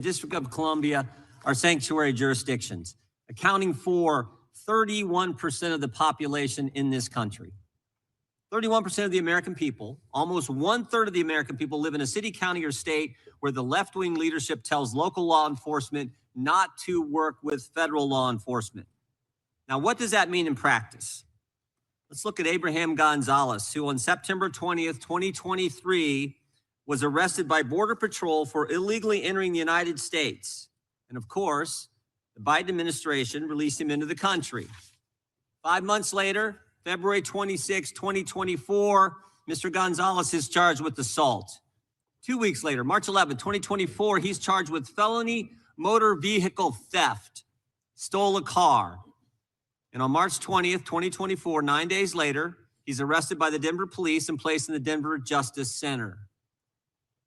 District of Columbia are sanctuary jurisdictions, accounting for 31% of the population in this country. 31% of the American people, almost 1/3 of the American people, live in a city, county, or state where the left-wing leadership tells local law enforcement not to work with federal law enforcement. Now, what does that mean in practice? Let's look at Abraham Gonzalez, who on September 20th, 2023, was arrested by Border Patrol for illegally entering the United States. And of course, the Biden administration released him into the country. 5 months later, February 26, 2024, Mr. Gonzalez is charged with assault. 2 weeks later, March 11, 2024, he's charged with felony motor vehicle theft, stole a car. And on March 20th, 2024, 9 days later, he's arrested by the Denver police and placed in the Denver Justice Center.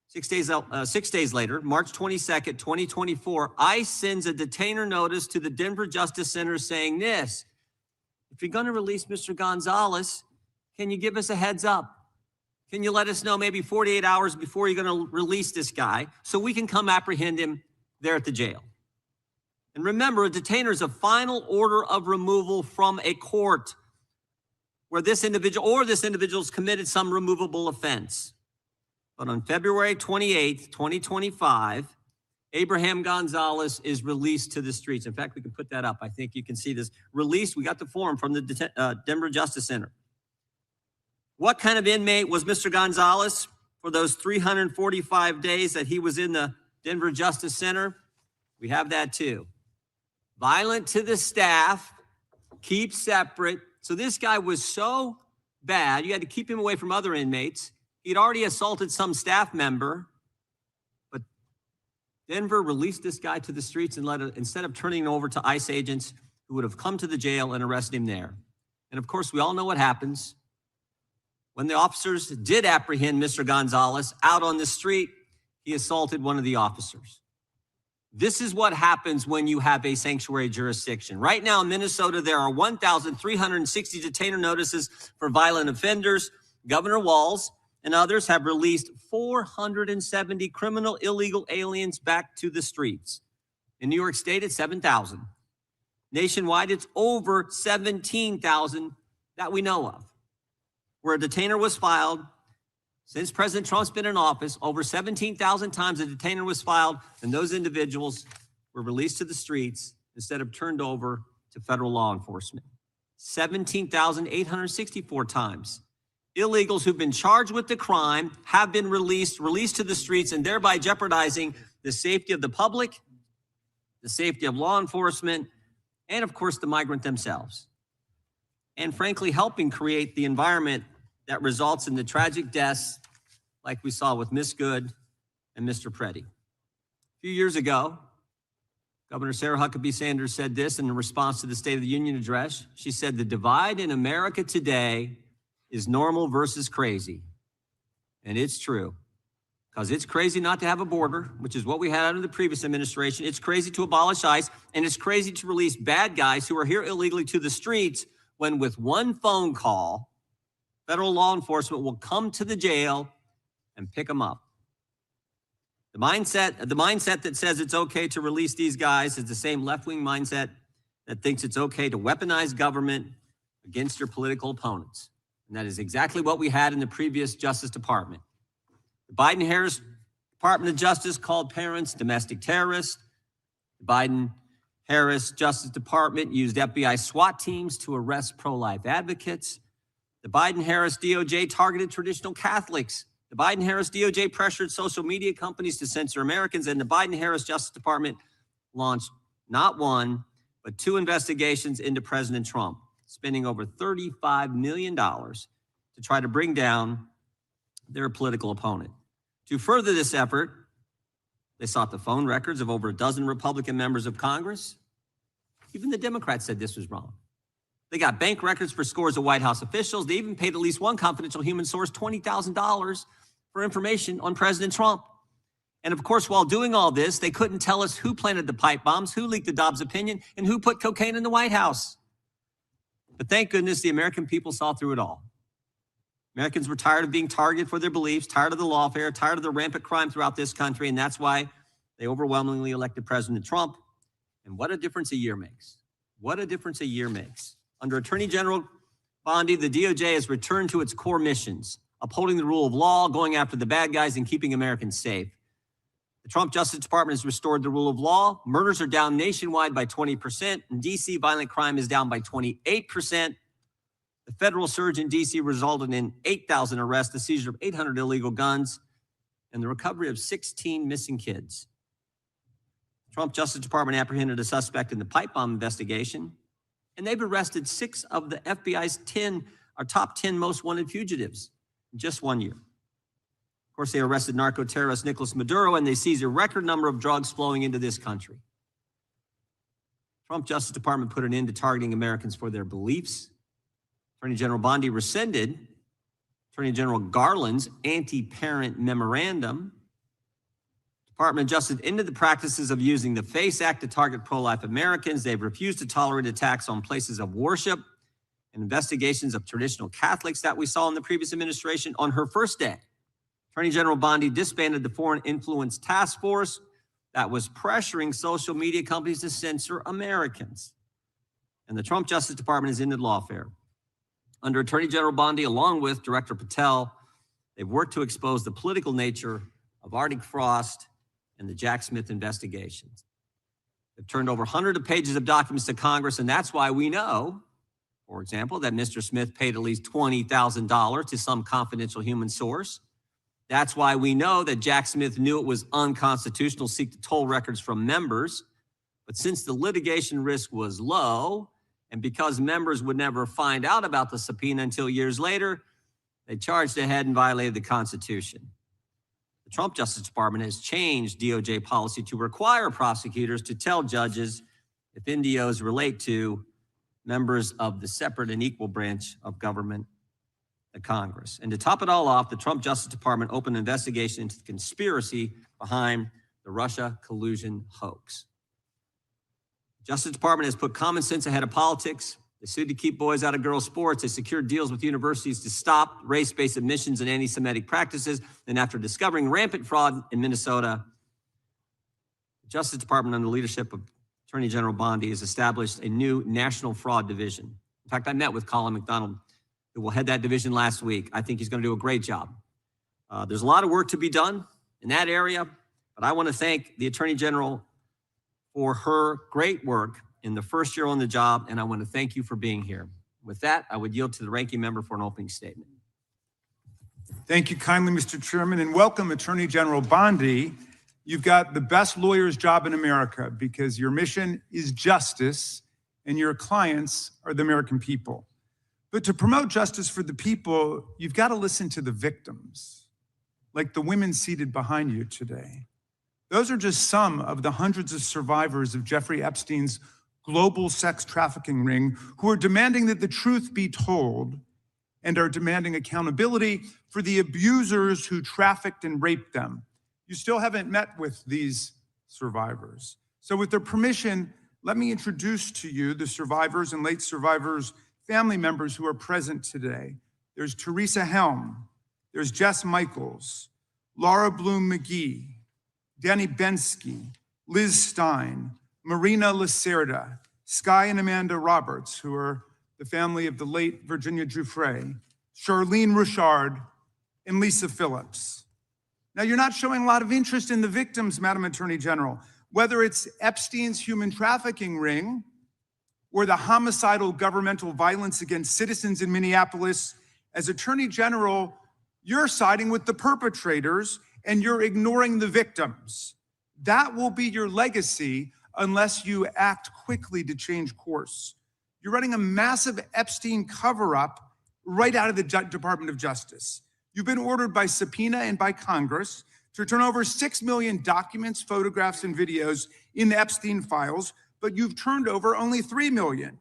6 days later, March 22nd, 2024, ICE sends a detainer notice to the Denver Justice Center saying this: if you're going to release Mr. Gonzalez, can you give us a heads up? Can you let us know maybe 48 hours before you're going to release this guy so we can come apprehend him there at the jail? And remember, a detainer is a final order of removal from a court where this individual or this individual has committed some removable offense. But on February 28th, 2025, Abraham Gonzalez is released to the streets. In fact, we can put that up. I think you can see this. Released, we got the form from the Denver Justice Center. What kind of inmate was Mr. Gonzalez for those 345 days that he was in the Denver Justice Center? We have that too. Violent to the staff, keep separate. So this guy was so bad, you had to keep him away from other inmates. He'd already assaulted some staff member, but Denver released this guy to the streets and instead of turning him over to ICE agents who would have come to the jail and arrested him there. And of course, we all know what happens. When the officers did apprehend Mr. Gonzalez out on the street, he assaulted one of the officers. This is what happens when you have a sanctuary jurisdiction. Right now in Minnesota, there are 1,360 detainer notices for violent offenders. Governor Walz and others have released 470 criminal illegal aliens back to the streets. In New York State, it's 7,000. Nationwide, it's over 17,000 that we know of. Where a detainer was filed, since President Trump's been in office, over 17,000 times a detainer was filed, and those individuals were released to the streets instead of turned over to federal law enforcement. 17,864 times. Illegals who've been charged with the crime have been released to the streets, and thereby jeopardizing the safety of the public, the safety of law enforcement, and of course the migrant themselves. And frankly, helping create the environment that results in the tragic deaths like we saw with Miss Good and Mr. Preddy. A few years ago, Governor Sarah Huckabee Sanders said this in response to the State of the Union address. She said, "The divide in America today is normal versus crazy." And it's true, because it's crazy not to have a border, which is what we had under the previous administration. It's crazy to abolish ICE, and it's crazy to release bad guys who are here illegally to the streets when with one phone call, federal law enforcement will come to the jail and pick them up. The mindset that says it's okay to release these guys is the same left-wing mindset that thinks it's okay to weaponize government against your political opponents. And that is exactly what we had in the previous Justice Department. The Biden-Harris Department of Justice called parents domestic terrorists. The Biden-Harris Justice Department used FBI SWAT teams to arrest pro-life advocates. The Biden-Harris DOJ targeted traditional Catholics. The Biden-Harris DOJ pressured social media companies to censor Americans, and the Biden-Harris Justice Department launched not one, but 2 investigations into President Trump, spending over $35 million to try to bring down their political opponent. To further this effort, they sought the phone records of over a dozen Republican members of Congress. Even the Democrats said this was wrong. They got bank records for scores of White House officials. They even paid at least one confidential human source $20,000 for information on President Trump. And of course, while doing all this, they couldn't tell us who planted the pipe bombs, who leaked the Dobbs opinion, and who put cocaine in the White House. But thank goodness the American people saw through it all. Americans were tired of being targeted for their beliefs, tired of the lawfare, tired of the rampant crime throughout this country, and that's why They overwhelmingly elected President Trump. And what a difference a year makes. What a difference a year makes. Under Attorney General Bondi, the DOJ has returned to its core missions, upholding the rule of law, going after the bad guys, and keeping Americans safe. The Trump Justice Department has restored the rule of law. Murders are down nationwide by 20%. In D.C., violent crime is down by 28%. The federal surge in D.C. resulted in 8,000 arrests, the seizure of 800 illegal guns, and the recovery of 16 missing kids. The Trump Justice Department apprehended a suspect in the pipe bomb investigation, and they've arrested 6 of the FBI's top 10 most wanted fugitives in just 1 year. Of course, they arrested narco-terrorist Nicolas Maduro, and they seized a record number of drugs flowing into this country. Trump Justice Department put an end to targeting Americans for their beliefs. Attorney General Bondi rescinded Attorney General Garland's anti-parent memorandum. Department of Justice ended the practices of using the FACE Act to target pro-life Americans. They've refused to tolerate attacks on places of worship and investigations of traditional Catholics that we saw in the previous administration. On her first day, Attorney General Bondi disbanded the Foreign Influence Task Force that was pressuring social media companies to censor Americans. And the Trump Justice Department has ended lawfare. Under Attorney General Bondi, along with Director Patel, they've worked to expose the political nature of Arctic Frost and the Jack Smith investigations. They've turned over hundreds of pages of documents to Congress, and that's why we know, for example, that Mr. Smith paid at least $20,000 to some confidential human source. That's why we know that Jack Smith knew it was unconstitutional to seek to toll records from members. But since the litigation risk was low, and because members would never find out about the subpoena until years later, they charged ahead and violated the Constitution. The Trump Justice Department has changed DOJ policy to require prosecutors to tell judges if NDOs relate to members of the separate and equal branch of government, the Congress. And to top it all off, the Trump Justice Department opened an investigation into the conspiracy behind the Russia collusion hoax. The Justice Department has put common sense ahead of politics. They sued to keep boys out of girls' sports. They secured deals with universities to stop race-based admissions and anti-Semitic practices. And after discovering rampant fraud in Minnesota, the Justice Department, under the leadership of Attorney General Bondi, has established a new national fraud division. In fact, I met with Colin McDonald, who will head that division, last week. I think he's going to do a great job. There's a lot of work to be done in that area, but I want to thank the Attorney General for her great work in the first year on the job, and I want to thank you for being here. With that, I would yield to the ranking member for an opening statement. Thank you kindly, Mr. Chairman, and welcome, Attorney General Bondi. You've got the best lawyer's job in America because your mission is justice and your clients are the American people. But to promote justice for the people, you've got to listen to the victims, like the women seated behind you today. Those are just some of the hundreds of survivors of Jeffrey Epstein's global sex trafficking ring who are demanding that the truth be told and are demanding accountability for the abusers who trafficked and raped them. You still haven't met with these survivors. So with their permission, let me introduce to you the survivors and late survivors' family members who are present today. There's Teresa Helm, there's Jess Michaels, Laura Bloom McGee, Danny Bensky, Liz Stein, Marina Lacerda, Sky and Amanda Roberts, who are the family of the late Virginia Giuffre, Charlene Richard, and Lisa Phillips. Now, you're not showing a lot of interest in the victims, Madam Attorney General, whether it's Epstein's human trafficking ring or the homicidal governmental violence against citizens in Minneapolis. As Attorney General, you're siding with the perpetrators and you're ignoring the victims. That will be your legacy unless you act quickly to change course. You're running a massive Epstein cover-up right out of the Department of Justice. You've been ordered by subpoena and by Congress to turn over 6 million documents, photographs, and videos in the Epstein files, but you've turned over only 3 million.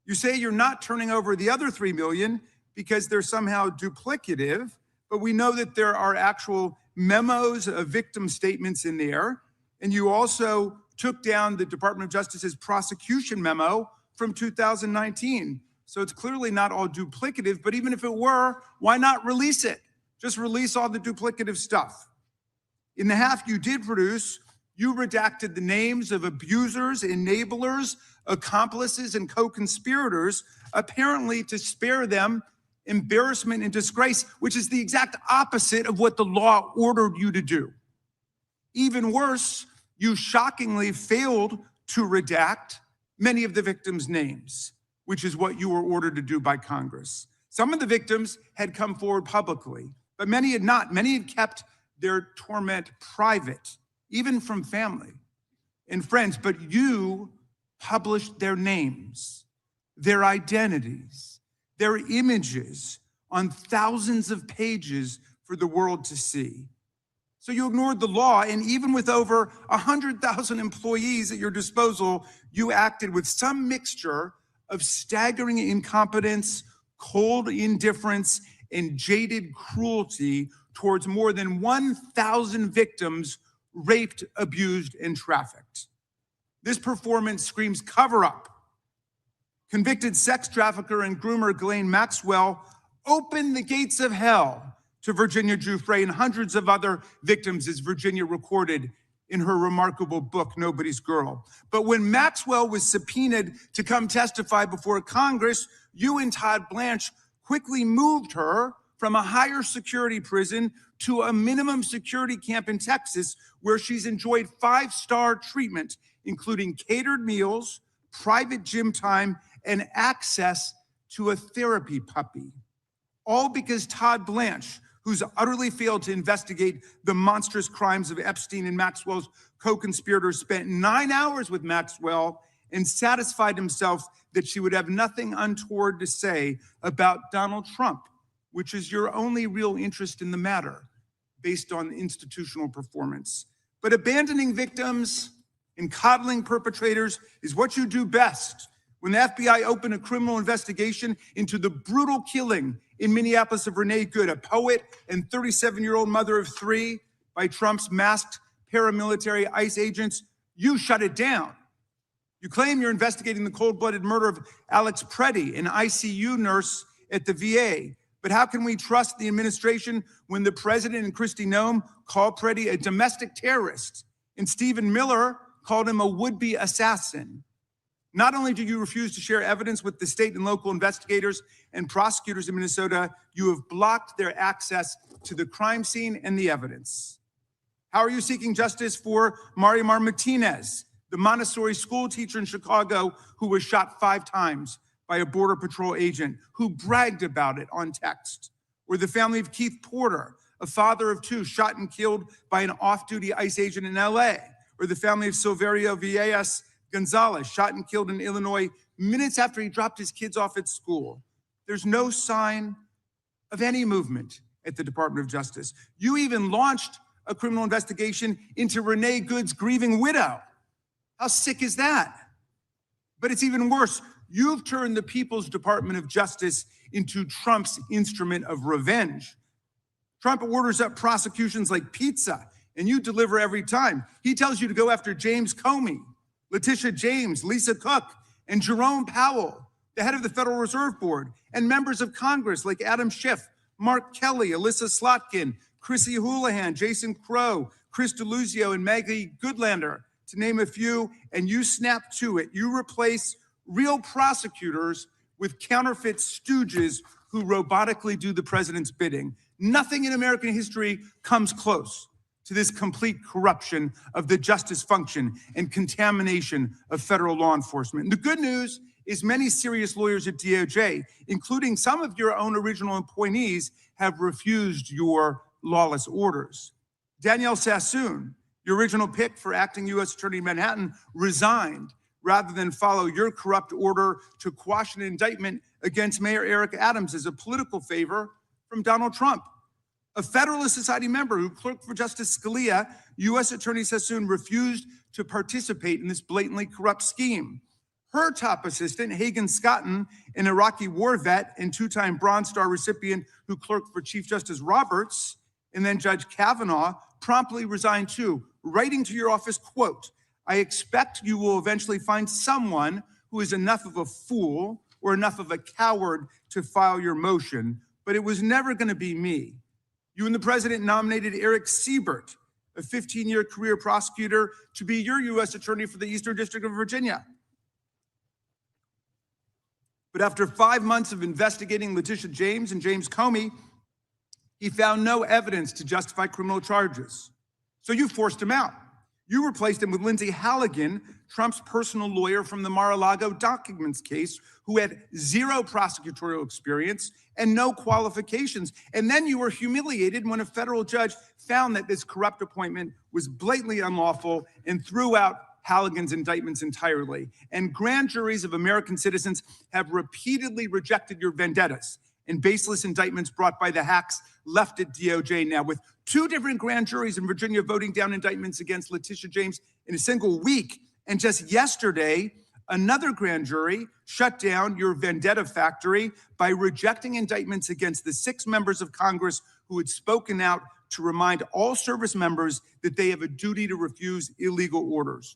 You say you're not turning over the other 3 million because they're somehow duplicative, but we know that there are actual memos of victim statements in there. And you also took down the Department of Justice's prosecution memo from 2019. So it's clearly not all duplicative, but even if it were, why not release it? Just release all the duplicative stuff. In the half you did produce, You redacted the names of abusers, enablers, accomplices, and co-conspirators, apparently to spare them embarrassment and disgrace, which is the exact opposite of what the law ordered you to do. Even worse, you shockingly failed to redact many of the victims' names, which is what you were ordered to do by Congress. Some of the victims had come forward publicly, but many had not. Many had kept their torment private, even from family and friends, but you published their names, their identities, their images on thousands of pages for the world to see. So you ignored the law, and even with over 100,000 employees at your disposal, you acted with some mixture of staggering incompetence, cold indifference, and jaded cruelty towards more than 1,000 victims raped, abused, and trafficked. This performance screams cover up. Convicted sex trafficker and groomer Ghislaine Maxwell opened the gates of hell to Virginia Giuffre and hundreds of other victims, as Virginia recorded in her remarkable book, Nobody's Girl. But when Maxwell was subpoenaed to come testify before Congress, you and Todd Blanche quickly moved her from a higher security prison to a minimum security camp in Texas, where she's enjoyed 5-star treatment, including catered meals, private gym time, and access to a therapy puppy. All because Todd Blanche, who's utterly failed to investigate the monstrous crimes of Epstein and Maxwell's co-conspirators, spent 9 hours with Maxwell and satisfied himself that she would have nothing untoward to say about Donald Trump, which is your only real interest in the matter, based on institutional performance. But abandoning victims and coddling perpetrators is what you do best. When the FBI opened a criminal investigation into the brutal killing in Minneapolis of Renee Good, a poet and 37-year-old mother of 3, by Trump's masked paramilitary ICE agents, you shut it down. You claim you're investigating the cold-blooded murder of Alex Preddy, an ICU nurse at the VA. But how can we trust the administration when the president and Kristi Noem call Preddy a domestic terrorist and Stephen Miller called him a would-be assassin? Not only do you refuse to share evidence with the state and local investigators and prosecutors in Minnesota, you have blocked their access to the crime scene and the evidence. How are you seeking justice for Marimar Martinez, the Montessori school teacher in Chicago who was shot 5 times by a Border Patrol agent who bragged about it on text? Or the family of Keith Porter, a father of 2 shot and killed by an off-duty ICE agent in LA? Or the family of Silverio Villegas Gonzalez, shot and killed in Illinois minutes after he dropped his kids off at school? There's no sign of any movement at the Department of Justice. You even launched a criminal investigation into Renee Good's grieving widow. How sick is that? But it's even worse. You've turned the People's Department of Justice into Trump's instrument of revenge. Trump orders up prosecutions like pizza, and you deliver every time. He tells you to go after James Comey, Letitia James, Lisa Cook, and Jerome Powell, the head of the Federal Reserve Board, and members of Congress like Adam Schiff, Mark Kelly, Alyssa Slotkin, Chrissy Houlihan, Jason Crow, Chris DeLuzio, and Maggie Goodlander, to name a few, and you snap to it. You replace real prosecutors with counterfeit stooges who robotically do the president's bidding. Nothing in American history comes close to this complete corruption of the justice function and contamination of federal law enforcement. And the good news is many serious lawyers at DOJ, including some of your own original appointees, have refused your lawless orders. Danielle Sassoon, your original pick for acting U.S. Attorney in Manhattan, resigned rather than follow your corrupt order to quash an indictment against Mayor Eric Adams as a political favor from Donald Trump. A Federalist Society member who clerked for Justice Scalia, U.S. Attorney Sassoon refused to participate in this blatantly corrupt scheme. Her top assistant, Hagan Scotton, an Iraqi war vet and 2-time Bronze Star recipient who clerked for Chief Justice Roberts, and then Judge Kavanaugh, promptly resigned too, writing to your office, quote, "I expect you will eventually find someone who is enough of a fool or enough of a coward to file your motion, but it was never going to be me." You and the president nominated Eric Siebert, a 15-year career prosecutor, to be your U.S. Attorney for the Eastern District of Virginia. But after 5 months of investigating Letitia James and James Comey, he found no evidence to justify criminal charges. So you forced him out. You replaced him with Lindsay Halligan, Trump's personal lawyer from the Mar-a-Lago documents case, who had zero prosecutorial experience and no qualifications. And then you were humiliated when a federal judge found that this corrupt appointment was blatantly unlawful and threw out Halligan's indictments entirely. And grand juries of American citizens have repeatedly rejected your vendettas and baseless indictments brought by the hacks left at DOJ now, with 2 different grand juries in Virginia voting down indictments against Letitia James in a single week. And just yesterday, another grand jury shut down your vendetta factory by rejecting indictments against the 6 members of Congress who had spoken out to remind all service members that they have a duty to refuse illegal orders.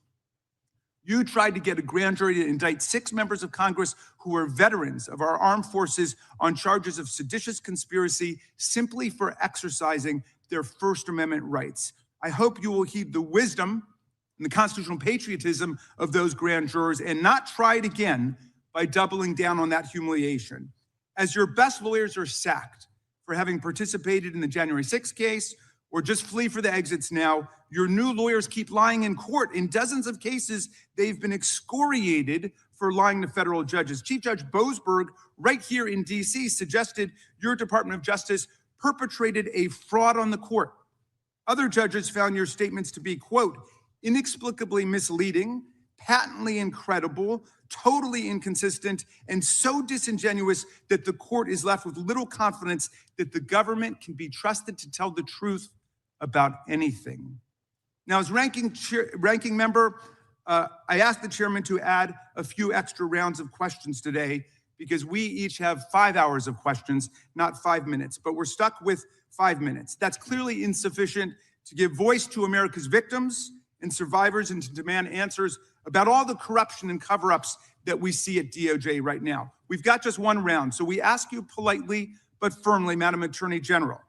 You tried to get a grand jury to indict 6 members of Congress who are veterans of our armed forces on charges of seditious conspiracy simply for exercising their First Amendment rights. I hope you will heed the wisdom and the constitutional patriotism of those grand jurors and not try it again by doubling down on that humiliation. As your best lawyers are sacked for having participated in the January 6th case or just flee for the exits now, your new lawyers keep lying in court. In dozens of cases, they've been excoriated for lying to federal judges. Chief Judge Boasberg, right here in DC, suggested your Department of Justice perpetrated a fraud on the court. Other judges found your statements to be, quote, inexplicably misleading, patently incredible, totally inconsistent, and so disingenuous that the court is left with little confidence that the government can be trusted to tell the truth about anything. Now, as ranking member, I asked the chairman to add a few extra rounds of questions today because we each have 5 hours of questions, not 5 minutes, but we're stuck with 5 minutes. That's clearly insufficient to give voice to America's victims and survivors and to demand answers about all the corruption and cover-ups that we see at DOJ right now. We've got just 1 round, so we ask you politely but firmly, Madam Attorney General,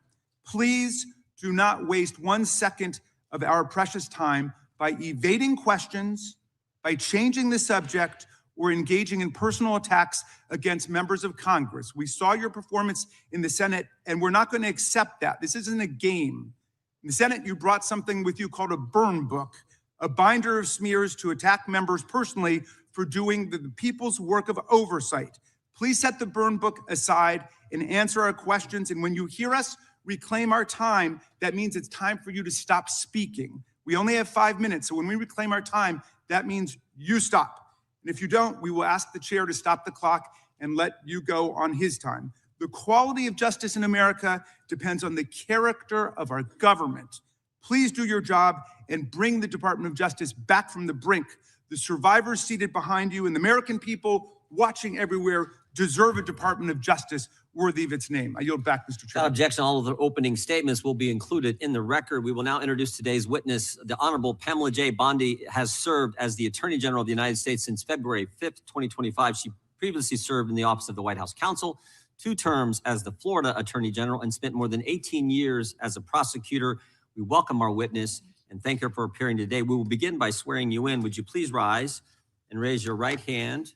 please do not waste 1 second of our precious time by evading questions, by changing the subject, or engaging in personal attacks against members of Congress. We saw your performance in the Senate, and we're not going to accept that. This isn't a game. In the Senate, you brought something with you called a burn book, a binder of smears to attack members personally for doing the people's work of oversight. Please set the burn book aside and answer our questions. And when you hear us reclaim our time, that means it's time for you to stop speaking. We only have 5 minutes, so when we reclaim our time, that means you stop. And if you don't, we will ask the chair to stop the clock and let you go on his time. The quality of justice in America depends on the character of our government. Please do your job and bring the Department of Justice back from the brink. The survivors seated behind you and the American people watching everywhere deserve a Department of Justice worthy of its name. I yield back, Mr. Chairman. Without objection, all of the opening statements will be included in the record. We will now introduce today's witness. The Honorable Pamela J. Bondi has served as the Attorney General of the United States since February 5th, 2025. She previously served in the Office of the White House Counsel, 2 terms as the Florida Attorney General, and spent more than 18 years as a prosecutor. We welcome our witness and thank her for appearing today. We will begin by swearing you in. Would you please rise and raise your right hand?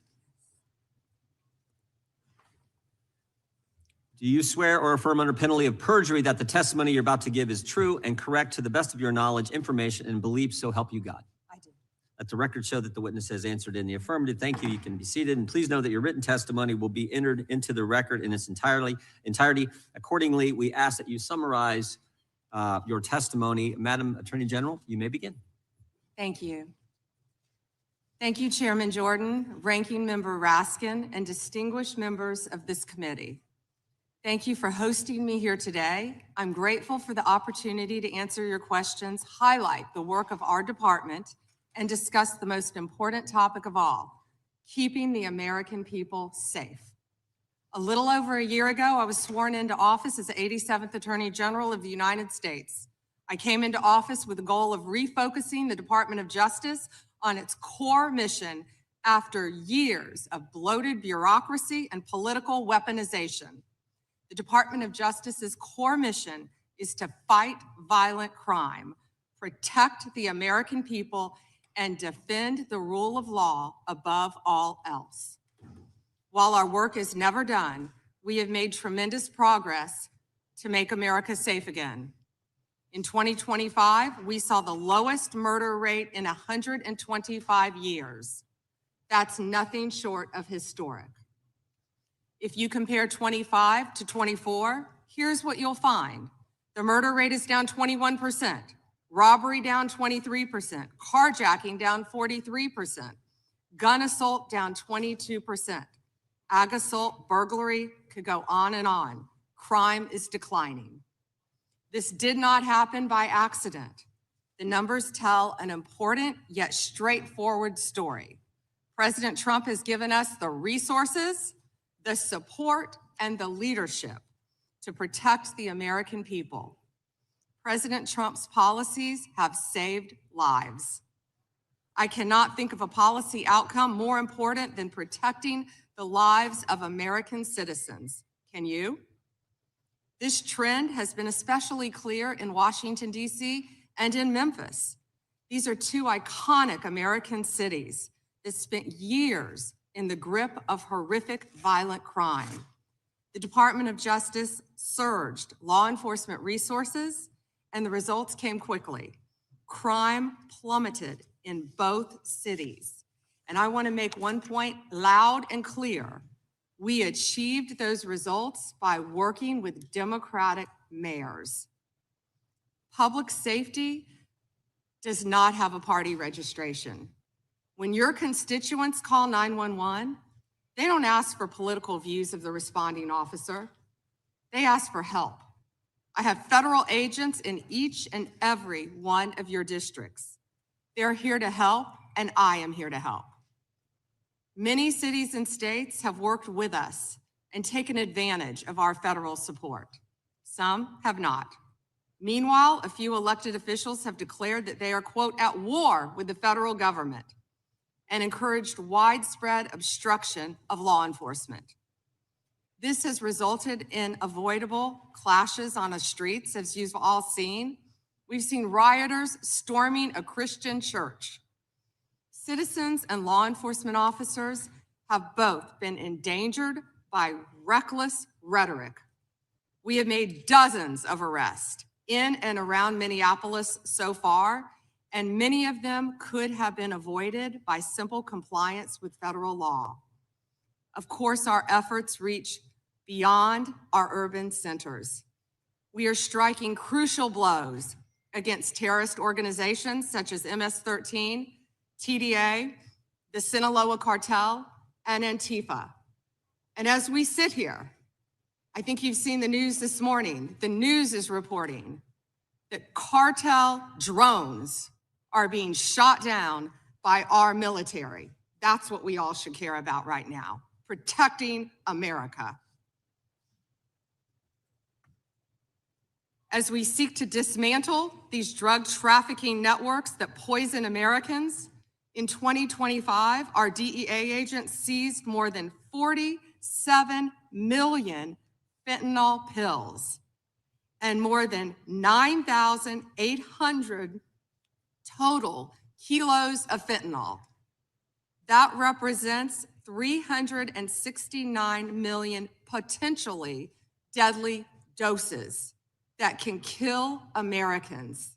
Do you swear or affirm under penalty of perjury that the testimony you're about to give is true and correct to the best of your knowledge, information, and belief, so help you God? I do. Let the record show that the witness has answered in the affirmative. Thank you. You can be seated. And please know that your written testimony will be entered into the record in its entirety. Accordingly, we ask that you summarize your testimony. Madam Attorney General, you may begin. Thank you. Thank you, Chairman Jordan, Ranking Member Raskin, and distinguished members of this committee. Thank you for hosting me here today. I'm grateful for the opportunity to answer your questions, highlight the work of our department, and discuss the most important topic of all, keeping the American people safe. A little over a year ago, I was sworn into office as the 87th Attorney General of the United States. I came into office with the goal of refocusing the Department of Justice on its core mission after years of bloated bureaucracy and political weaponization. The Department of Justice's core mission is to fight violent crime, protect the American people, and defend the rule of law above all else. While our work is never done, we have made tremendous progress to make America safe again. In 2025, we saw the lowest murder rate in 125 years. That's nothing short of historic. If you compare 25 to 24, here's what you'll find. The murder rate is down 21%, robbery down 23%, carjacking down 43%, gun assault down 22%, ag assault, burglary, could go on and on. Crime is declining. This did not happen by accident. The numbers tell an important yet straightforward story. President Trump has given us the resources, the support, and the leadership to protect the American people. President Trump's policies have saved lives. I cannot think of a policy outcome more important than protecting the lives of American citizens. Can you? This trend has been especially clear in Washington, D.C. and in Memphis. These are two iconic American cities that spent years in the grip of horrific violent crime. The Department of Justice surged law enforcement resources, and the results came quickly. Crime plummeted in both cities. And I want to make one point loud and clear. We achieved those results by working with Democratic mayors. Public safety does not have a party registration. When your constituents call 911, they don't ask for political views of the responding officer. They ask for help. I have federal agents in each and every one of your districts. They're here to help, and I am here to help. Many cities and states have worked with us and taken advantage of our federal support. Some have not. Meanwhile, a few elected officials have declared that they are, quote, at war with the federal government and encouraged widespread obstruction of law enforcement. This has resulted in avoidable clashes on the streets, as you've all seen. We've seen rioters storming a Christian church. Citizens and law enforcement officers have both been endangered by reckless rhetoric. We have made dozens of arrests in and around Minneapolis so far, and many of them could have been avoided by simple compliance with federal law. Of course, our efforts reach beyond our urban centers. We are striking crucial blows against terrorist organizations such as MS-13, TDA, the Sinaloa cartel, and Antifa. And as we sit here, I think you've seen the news this morning. The news is reporting that cartel drones are being shot down by our military. That's what we all should care about right now, protecting America. As we seek to dismantle these drug trafficking networks that poison Americans, in 2025, our DEA agents seized more than 47 million fentanyl pills and more than 9,800 total kilos of fentanyl. That represents 369 million potentially deadly doses that can kill Americans.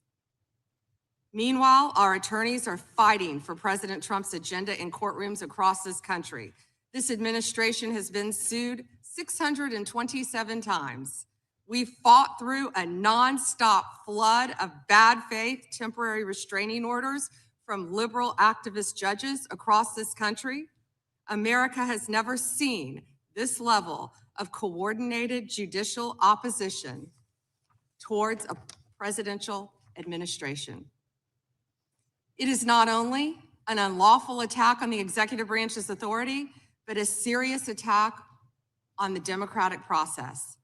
Meanwhile, our attorneys are fighting for President Trump's agenda in courtrooms across this country. This administration has been sued 627 times. We've fought through a nonstop flood of bad faith temporary restraining orders from liberal activist judges across this country. America has never seen this level of coordinated judicial opposition towards a presidential administration. It is not only an unlawful attack on the executive branch's authority, but a serious attack on the democratic process.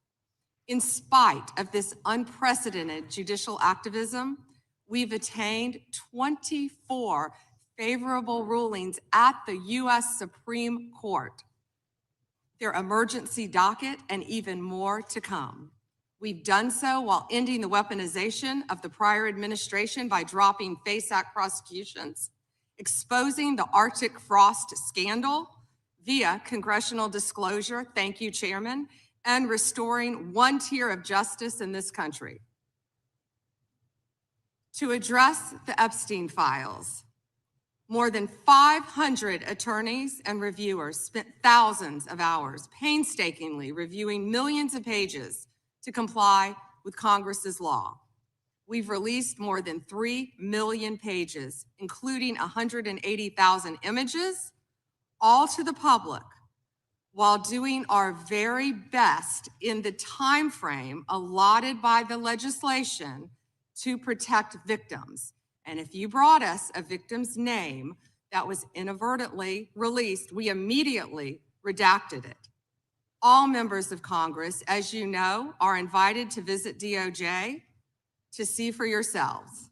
In spite of this unprecedented judicial activism, we've attained 24 favorable rulings at the U.S. Supreme Court, their emergency docket, and even more to come. We've done so while ending the weaponization of the prior administration by dropping FACE Act prosecutions, exposing the Arctic frost scandal via congressional disclosure, thank you, Chairman, and restoring one tier of justice in this country. To address the Epstein files, more than 500 attorneys and reviewers spent thousands of hours painstakingly reviewing millions of pages to comply with Congress's law. We've released more than 3 million pages, including 180,000 images, all to the public, while doing our very best in the time frame allotted by the legislation to protect victims. And if you brought us a victim's name that was inadvertently released, we immediately redacted it. All members of Congress, as you know, are invited to visit DOJ to see for yourselves.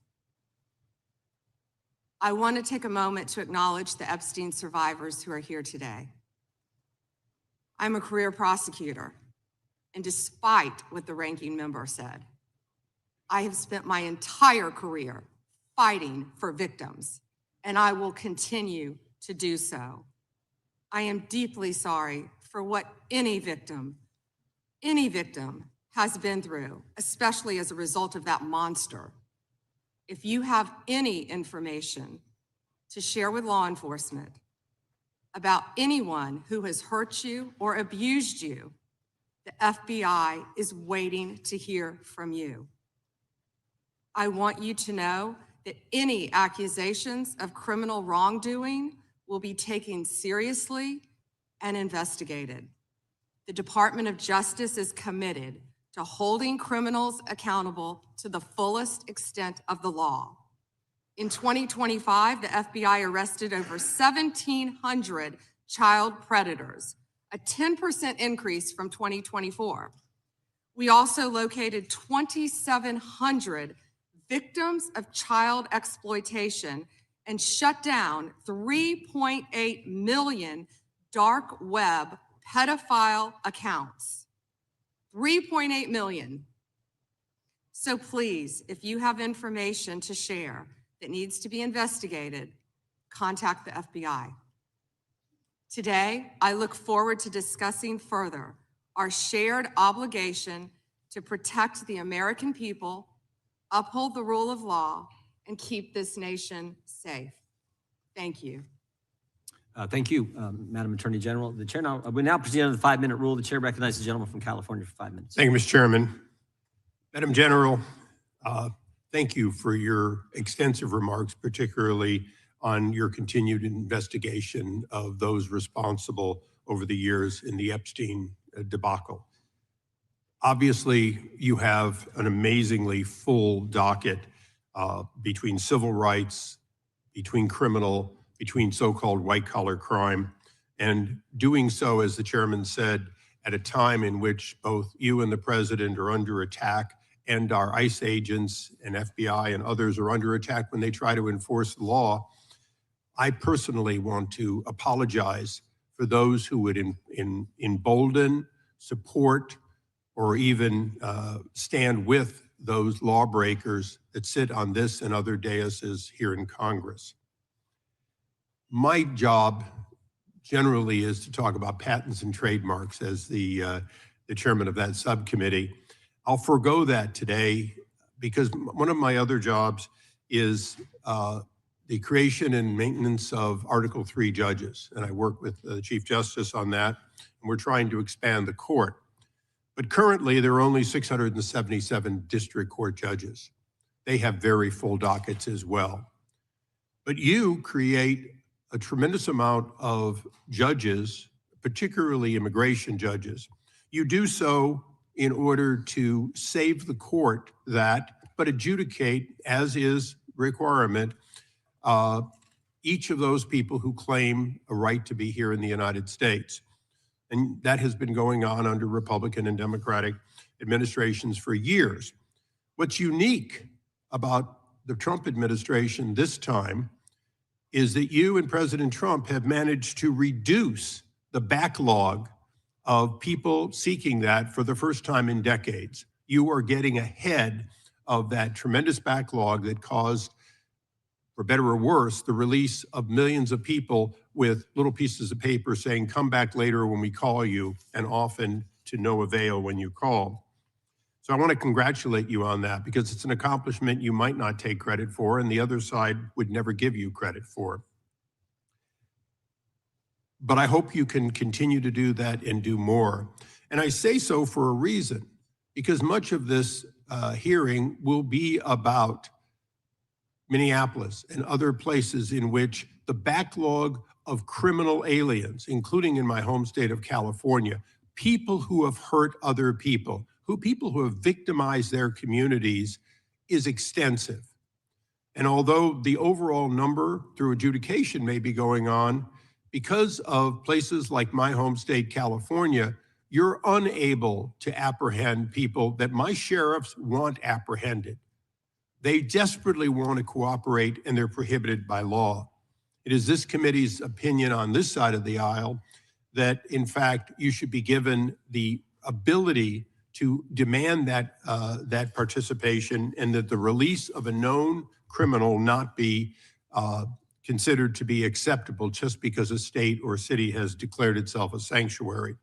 I want to take a moment to acknowledge the Epstein survivors who are here today. I'm a career prosecutor, and despite what the ranking member said, I have spent my entire career fighting for victims, and I will continue to do so. I am deeply sorry for what any victim has been through, especially as a result of that monster. If you have any information to share with law enforcement about anyone who has hurt you or abused you, the FBI is waiting to hear from you. I want you to know that any accusations of criminal wrongdoing will be taken seriously and investigated. The Department of Justice is committed to holding criminals accountable to the fullest extent of the law. In 2025, the FBI arrested over 1,700 child predators, a 10% increase from 2024. We also located 2,700 victims of child exploitation and shut down 3.8 million dark web pedophile accounts. 3.8 million. So please, if you have information to share that needs to be investigated, contact the FBI. Today, I look forward to discussing further our shared obligation to protect the American people, uphold the rule of law, and keep this nation safe. Thank you. Thank you, Madam Attorney General. The chair now, we now proceed under the 5-minute rule. The chair recognizes the gentleman from California for 5 minutes. Thank you, Mr. Chairman. Madam General, thank you for your extensive remarks, particularly on your continued investigation of those responsible over the years in the Epstein debacle. Obviously, you have an amazingly full docket between civil rights, between criminal, between so-called white-collar crime, and doing so, as the chairman said, at a time in which both you and the president are under attack, and our ICE agents and FBI and others are under attack when they try to enforce the law. I personally want to apologize for those who would embolden, support, or even stand with those lawbreakers that sit on this and other daises here in Congress. My job generally is to talk about patents and trademarks as the chairman of that subcommittee. I'll forego that today because one of my other jobs is the creation and maintenance of Article 3 judges. And I work with the Chief Justice on that, and we're trying to expand the court. But currently, there are only 677 district court judges. They have very full dockets as well. But you create a tremendous amount of judges, particularly immigration judges. You do so in order to save the court that, but adjudicate, as is requirement, each of those people who claim a right to be here in the United States. And that has been going on under Republican and Democratic administrations for years. What's unique about the Trump administration this time is that you and President Trump have managed to reduce the backlog of people seeking that for the first time in decades. You are getting ahead of that tremendous backlog that caused, for better or worse, the release of millions of people with little pieces of paper saying, come back later when we call you, and often to no avail when you call. So I want to congratulate you on that, because it's an accomplishment you might not take credit for, and the other side would never give you credit for. But I hope you can continue to do that and do more. And I say so for a reason, because much of this hearing will be about Minneapolis and other places in which the backlog of criminal aliens, including in my home state of California, people who have hurt other people, people who have victimized their communities, is extensive. And although the overall number through adjudication may be going on, because of places like my home state, California, you're unable to apprehend people that my sheriffs want apprehended. They desperately want to cooperate, and they're prohibited by law. It is this committee's opinion on this side of the aisle that, in fact, you should be given the ability to demand that, that participation, and that the release of a known criminal not be considered to be acceptable just because a state or city has declared itself a sanctuary.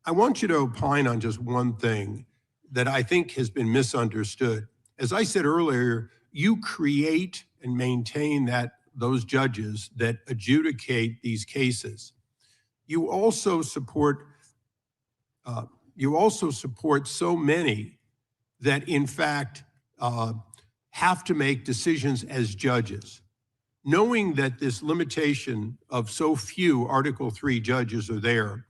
I want you to opine on just one thing that I think has been misunderstood. As I said earlier, you create and maintain those judges that adjudicate these cases. You also support so many that, in fact, have to make decisions as judges. Knowing that this limitation of so few Article III judges are there,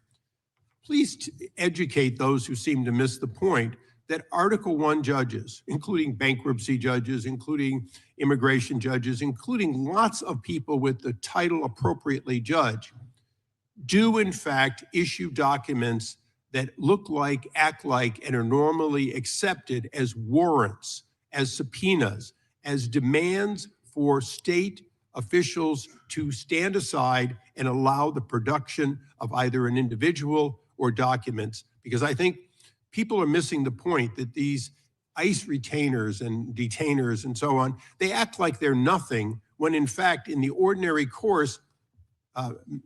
please educate those who seem to miss the point that Article I judges, including bankruptcy judges, including immigration judges, including lots of people with the title appropriately judge, do in fact issue documents that look like, act like, and are normally accepted as warrants, as subpoenas, as demands for state officials to stand aside and allow the production of either an individual or documents. Because I think people are missing the point that these ICE retainers and detainers and so on, they act like they're nothing, when in fact, in the ordinary course,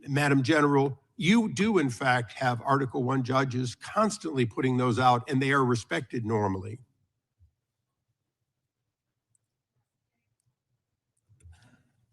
Madam General, you do in fact have Article I judges constantly putting those out, and they are respected normally.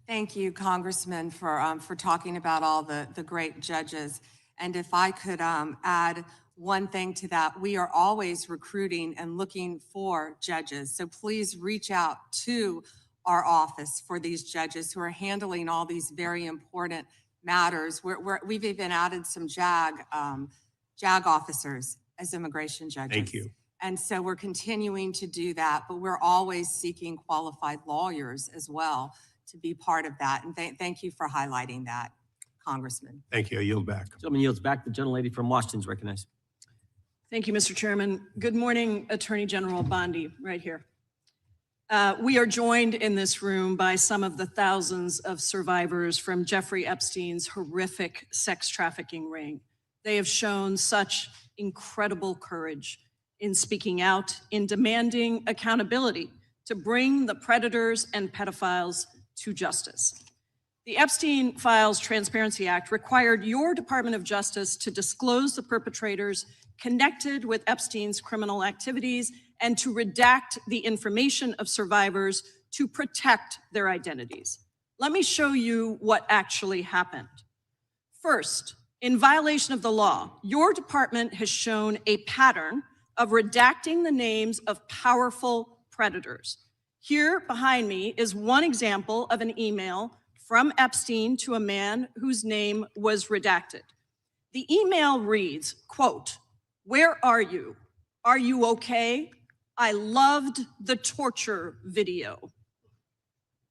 Thank you, Congressman, for talking about all the great judges. And if I could add one thing to that, we are always recruiting and looking for judges. So please reach out to our office for these judges who are handling all these very important matters. We've even added some JAG officers as immigration judges. Thank you. And so we're continuing to do that, but we're always seeking qualified lawyers as well to be part of that. And thank you for highlighting that, Congressman. Thank you. I yield back. Gentleman yields back. The gentlelady from Washington is recognized. Thank you, Mr. Chairman. Good morning, Attorney General Bondi, right here. We are joined in this room by some of the thousands of survivors from Jeffrey Epstein's horrific sex trafficking ring. They have shown such incredible courage in speaking out, in demanding accountability to bring the predators and pedophiles to justice. The Epstein Files Transparency Act required your Department of Justice to disclose the perpetrators connected with Epstein's criminal activities and to redact the information of survivors to protect their identities. Let me show you what actually happened. First, in violation of the law, your department has shown a pattern of redacting the names of powerful predators. Here behind me is one example of an email from Epstein to a man whose name was redacted. The email reads, quote, "Where are you? Are you okay? I loved the torture video."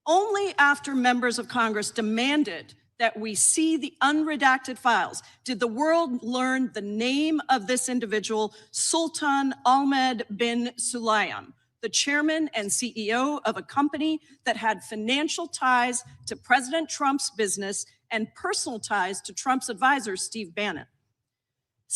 Only after members of Congress demanded that we see the unredacted files did the world learn the name of this individual, Sultan Ahmed bin Sulayem, the chairman and CEO of a company that had financial ties to President Trump's business and personal ties to Trump's advisor, Steve Bannon.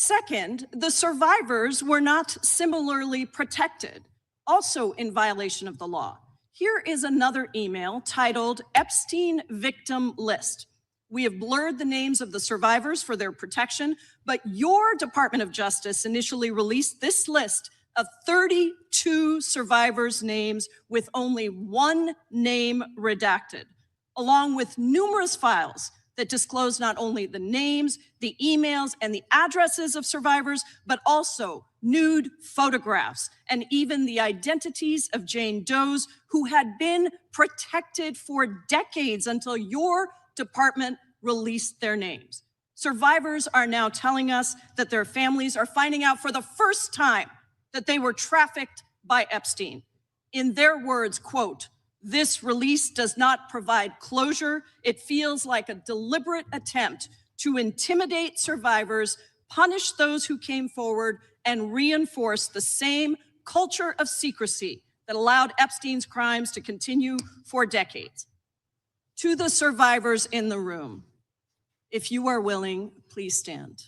Second, the survivors were not similarly protected, also in violation of the law. Here is another email titled Epstein Victim List. We have blurred the names of the survivors for their protection, but your Department of Justice initially released this list of 32 survivors' names with only one name redacted, along with numerous files that disclose not only the names, the emails, and the addresses of survivors, but also nude photographs and even the identities of Jane Does who had been protected for decades until your department released their names. Survivors are now telling us that their families are finding out for the first time that they were trafficked by Epstein. In their words, quote, "This release does not provide closure. It feels like a deliberate attempt to intimidate survivors, punish those who came forward, and reinforce the same culture of secrecy that allowed Epstein's crimes to continue for decades." To the survivors in the room, if you are willing, please stand.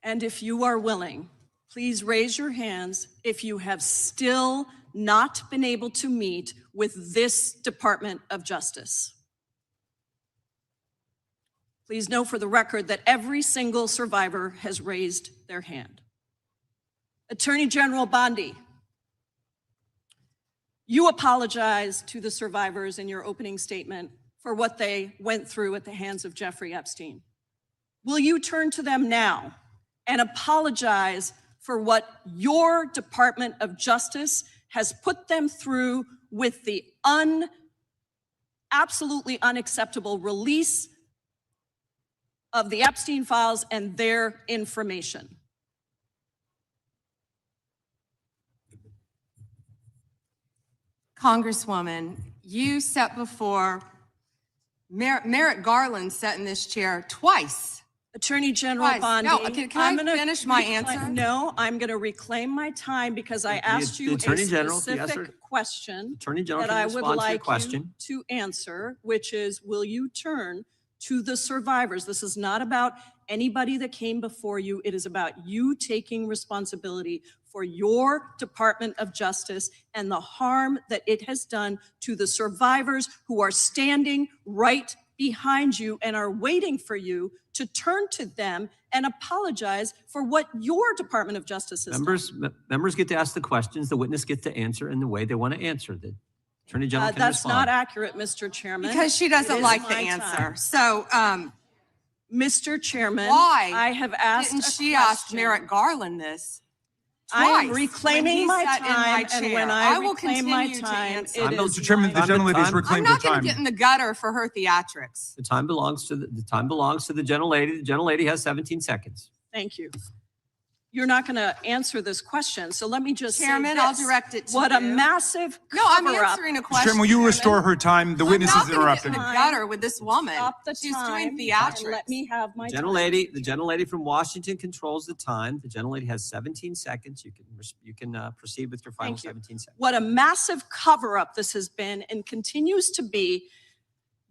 And if you are willing, please raise your hands if you have still not been able to meet with this Department of Justice. Please know for the record that every single survivor has raised their hand. Attorney General Bondi, you apologized to the survivors in your opening statement for what they went through at the hands of Jeffrey Epstein. Will you turn to them now and apologize for what your Department of Justice has put them through with the absolutely unacceptable release of the Epstein files and their information? Congresswoman, you sat before, Merrick Garland sat in this chair twice. Attorney General Twice. Bondi. No, can I finish my answer? No, I'm going to reclaim my time because I asked you a specific question Attorney General that I can would respond to your like you question. to answer, which is, will you turn to the survivors? This is not about anybody that came before you. It is about you taking responsibility for your Department of Justice and the harm that it has done to the survivors who are standing right behind you and are waiting for you to turn to them and apologize for what your Department of Justice has done. Members get to ask the questions, the witness gets to answer in the way they want to answer. The Attorney General can That's respond. not accurate, Mr. Chairman. Because she doesn't It is like the my answer. time. So, Mr. Chairman, why I have asked didn't a she ask question. Merrick Garland this? I am Twice reclaiming when my he sat in my time, and chair. when I will reclaim my continue to time, answer. it is Mr. Chairman, the my gentlelady has I'm reclaimed I'm her not going time. to get in the gutter for her theatrics. The time belongs to the gentlelady. The gentlelady has 17 seconds. Thank you. You're not going to answer this question, so let me just Chairman, say I'll this. direct it to What you. a massive No, I'm cover-up. answering a Mr. question. Chairman, will you Chairman. restore her time? The witness I'm is not gonna get in interrupting. the gutter with this woman. Stop the She's time doing and theatrics. let me have my The time. gentlelady from Washington controls the time. The gentlelady has 17 seconds. You can proceed with your final Thank you. 17 seconds. What a massive cover-up this has been and continues to be.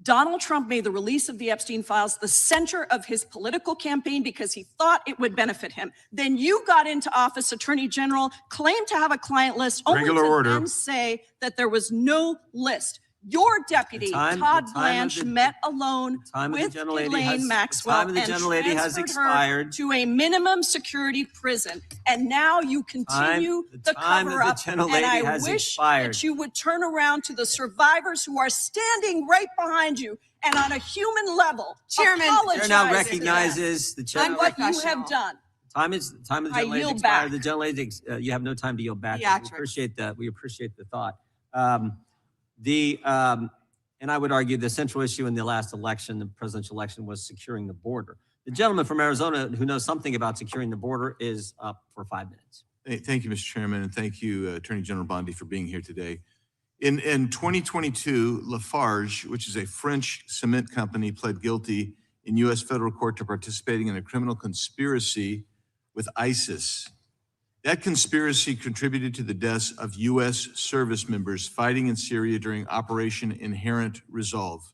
Donald Trump made the release of the Epstein files the center of his political campaign because he thought it would benefit him. Then you got into office, Attorney General, claimed to have a client list, only Regular to order. then say that there was no list. Your deputy, Todd Blanche, met alone with Ghislaine Maxwell and transferred her to a minimum security prison. And now you continue the cover-up. And I wish that you would turn around to the survivors who are standing right behind you and on a human level, Chairman, apologize The chair now to recognizes the them chair. on what you have done. Time of the gentlelady yield expired. back. The gentlelady, you have no time to yield back. Theatrics. We appreciate that. We appreciate the thought. And I would argue the central issue in the last election, the presidential election, was securing the border. The gentleman from Arizona who knows something about securing the border is up for 5 minutes. Thank you, Mr. Chairman, and thank you, Attorney General Bondi, for being here today. In 2022, Lafarge, which is a French cement company, pled guilty in U.S. federal court to participating in a criminal conspiracy with ISIS. That conspiracy contributed to the deaths of U.S. service members fighting in Syria during Operation Inherent Resolve.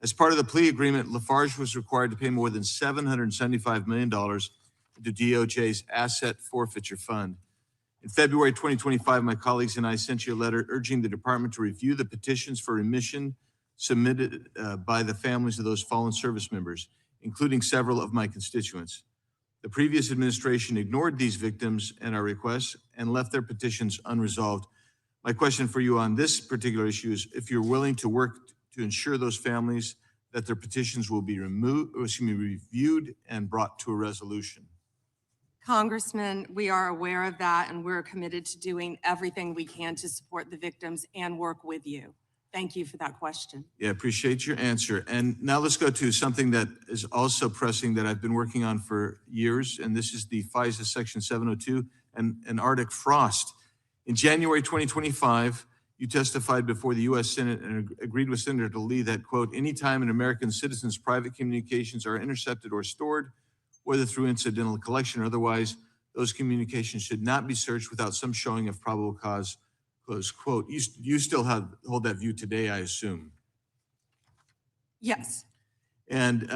As part of the plea agreement, Lafarge was required to pay more than $775 million to DOJ's asset forfeiture fund. In February 2025, my colleagues and I sent you a letter urging the department to review the petitions for remission submitted by the families of those fallen service members, including several of my constituents. The previous administration ignored these victims and our requests and left their petitions unresolved. My question for you on this particular issue is if you're willing to work to ensure those families that their petitions will be reviewed and brought to a resolution. Congressman, we are aware of that, and we're committed to doing everything we can to support the victims and work with you. Thank you for that question. Yeah, appreciate your answer. And now let's go to something that is also pressing that I've been working on for years, and this is the FISA Section 702 and Arctic frost. In January 2025, you testified before the U.S. Senate and agreed with Senator Lee that, quote, anytime an American citizen's private communications are intercepted or stored, whether through incidental collection or otherwise, those communications should not be searched without some showing of probable cause, close quote. You still hold that view today, I assume? Yes. And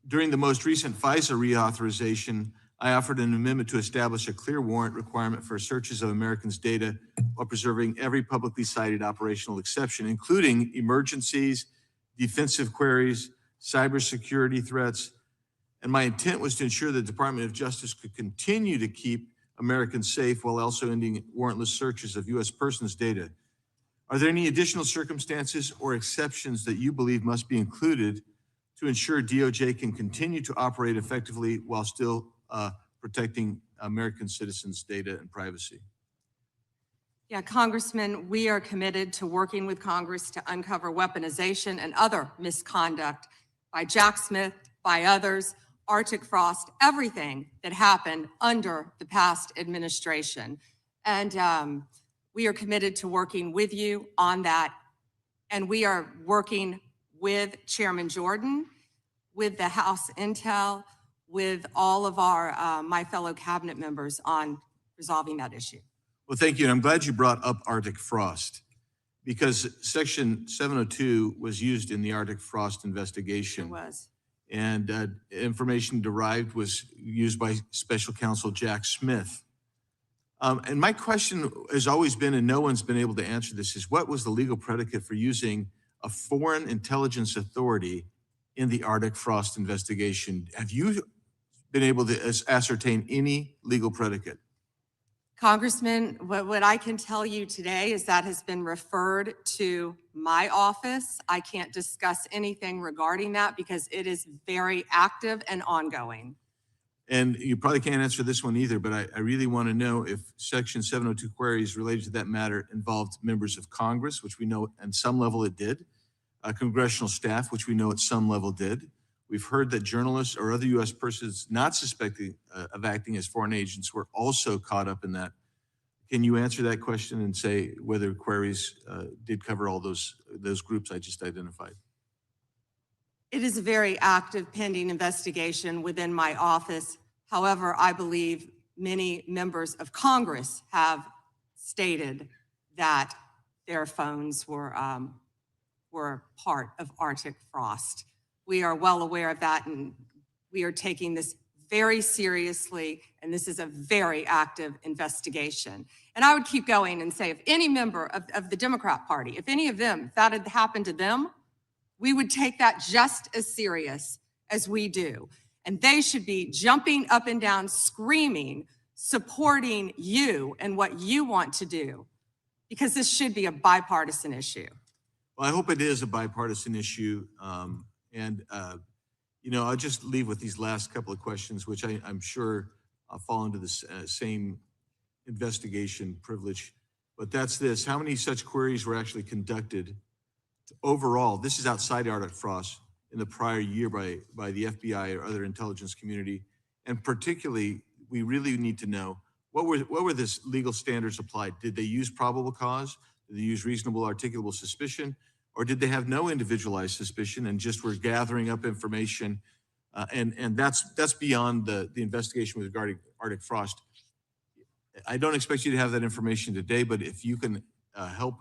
during the most recent FISA reauthorization, I offered an amendment to establish a clear warrant requirement for searches of Americans' data while preserving every publicly cited operational exception, including emergencies, defensive queries, cybersecurity threats. And my intent was to ensure the Department of Justice could continue to keep Americans safe while also ending warrantless searches of U.S. persons' data. Are there any additional circumstances or exceptions that you believe must be included to ensure DOJ can continue to operate effectively while still protecting American citizens' data and privacy? Yeah, Congressman, we are committed to working with Congress to uncover weaponization and other misconduct by Jack Smith, by others, Arctic frost, everything that happened under the past administration. And we are committed to working with you on that. And we are working with Chairman Jordan, with the House Intel, with all of our my fellow cabinet members on resolving that issue. Well, thank you. And I'm glad you brought up Arctic frost because Section 702 was used in the Arctic frost investigation. It was. And information derived was used by Special Counsel Jack Smith. And my question has always been, and no one's been able to answer this, is what was the legal predicate for using a foreign intelligence authority in the Arctic frost investigation? Have you been able to ascertain any legal predicate? Congressman, what I can tell you today is that has been referred to my office. I can't discuss anything regarding that because it is very active and ongoing. And you probably can't answer this one either, but I really want to know if Section 702 queries related to that matter involved members of Congress, which we know at some level it did, congressional staff, which we know at some level did. We've heard that journalists or other U.S. persons not suspecting of acting as foreign agents were also caught up in that. Can you answer that question and say whether queries did cover all those groups I just identified? It is a very active pending investigation within my office. However, I believe many members of Congress have stated that their phones were part of Arctic frost. We are well aware of that, and we are taking this very seriously, and this is a very active investigation. And I would keep going and say, if any member of the Democrat Party, if any of them, if that had happened to them, we would take that just as serious as we do. And they should be jumping up and down, screaming, supporting you and what you want to do, because this should be a bipartisan issue. Well, I hope it is a bipartisan issue. You know, I'll just leave with these last couple of questions, which I'm sure fall into the same investigation privilege. But that's this: how many such queries were actually conducted overall? This is outside Arctic frost in the prior year by the FBI or other intelligence community. And particularly, we really need to know what were the legal standards applied? Did they use probable cause? Did they use reasonable articulable suspicion? Or did they have no individualized suspicion and just were gathering up information? And that's beyond the investigation with regarding Arctic frost. I don't expect you to have that information today, but if you can help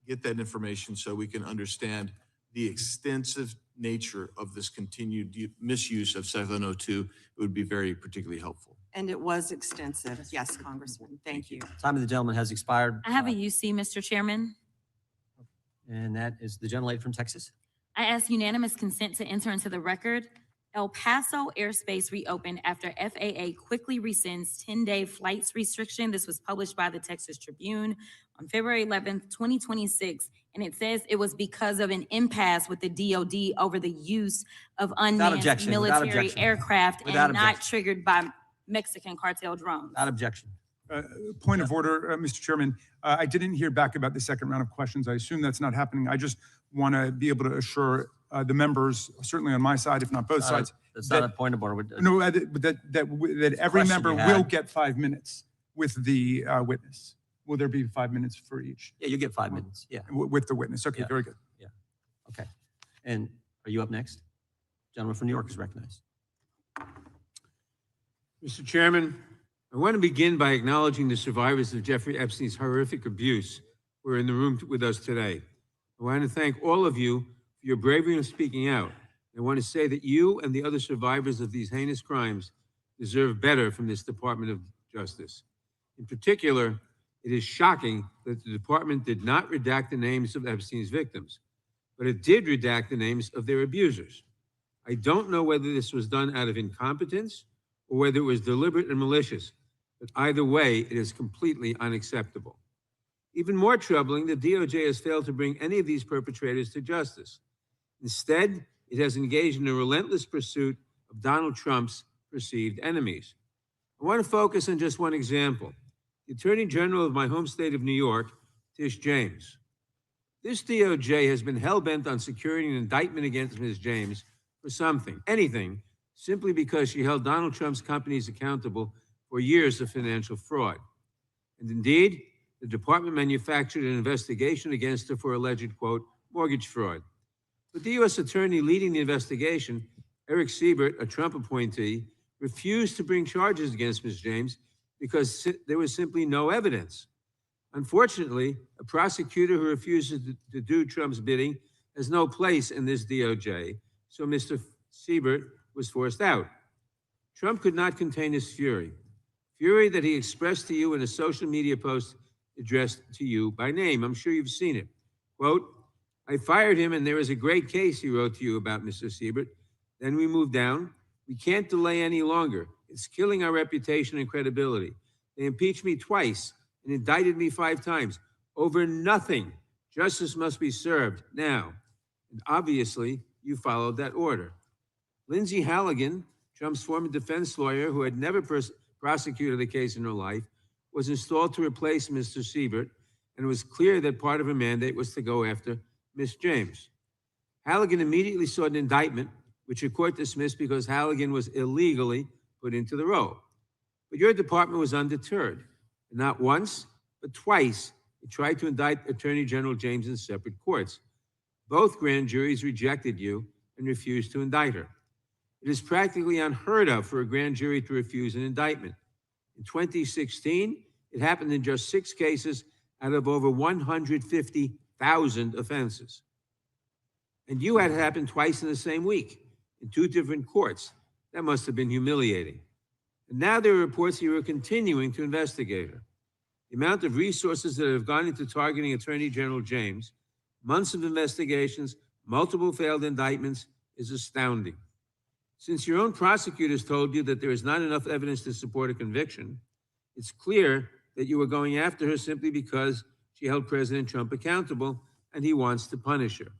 get that information so we can understand the extensive nature of this continued misuse of 702, it would be very particularly helpful. And it was extensive. Yes, Congressman. Thank you. Time of the gentleman has expired. I have a UC, Mr. Chairman. And that is the gentlelady from Texas. I ask unanimous consent to enter into the record. El Paso airspace reopened after FAA quickly rescinds 10-day flights restriction. This was published by the Texas Tribune on February 11th, 2026. And it says it was because of an impasse with the DOD over the use of unmanned objection, without military objection. aircraft Without and not objection. triggered by Mexican cartel drones. Without objection. Point of order, Mr. Chairman. I didn't hear back about the second round of questions. I assume that's not happening. I just want to be able to assure the members, certainly on my side, if not both sides. That's not a point of order. No, that every Question member you will had. get 5 minutes with the witness. Will there be 5 minutes for each? Yeah, you get 5 minutes. Yeah. With the witness. Okay, Yeah. very good. Okay. And are you up next? Gentleman from New York is recognized. Mr. Chairman, I want to begin by acknowledging the survivors of Jeffrey Epstein's horrific abuse who are in the room with us today. I want to thank all of you for your bravery in speaking out. I want to say that you and the other survivors of these heinous crimes deserve better from this Department of Justice. In particular, it is shocking that the department did not redact the names of Epstein's victims, but it did redact the names of their abusers. I don't know whether this was done out of incompetence or whether it was deliberate and malicious, but either way, it is completely unacceptable. Even more troubling, the DOJ has failed to bring any of these perpetrators to justice. Instead, it has engaged in a relentless pursuit of Donald Trump's perceived enemies. I want to focus on just one example. The Attorney General of my home state of New York, Tish James. This DOJ has been hell-bent on securing an indictment against Ms. James for something, anything, simply because she held Donald Trump's companies accountable for years of financial fraud. And indeed, the department manufactured an investigation against her for alleged, quote, mortgage fraud. But the U.S. attorney leading the investigation, Eric Siebert, a Trump appointee, refused to bring charges against Ms. James because there was simply no evidence. Unfortunately, a prosecutor who refuses to do Trump's bidding has no place in this DOJ, so Mr. Siebert was forced out. Trump could not contain his fury that he expressed to you in a social media post addressed to you by name. I'm sure you've seen it. Quote, I fired him and there is a great case, he wrote to you about Mr. Siebert. Then we moved down. We can't delay any longer. It's killing our reputation and credibility. They impeached me twice and indicted me 5 times over nothing. Justice must be served now. And obviously, you followed that order. Lindsay Halligan, Trump's former defense lawyer who had never prosecuted a case in her life, was installed to replace Mr. Siebert, and it was clear that part of her mandate was to go after Ms. James. Halligan immediately sought an indictment, which the court dismissed because Halligan was illegally put into the role. But your department was undeterred. And not once, but twice, it tried to indict Attorney General James in separate courts. Both grand juries rejected you and refused to indict her. It is practically unheard of for a grand jury to refuse an indictment. In 2016, it happened in just 6 cases out of over 150,000 offenses. And you had it happen twice in the same week in 2 different courts. That must have been humiliating. And now there are reports you are continuing to investigate her. The amount of resources that have gone into targeting Attorney General James, months of investigations, multiple failed indictments, is astounding. Since your own prosecutors told you that there is not enough evidence to support a conviction, it's clear that you were going after her simply because she held President Trump accountable and he wants to punish her.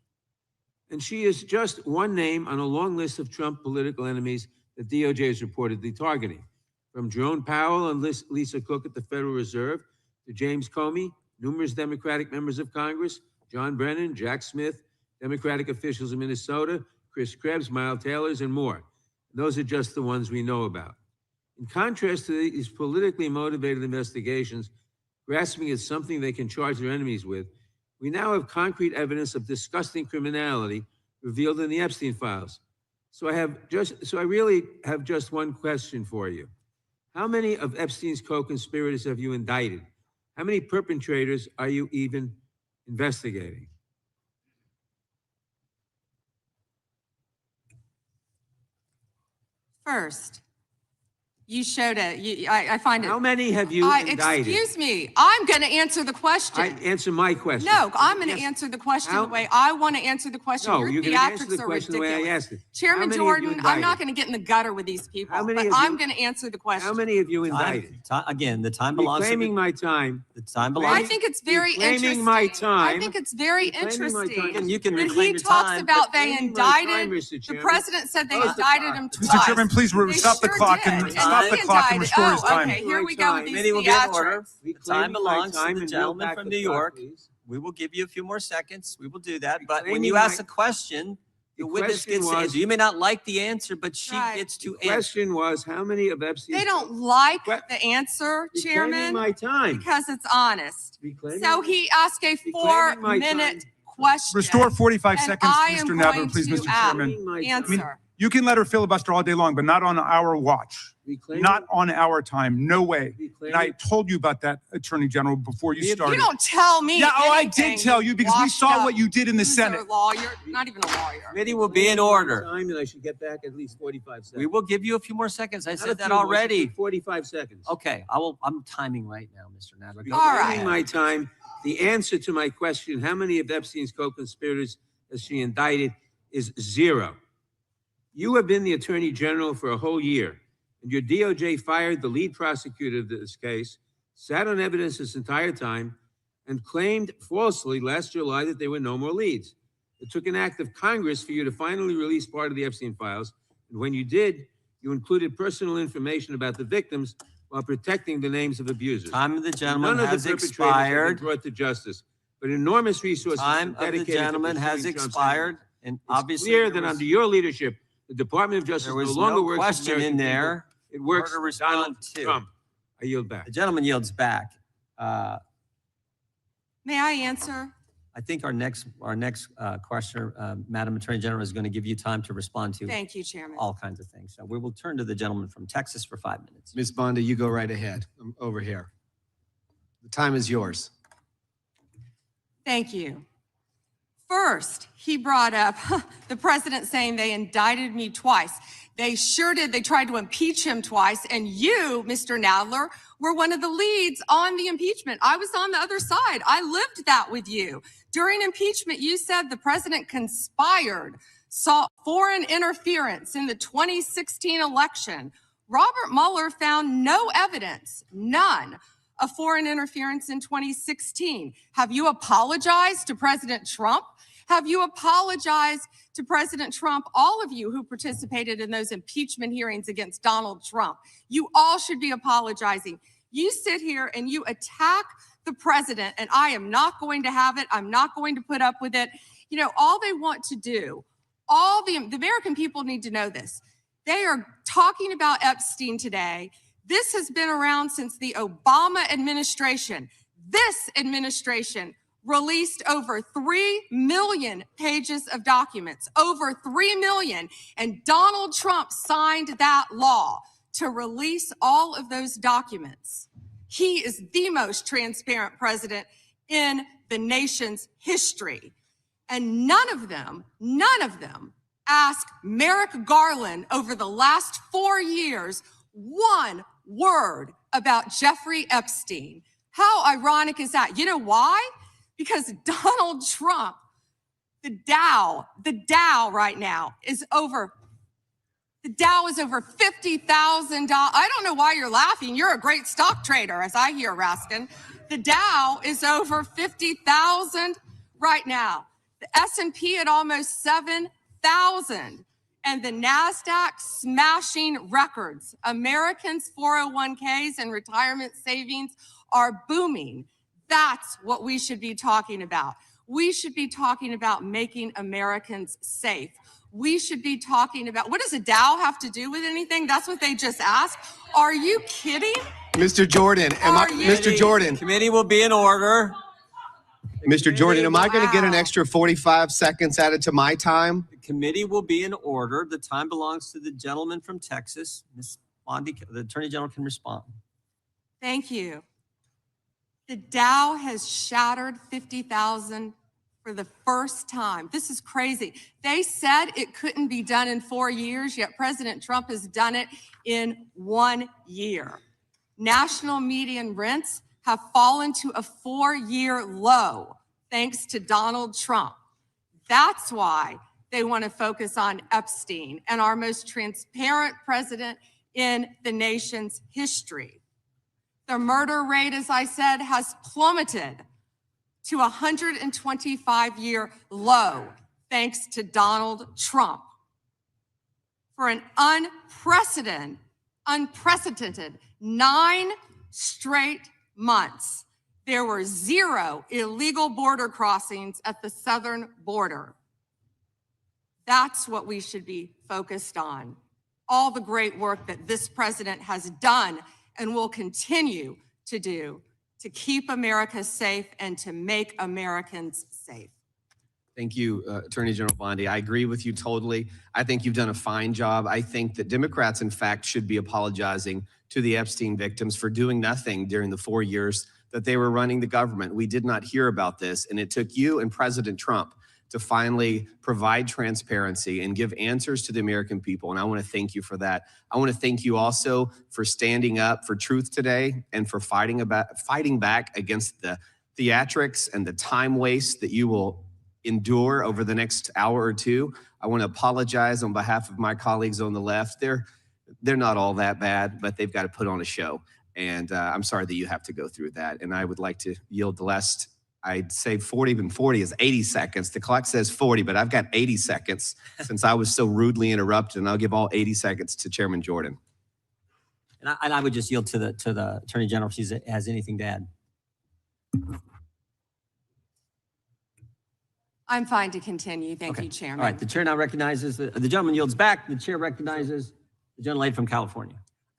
And she is just one name on a long list of Trump political enemies that DOJ is reportedly targeting. From Jerome Powell and Lisa Cook at the Federal Reserve to James Comey, numerous Democratic members of Congress, John Brennan, Jack Smith, Democratic officials in Minnesota, Chris Krebs, Miles Taylors, and more. And those are just the ones we know about. In contrast to these politically motivated investigations, grasping at something they can charge their enemies with, we now have concrete evidence of disgusting criminality revealed in the Epstein files. So I really have just one question for you. How many of Epstein's co-conspirators have you indicted? How many perpetrators are you even investigating? First, you showed it. I find it. How many have you indicted? Excuse me. I'm going to answer the question. Answer my question. No, I'm going to Yes. answer the question How- the way I want to answer the question. No, Your you're gonna answer theatrics the are question the way I ridiculous. asked it. How Chairman many have you Jordan, I'm indicted? not going to get in the gutter with these people, How many but have you- I'm going to answer the question. How many have you indicted? Again, the time belongs to Reclaiming my time. the time I belongs. think it's very Reclaiming interesting. my I time. think it's very Reclaiming my time. interesting. You can When reclaim he your talks time, about they reclaiming my time, indicted, Mr. the Chairman. president said they Close the indicted clock. him Mr. twice. Chairman, please They stop the sure clock did. and And stop he the clock and indicted- restore his oh, time. okay, here we go with these Committee will be in order. theatrics. The time Reclaiming my belongs to time the and gentleman yield back from the New clock, York. please. We will give you a few more seconds. We will do that. But when Reclaiming you ask my- a question, the The witness question gets to was- answer. You may not like the answer, but she Right. gets to The answer. question was, how many of Epstein's? They don't like What? the answer, Reclaiming Chairman, my time. because it's honest. Reclaiming So my- he asked a Reclaiming my 4-minute time. question. Restore 45 and seconds, I Mr. am Nadler, going please, to Mr. Chairman. Reclaiming my time. Answer. You can let her filibuster all day long, but not on our watch. Reclaiming- Not on our time. No way. And I Reclaiming- told you about that, Attorney General, before you You started. You don't tell me Yeah, I anything, did tell you because we washed saw up what you did in the loser Senate. Lawyer, not even a lawyer. Committee will be in Reclaiming my order. Time, and I should get back at least 45 seconds. We will give you a few more seconds. I Not a said that few more, already. 45 seconds. Okay, I'm timing right now, Mr. Nadler. Go All right right. Reclaiming my time. The answer to my question, how many of Epstein's co-conspirators has she indicted, is 0. You have been the Attorney General for a whole year, and your DOJ fired the lead prosecutor of this case, sat on evidence this entire time, and claimed falsely last July that there were no more leads. It took an act of Congress for you to finally release part of the Epstein files, and when you did, you included personal information about the victims while protecting the names of abusers. Time of the gentleman None of has the perpetrators have been expired. brought to justice, but enormous resources Time are of the dedicated to gentleman has pursuing Trump's expired, enemies. and It's obviously clear there that was- under your leadership, the Department of Justice there no was longer no works for question American in people. there. It works to for respond Donald to. Trump. I yield back. The gentleman yields back. May I answer? I think our next questioner, Madam Attorney General, is going to give you time to respond to Thank you, Chairman. all kinds of things. So we will turn to the gentleman from Texas for 5 minutes. Ms. Bondi, you go right ahead. I'm over here. The time is yours. Thank you. First, he brought up the president saying they indicted me twice. They sure did. They tried to impeach him twice. And you, Mr. Nadler, were one of the leads on the impeachment. I was on the other side. I lived that with you. During impeachment, you said the president conspired, sought foreign interference in the 2016 election. Robert Mueller found no evidence, none, of foreign interference in 2016. Have you apologized to President Trump? Have you apologized to President Trump, all of you who participated in those impeachment hearings against Donald Trump? You all should be apologizing. You sit here and you attack the president, and I am not going to have it. I'm not going to put up with it. You know, all they want to do, all the American people need to know this. They are talking about Epstein today. This has been around since the Obama administration. This administration released over 3 million pages of documents, over 3 million. And Donald Trump signed that law to release all of those documents. He is the most transparent president in the nation's history. And none of them asked Merrick Garland over the last 4 years one word about Jeffrey Epstein. How ironic is that? You know why? Because Donald Trump, the Dow right now is over, the Dow is over $50,000. I don't know why you're laughing. You're a great stock trader, as I hear, Raskin. The Dow is over 50,000 right now. The S&P at almost 7,000. And the NASDAQ smashing records. Americans' 401ks and retirement savings are booming. That's what we should be talking about. We should be talking about making Americans safe. We should be talking about, what does a Dow have to do with anything? That's what they just asked. Are you kidding? Mr. Jordan, Mr. Jordan, Committee will be in order. Mr. Jordan, am I going to get an extra 45 seconds added to my time? The committee will be in order. The time belongs to the gentleman from Texas. Ms. Bondi, the Attorney General can respond. Thank you. The Dow has shattered 50,000 for the first time. This is crazy. They said it couldn't be done in 4 years, yet President Trump has done it in 1 year. National median rents have fallen to a 4-year low thanks to Donald Trump. That's why they want to focus on Epstein and our most transparent president in the nation's history. The murder rate, as I said, has plummeted to a 125-year low thanks to Donald Trump. For an unprecedented 9 straight months, there were 0 illegal border crossings at the southern border. That's what we should be focused on. All the great work that this president has done and will continue to do to keep America safe and to make Americans safe. Thank you, Attorney General Bondi. I agree with you totally. I think you've done a fine job. I think that Democrats, in fact, should be apologizing to the Epstein victims for doing nothing during the 4 years that they were running the government. We did not hear about this, and it took you and President Trump to finally provide transparency and give answers to the American people. And I want to thank you for that. I want to thank you also for standing up for truth today and for fighting back against the theatrics and the time waste that you will endure over the next hour or two. I want to apologize on behalf of my colleagues on the left. They're not all that bad, but they've got to put on a show. And I'm sorry that you have to go through that. And I would like to yield the last, I'd say 40, even 40 is 80 seconds. The clock says 40, but I've got 80 seconds since I was so rudely interrupted, and I'll give all 80 seconds to Chairman Jordan. And I would just yield to the Attorney General if she has anything to add. I'm fine to continue. Thank you, Chairman. All right, the chair now recognizes, the gentleman yields back. The chair recognizes the gentlelady from California.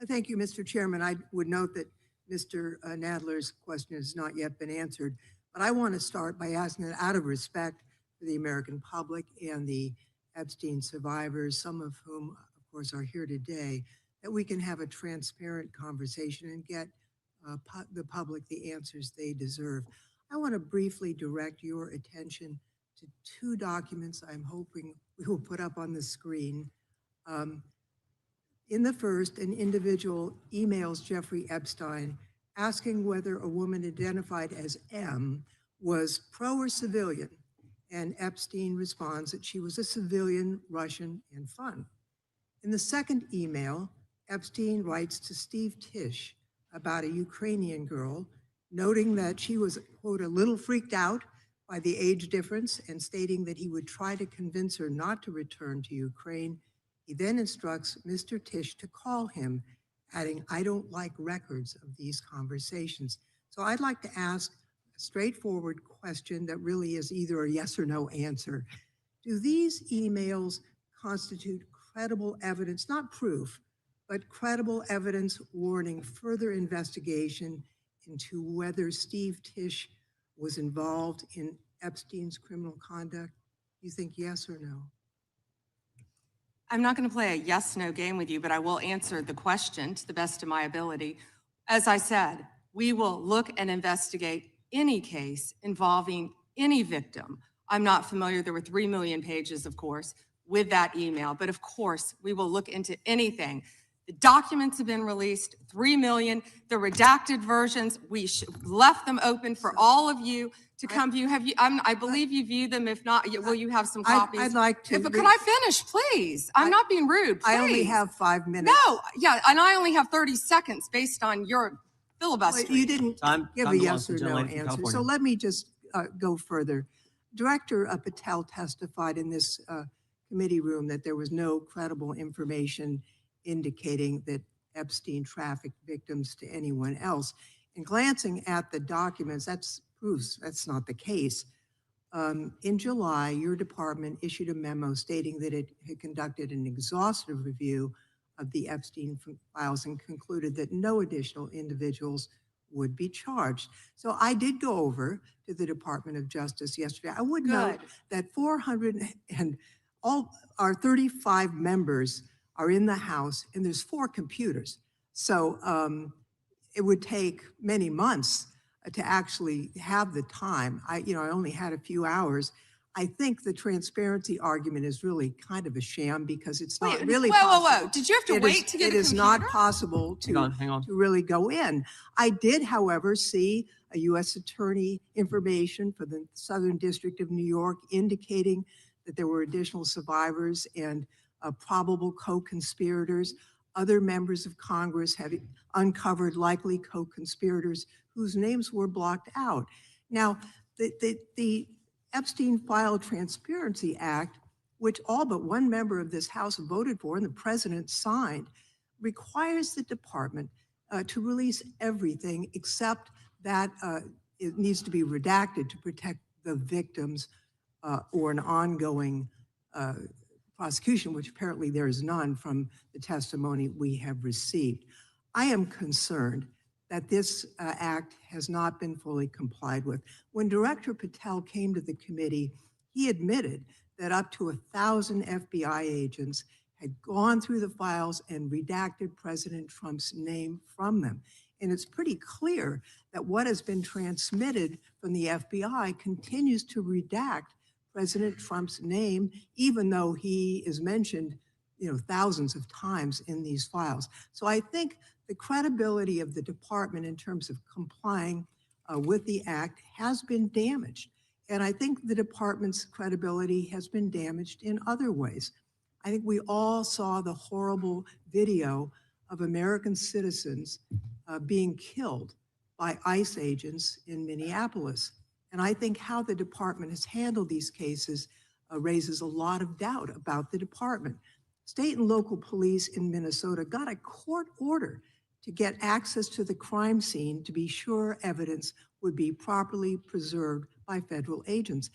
Thank you, Mr. Chairman. I would note that Mr. Nadler's question has not yet been answered, but I want to start by asking that out of respect for the American public and the Epstein survivors, some of whom, of course, are here today, that we can have a transparent conversation and get the public the answers they deserve. I want to briefly direct your attention to 2 documents I'm hoping we will put up on the screen. In the first, an individual emails Jeffrey Epstein asking whether a woman identified as M was pro or civilian, and Epstein responds that she was a civilian, Russian, and fun. In the second email, Epstein writes to Steve Tisch about a Ukrainian girl, noting that she was, quote, a little freaked out by the age difference and stating that he would try to convince her not to return to Ukraine. He then instructs Mr. Tisch to call him, adding, I don't like records of these conversations. So I'd like to ask a straightforward question that really is either a yes or no answer. Do these emails constitute credible evidence, not proof, but credible evidence warning further investigation into whether Steve Tisch was involved in Epstein's criminal conduct? You think yes or no? I'm not going to play a yes-no game with you, but I will answer the question to the best of my ability. As I said, we will look and investigate any case involving any victim. I'm not familiar, there were 3 million pages, of course, with that email, but of course, we will look into anything. The documents have been released, 3 million, the redacted versions, we left them open for all of you to come view. Have you, I believe you view them. If not, will you have some copies? I'd like to. But could I finish, please? I'm not being rude, please. I only have 5 minutes. No, yeah, and I only have 30 seconds based on your filibuster. You didn't give a yes or no Gentleman from answer. California. So let me just go further. Director Patel testified in this committee room that there was no credible information indicating that Epstein trafficked victims to anyone else. And glancing at the documents, that proves that's not the case. In July, your department issued a memo stating that it had conducted an exhaustive review of the Epstein files and concluded that no additional individuals would be charged. So I did go over to the Department of Justice yesterday. I would note that 400 and all our 35 members are in the House, and there's 4 computers. So it would take many months to actually have the time. I only had a few hours. I think the transparency argument is really kind of a sham because it's not really possible. Whoa. Did you have to wait to get a computer? It is not possible Hang on. to really go in. I did, however, see a U.S. attorney information for the Southern District of New York indicating that there were additional survivors and probable co-conspirators. Other members of Congress have uncovered likely co-conspirators whose names were blocked out. Now, the Epstein File Transparency Act, which all but one member of this House voted for and the president signed, requires the department to release everything except that it needs to be redacted to protect the victims or an ongoing prosecution, which apparently there is none from the testimony we have received. I am concerned that this act has not been fully complied with. When Director Patel came to the committee, he admitted that up to 1,000 FBI agents had gone through the files and redacted President Trump's name from them. And it's pretty clear that what has been transmitted from the FBI continues to redact President Trump's name, even though he is mentioned, thousands of times in these files. So I think the credibility of the department in terms of complying with the act has been damaged. And I think the department's credibility has been damaged in other ways. I think we all saw the horrible video of American citizens being killed by ICE agents in Minneapolis. And I think how the department has handled these cases raises a lot of doubt about the department. State and local police in Minnesota got a court order to get access to the crime scene to be sure evidence would be properly preserved by federal agents.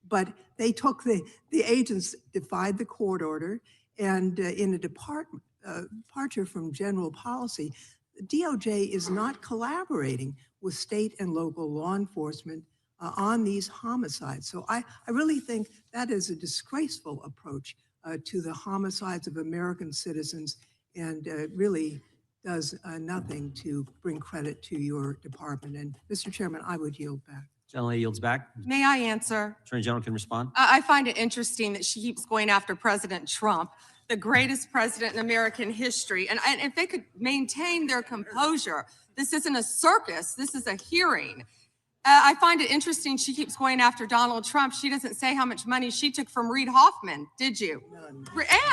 But they took the agents defied the court order, and in a departure from general policy, the DOJ is not collaborating with state and local law enforcement on these homicides. So I really think that is a disgraceful approach to the homicides of American citizens, and really does nothing to bring credit to your department. And Mr. Chairman, I would yield back. Gentlelady yields back. May I answer? Attorney General can respond. I find it interesting that she keeps going after President Trump, the greatest president in American history. And if they could maintain their composure, this isn't a circus, this is a hearing. I find it interesting she keeps going after Donald Trump. She doesn't say how much money she took from Reid Hoffman, did you? None.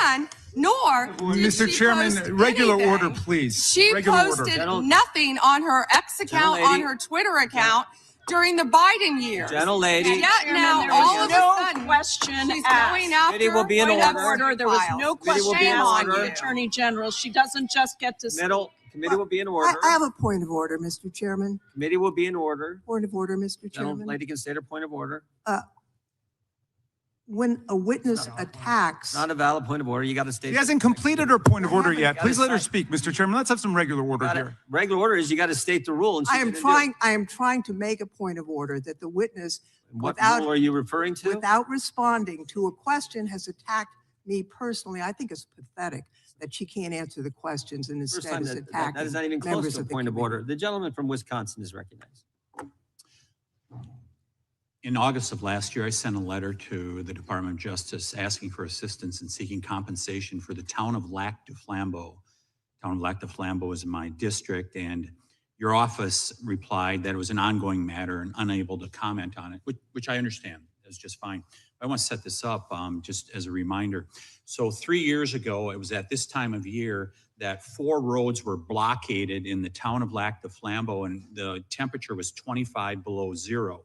And nor did Mr. she Chairman, post regular anything. order, please. She Regular order. posted nothing on her X account, on Gentlelady. her Twitter account during the Biden years. Gentlelady. Yet now, There all was of no a sudden, question she's asked. going after Committee will be in point of order. There was no Committee will question be in asked order. of the Attorney General. She doesn't just get to. Committee will be in order. I have a point of order, Mr. Chairman. Committee will be in order. Point of order, Mr. Chairman. Gentlelady can state her point of order. When a witness attacks, Not a valid point of order. You got to state. She hasn't completed her point of order yet. Gotta Please let her cite- speak, Mr. Chairman. Let's have some regular order here. Regular order is you got to state the rule. And she I am didn't do it. trying to make a point of order that the witness, What without- rule are you referring to? without responding to a question, has attacked me personally. I think it's pathetic that she can't answer the questions and First instead time is that attacking is not even close members to a of the point of committee. order. The gentleman from Wisconsin is recognized. In August of last year, I sent a letter to the Department of Justice asking for assistance in seeking compensation for the town of Lac du Flambeau. Town of Lac du Flambeau is in my district, and your office replied that it was an ongoing matter and unable to comment on it, which I understand is just fine. I want to set this up just as a reminder. So 3 years ago, it was at this time of year that 4 roads were blockaded in the town of Lac du Flambeau, and the temperature was 25 below zero.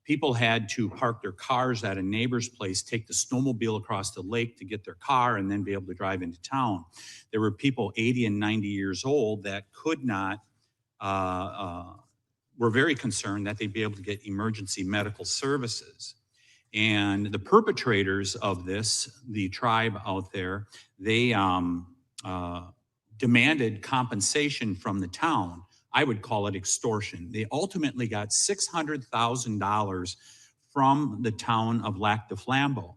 People had to park their cars at a neighbor's place, take the snowmobile across the lake to get their car, and then be able to drive into town. There were people 80 and 90 years old that could not, were very concerned that they'd be able to get emergency medical services. And the perpetrators of this, the tribe out there, they demanded compensation from the town. I would call it extortion. They ultimately got $600,000 from the town of Lac du Flambeau.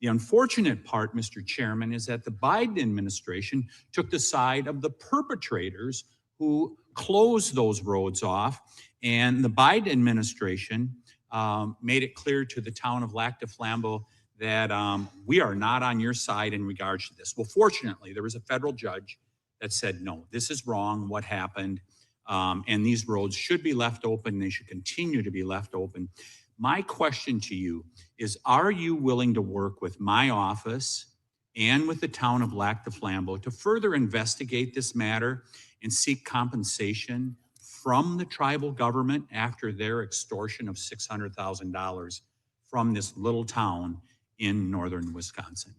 The unfortunate part, Mr. Chairman, is that the Biden administration took the side of the perpetrators who closed those roads off And the Biden administration made it clear to the town of Lac du Flambeau that we are not on your side in regards to this. Well, fortunately, there was a federal judge that said, no, this is wrong, what happened, and these roads should be left open. They should continue to be left open. My question to you is, are you willing to work with my office and with the town of Lac du Flambeau to further investigate this matter and seek compensation from the tribal government after their extortion of $600,000 from this little town in northern Wisconsin?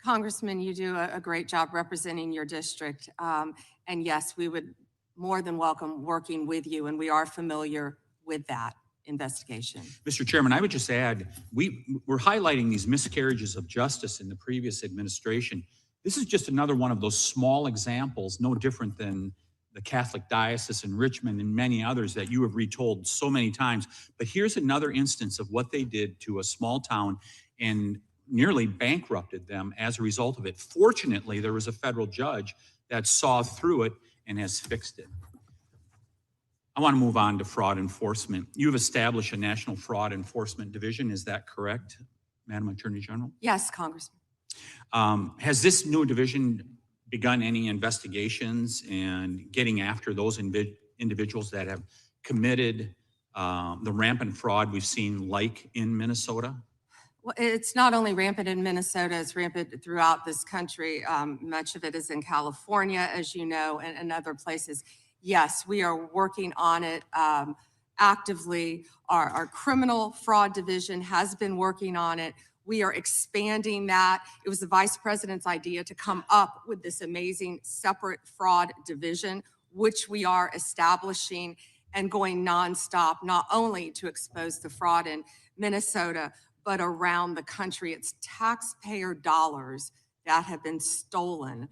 Congressman, you do a great job representing your district. And yes, we would more than welcome working with you, and we are familiar with that investigation. Mr. Chairman, I would just add, we're highlighting these miscarriages of justice in the previous administration. This is just another one of those small examples, no different than the Catholic Diocese in Richmond and many others that you have retold so many times. But here's another instance of what they did to a small town and nearly bankrupted them as a result of it. Fortunately, there was a federal judge that saw through it and has fixed it. I want to move on to fraud enforcement. You've established a National Fraud Enforcement Division. Is that correct, Madam Attorney General? Yes, Congressman. Has this new division begun any investigations and getting after those individuals that have committed the rampant fraud we've seen, like in Minnesota? Well, it's not only rampant in Minnesota, it's rampant throughout this country. Much of it is in California, as you know, and other places. Yes, we are working on it actively. Our criminal fraud division has been working on it. We are expanding that. It was the vice president's idea to come up with this amazing separate fraud division, which we are establishing and going nonstop, not only to expose the fraud in Minnesota, but around the country. It's taxpayer dollars that have been stolen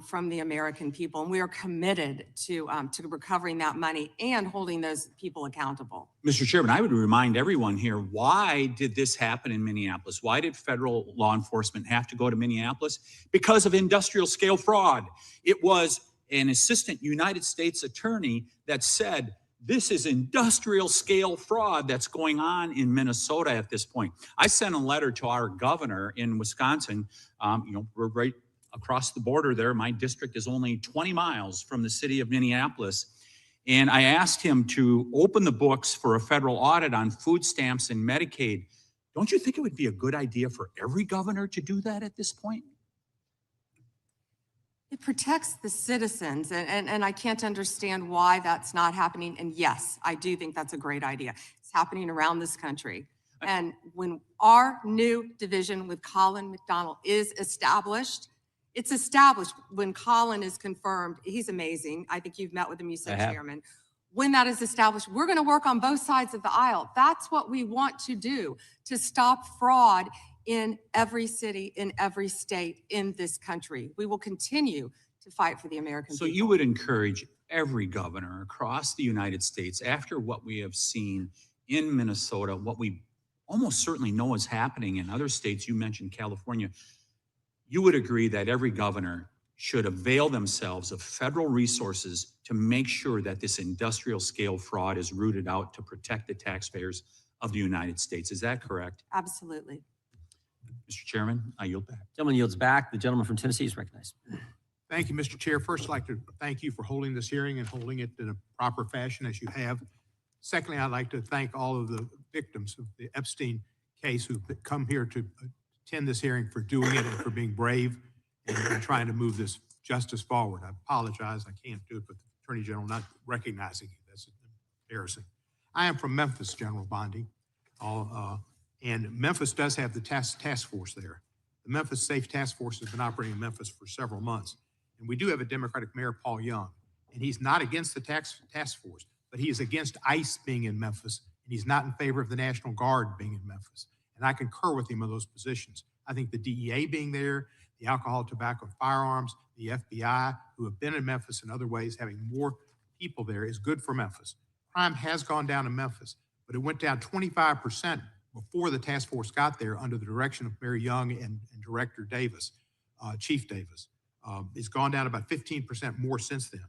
from the American people. And we are committed to recovering that money and holding those people accountable. Mr. Chairman, I would remind everyone here, why did this happen in Minneapolis? Why did federal law enforcement have to go to Minneapolis? Because of industrial scale fraud. It was an assistant United States attorney that said, this is industrial scale fraud that's going on in Minnesota at this point. I sent a letter to our governor in Wisconsin. We're right across the border there. My district is only 20 miles from the city of Minneapolis. And I asked him to open the books for a federal audit on food stamps and Medicaid. Don't you think it would be a good idea for every governor to do that at this point? It protects the citizens, and I can't understand why that's not happening. And yes, I do think that's a great idea. It's happening around this country. And when our new division with Colin McDonald is established, it's established. When Colin is confirmed, he's amazing. I think you've met with him, you said, Chairman. When that is established, we're going to work on both sides of the aisle. That's what we want to do, to stop fraud in every city, in every state in this country. We will continue to fight for the American people. So you would encourage every governor across the United States, after what we have seen in Minnesota, what we almost certainly know is happening in other states, you mentioned California, you would agree that every governor should avail themselves of federal resources to make sure that this industrial scale fraud is rooted out to protect the taxpayers of the United States. Is that correct? Absolutely. Mr. Chairman, I yield back. Gentleman yields back. The gentleman from Tennessee is recognized. Thank you, Mr. Chair. First, I'd like to thank you for holding this hearing and holding it in a proper fashion as you have. Secondly, I'd like to thank all of the victims of the Epstein case who've come here to attend this hearing, for doing it and for being brave and trying to move this justice forward. I apologize, I can't do it, but the Attorney General not recognizing it. That's embarrassing. I am from Memphis, General Bondi, and Memphis does have the task force there. The Memphis Safe Task Force has been operating in Memphis for several months. And we do have a Democratic Mayor, Paul Young, and he's not against the task force, but he is against ICE being in Memphis, and he's not in favor of the National Guard being in Memphis. And I concur with him on those positions. I think the DEA being there, the alcohol, tobacco, and firearms, the FBI, who have been in Memphis in other ways, having more people there is good for Memphis. Crime has gone down in Memphis, but it went down 25% before the task force got there under the direction of Mayor Young and Director Davis, Chief Davis. It's gone down about 15% more since then.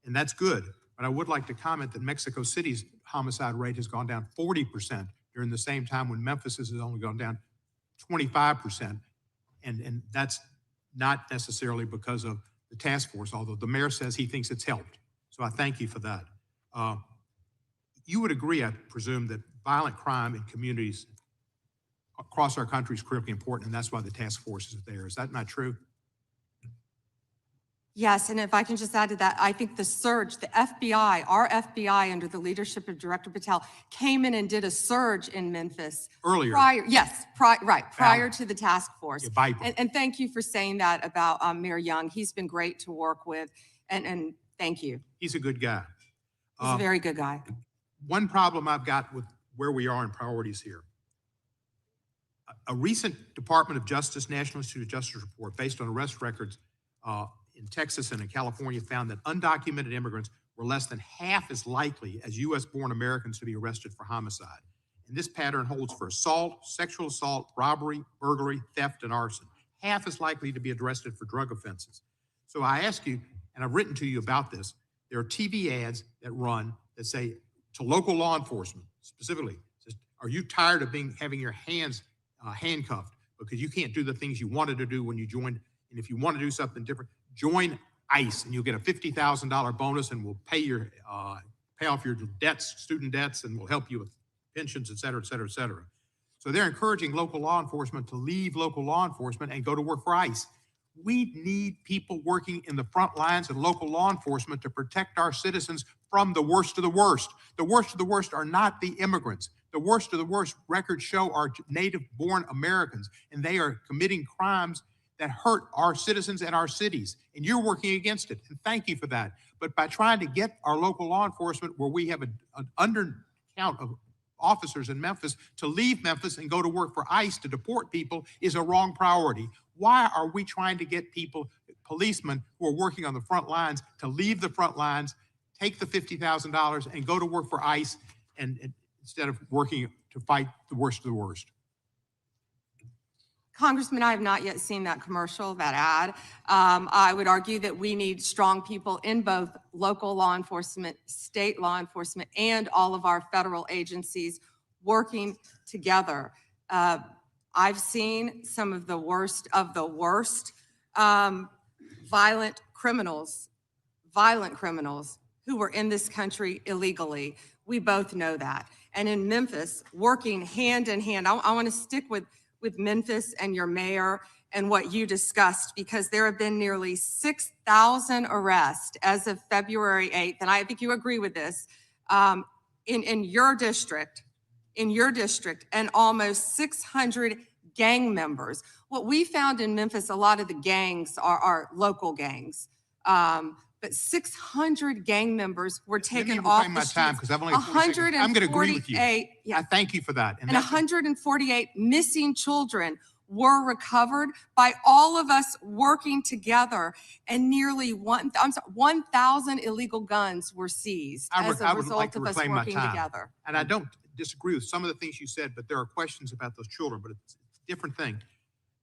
And that's good. but I would like to comment that Mexico City's homicide rate has gone down 40% during the same time when Memphis has only gone down 25%. And that's not necessarily because of the task force, although the mayor says he thinks it's helped. So I thank you for that. You would agree, I presume, that violent crime in communities across our country is critically important, and that's why the task force is there. Is that not true? Yes, and if I can just add to that, I think the surge, the FBI, our FBI under the leadership of Director Patel came in and did a surge in Memphis. Earlier. Prior to the task force. Yeah, Bible. And thank you for saying that about Mayor Young. He's been great to work with, and thank you. He's a good guy. He's a very good guy. One problem I've got with where we are in priorities here. A recent Department of Justice, National Institute of Justice report based on arrest records in Texas and in California found that undocumented immigrants were less than half as likely as U.S.-born Americans to be arrested for homicide. And this pattern holds for assault, sexual assault, robbery, burglary, theft, and arson. Half as likely to be arrested for drug offenses. So I ask you, and I've written to you about this, there are TV ads that run that say to local law enforcement, specifically, says, are you tired of having your hands handcuffed because you can't do the things you wanted to do when you joined? And if you want to do something different, join ICE and you'll get a $50,000 bonus and we'll pay off your debts, student debts, and we'll help you with pensions, et cetera, et cetera, et cetera. So they're encouraging local law enforcement to leave local law enforcement and go to work for ICE. We need people working in the front lines of local law enforcement to protect our citizens from the worst of the worst. The worst of the worst are not the immigrants. The worst of the worst records show are native-born Americans, and they are committing crimes that hurt our citizens and our cities. And you're working against it, and thank you for that. But by trying to get our local law enforcement, where we have an undercount of officers in Memphis, to leave Memphis and go to work for ICE to deport people is a wrong priority. Why are we trying to get people, policemen who are working on the front lines, to leave the front lines, take the $50,000 and go to work for ICE and instead of working to fight the worst of the worst? Congressman, I have not yet seen that commercial, that ad. I would argue that we need strong people in both local law enforcement, state law enforcement, and all of our federal agencies working together. I've seen some of the worst violent criminals who were in this country illegally. We both know that. And in Memphis, working hand in hand, I want to stick with Memphis and your mayor and what you discussed, because there have been nearly 6,000 arrests as of February 8th. And I think you agree with this, in your district, and almost 600 gang members. What we found in Memphis, a lot of the gangs are local gangs. But 600 gang members were taken off the streets. Time, because I've only 40 seconds. I'm going to agree with you. Yeah. I thank you for that. And 148 missing children were recovered by all of us working together, and nearly 1,000 illegal guns were seized as a result of us working together. And I don't disagree with some of the things you said, but there are questions about those children, but it's a different thing.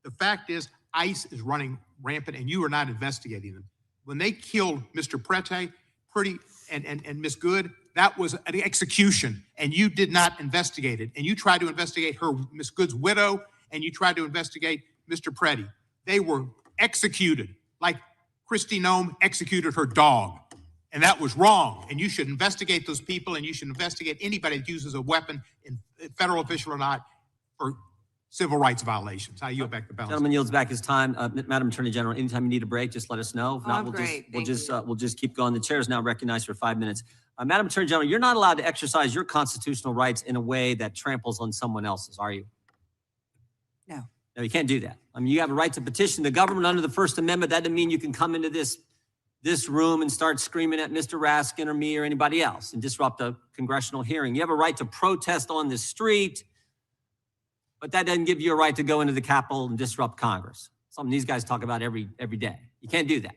The fact is, ICE is running rampant and you are not investigating them. When they killed Mr. Pretty and Miss Good, that was an execution, and you did not investigate it. And you tried to investigate Miss Good's widow, and you tried to investigate Mr. Pretty. They were executed like Kristi Noem executed her dog. And that was wrong. And you should investigate those people, and you should investigate anybody that uses a weapon, federal official or not, for civil rights violations. I yield back the balance. Gentleman yields back his time. Madam Attorney General, anytime you need a break, just let us know. If not, we'll just keep going. The chair is now recognized for 5 minutes. Madam Attorney General, you're not allowed to exercise your constitutional rights in a way that tramples on someone else's, are you? No. No, you can't do that. I mean, you have a right to petition the government under the First Amendment. That doesn't mean you can come into this room and start screaming at Mr. Raskin or me or anybody else and disrupt a congressional hearing. You have a right to protest on the street, but that doesn't give you a right to go into the Capitol and disrupt Congress. Something these guys talk about every day. You can't do that.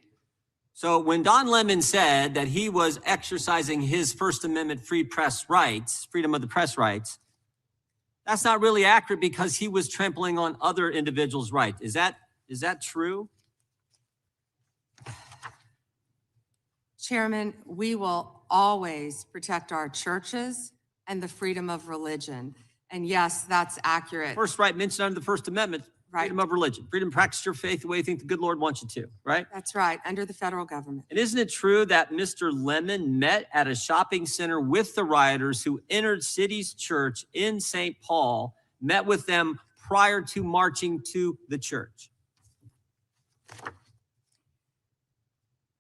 So when Don Lemon said that he was exercising his First Amendment free press rights, freedom of the press rights, that's not really accurate, because he was trampling on other individuals' rights. Is that true? Chairman, we will always protect our churches and the freedom of religion. And yes, that's accurate. First right mentioned under the First Amendment, Right. freedom of religion, freedom to practice your faith the way you think the good Lord wants you to, right? That's right, under the federal government. And isn't it true that Mr. Lemon met at a shopping center with the rioters who entered City's church in St. Paul, met with them prior to marching to the church?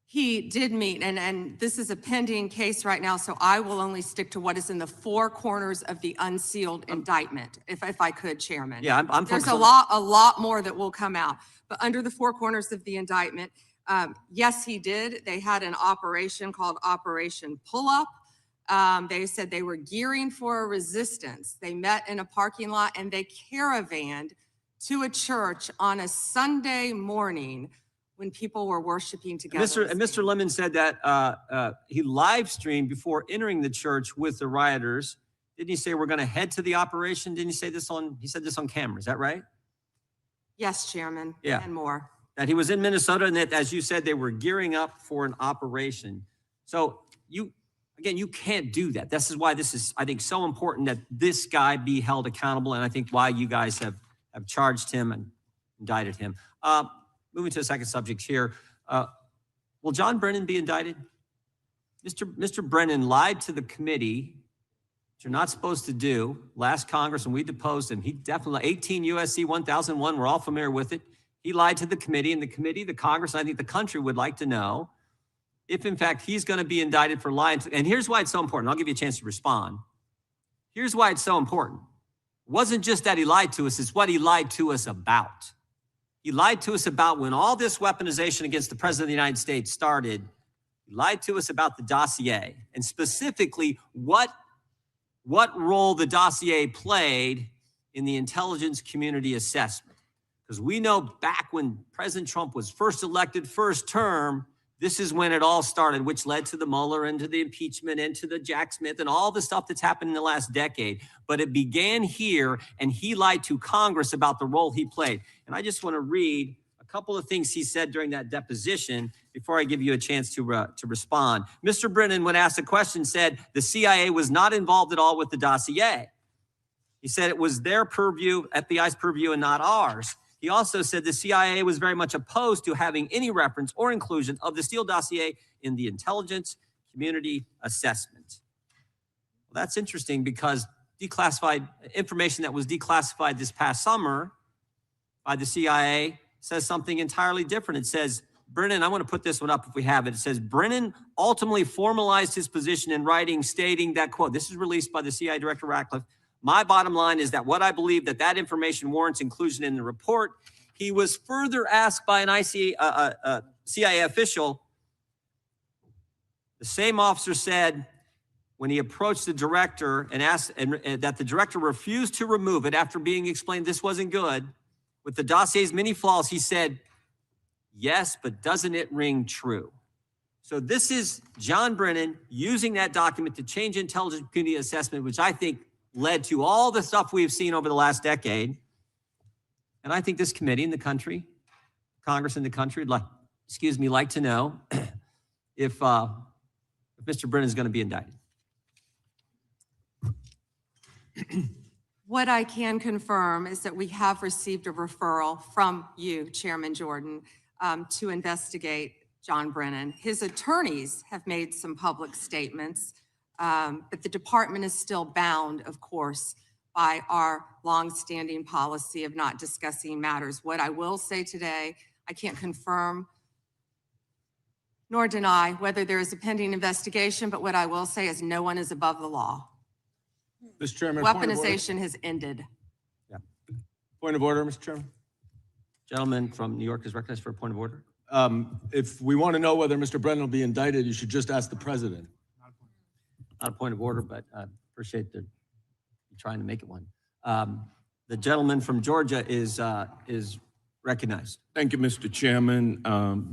He did meet, and this is a pending case right now, so I will only stick to what is in the four corners of the unsealed indictment, if I could, Chairman. Yeah, I'm There's focused a on- lot more that will come out, but under the four corners of the indictment, yes, he did. They had an operation called Operation Pull Up. They said they were gearing for a resistance. They met in a parking lot and they caravanned to a church on a Sunday morning when people were worshiping together. And Mr. Lemon said that he live streamed before entering the church with the rioters. Didn't he say we're going to head to the operation? Didn't he say this he said this on camera, is that right? Yes, Chairman. Yeah. And more. That he was in Minnesota and that, as you said, they were gearing up for an operation. So you can't do that. This is why this is, I think, so important that this guy be held accountable. And I think why you guys have charged him and indicted him. Moving to the second subject here. Will John Brennan be indicted? Mr. Brennan lied to the committee, which you're not supposed to do, last Congress, and we deposed him. He definitely, 18 USC 1001, we're all familiar with it. He lied to the committee, and the committee, the Congress, and I think the country would like to know if, in fact, he's going to be indicted for lying. And here's why it's so important. I'll give you a chance to respond. Here's why it's so important. It wasn't just that he lied to us, it's what he lied to us about. He lied to us about when all this weaponization against the President of the United States started. He lied to us about the dossier, and specifically what role the dossier played in the intelligence community assessment. Because we know back when President Trump was first elected, first term, this is when it all started, which led to the Mueller and to the impeachment and to the Jack Smith and all the stuff that's happened in the last decade. But it began here, and he lied to Congress about the role he played. And I just want to read a couple of things he said during that deposition before I give you a chance to respond. Mr. Brennan, when asked a question, said the CIA was not involved at all with the dossier. He said it was their purview, FBI's purview, and not ours. He also said the CIA was very much opposed to having any reference or inclusion of the Steele dossier in the intelligence community assessment. Well, that's interesting because declassified information that was declassified this past summer by the CIA says something entirely different. It says, Brennan, I want to put this one up if we have it. It says, Brennan ultimately formalized his position in writing, stating that, quote, this is released by the CIA Director Ratcliffe. My bottom line is that what I believe that information warrants inclusion in the report. He was further asked by an CIA official. The same officer said when he approached the director and asked that the director refused to remove it after being explained this wasn't good. With the dossier's many flaws, he said, yes, but doesn't it ring true? So this is John Brennan using that document to change intelligence community assessment, which I think led to all the stuff we've seen over the last decade. And I think this committee in the country, Congress in the country, like to know if Mr. Brennan is going to be indicted. What I can confirm is that we have received a referral from you, Chairman Jordan, to investigate John Brennan. His attorneys have made some public statements, but the department is still bound, of course, by our longstanding policy of not discussing matters. What I will say today, I can't confirm nor deny whether there is a pending investigation, but what I will say is no one is above the law. Mr. Chairman. Weaponization has ended. Yeah. Point of order, Mr. Chairman. Gentleman from New York is recognized for a point of order. If we want to know whether Mr. Brennan will be indicted, you should just ask the president. Not a point of order, but I appreciate the trying to make it one. The gentleman from Georgia is recognized. Thank you, Mr. Chairman.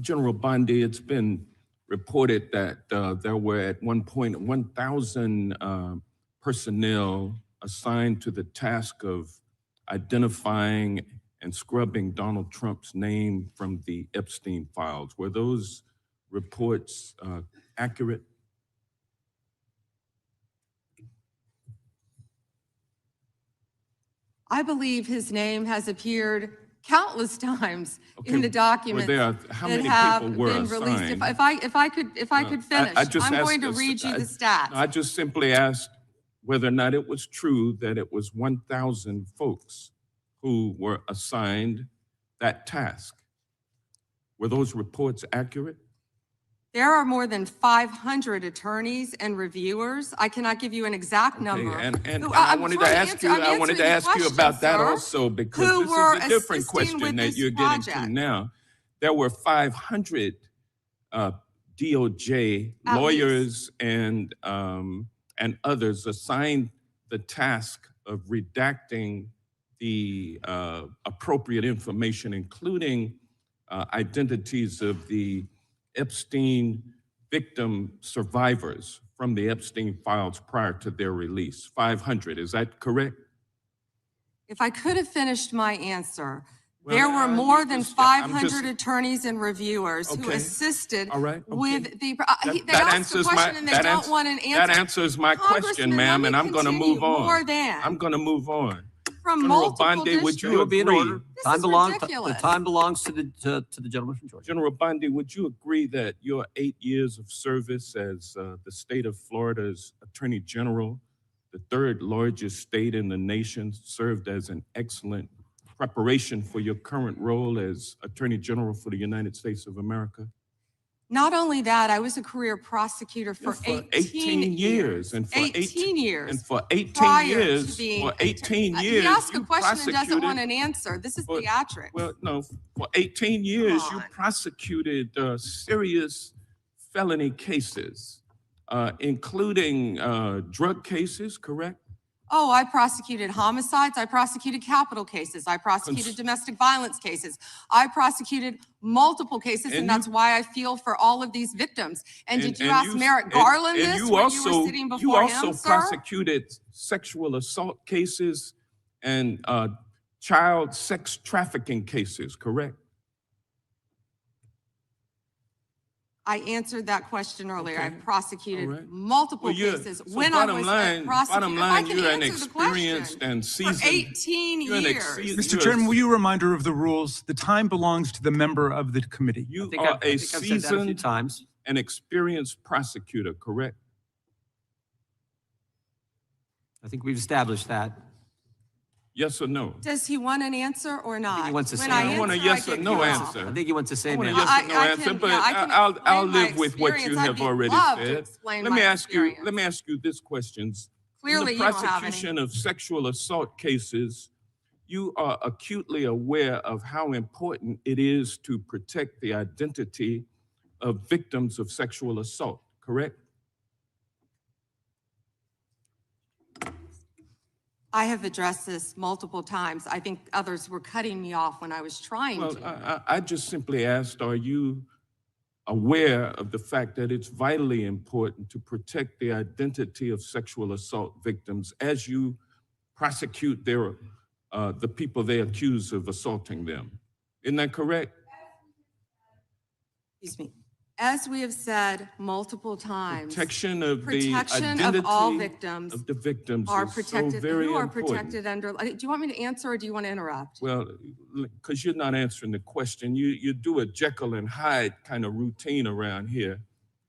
General Bondi, it's been reported that there were at one point 1,000 personnel assigned to the task of identifying and scrubbing Donald Trump's name from the Epstein files. Were those reports accurate? I believe his name has appeared countless times in Okay, the documents how that many have people were been released. assigned? If I could finish, I just I'm asked going to this- read you the I stats. just simply asked whether or not it was true that it was 1,000 folks who were assigned that task. Were those reports accurate? There are more than 500 attorneys and reviewers. I cannot give you an exact number. Okay, and Who- I I'm wanted to trying ask you, I'm I wanted to answering ask the you about that question, also, sir. because Who this were is a different assisting question with that this you're getting to project? now. There were 500 DOJ At lawyers and others assigned the task of redacting the appropriate information, including identities of the Epstein victim survivors from the Epstein files prior to their release. 500, is that correct? If I could have finished my answer, Well, there were more than I'm 500 just- attorneys and reviewers who Okay. assisted All right, okay. with the, they That asked a answers question and they don't want an answer. That answers my question, Congressman, ma'am, let and me I'm going to continue. move on. More than. I'm going to move on. From General multiple Bondi, would districts. you You will be in agree? order. This Time is belongs, the ridiculous. time belongs to the gentleman from Georgia. General Bondi, would you agree that your 8 years of service as the state of Florida's Attorney General, the third largest state in the nation, served as an excellent preparation for your current role as Attorney General for the United States of America? Not only that, I was a career prosecutor for 18 years. And for 18 years. And for 18 prior to years, being for 18 He years, asked a you question and doesn't want prosecuted- an answer. This is Well, theatrics. Well, no, for 18 years, you on. prosecuted serious felony cases, including drug cases, correct? Oh, I prosecuted homicides. I prosecuted capital cases. I prosecuted domestic violence cases. I prosecuted multiple cases, and that's why I feel for all of these victims. And did you ask Merrick Garland this when you were sitting before him, sir? You also prosecuted sexual assault cases and child sex trafficking cases, correct? I answered that question earlier. I Okay. prosecuted All right. multiple Well, cases so when I bottom was line- a prosecutor. bottom If I line, can you're an answer the question, experienced and seasoned- for 18 you're an years. Mr. Chairman, will you a reminder of the rules? The time belongs to the member of the committee. You think are I've- I a think I've said that a few seasoned times. and experienced prosecutor, correct? I think we've established that. Yes or no? Does he want an answer or not? he wants to When say I no. I want a answer, yes I or get no cut off. answer. I think he wants to say I want a no. yes or no I answer, can- but yeah, I can I'll explain my live with what you experience. have I'd already love to said. explain Let my me ask you. experience. Let me ask you this questions. Clearly, In you the don't have any. prosecution of sexual assault cases, you are acutely aware of how important it is to protect the identity of victims of sexual assault, correct? I have addressed this multiple times. I think others were cutting me off when I was trying Well, to. I just simply asked, are you aware of the fact that it's vitally important to protect the identity of sexual assault victims as you prosecute the people they accuse of assaulting them? Isn't that correct? Excuse me. As we have said multiple times, Protection of the protection identity of all victims of the victims are is so protected. very Who are important. protected under, do you want me to answer or do you want to interrupt? Well, because you're not answering the question. You do a Jekyll and Hyde kind of routine around here.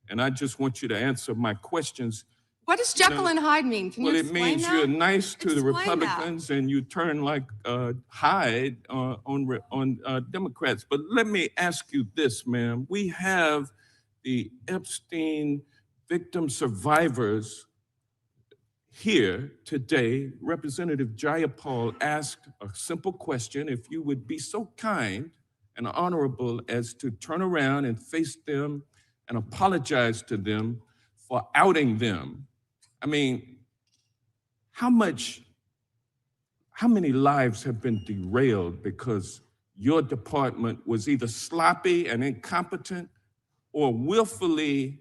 And I just want you to answer my questions. What does Jekyll and Hyde mean? Can you Well, it explain means that? you're nice to the Explain that. Republicans and you turn like Hyde on Democrats. But let me ask you this, ma'am. We have the Epstein victim survivors here today. Representative Jayapal asked a simple question. If you would be so kind and honorable as to turn around and face them and apologize to them for outing them. I mean, how many lives have been derailed because your department was either sloppy and incompetent or willfully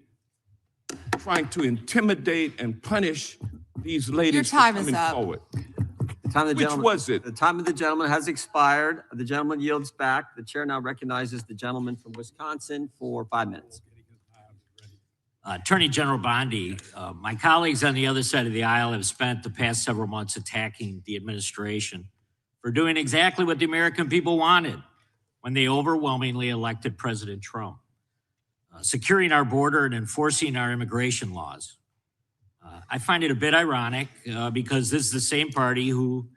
trying to intimidate and punish these ladies for time is coming up. forward? The time of the Which gentleman- was it? The time of the gentleman has expired. The gentleman yields back. The chair now recognizes the gentleman from Wisconsin for 5 minutes. Attorney General Bondi, my colleagues on the other side of the aisle have spent the past several months attacking the administration for doing exactly what the American people wanted when they overwhelmingly elected President Trump, securing our border and enforcing our immigration laws. I find it a bit ironic because this is the same party who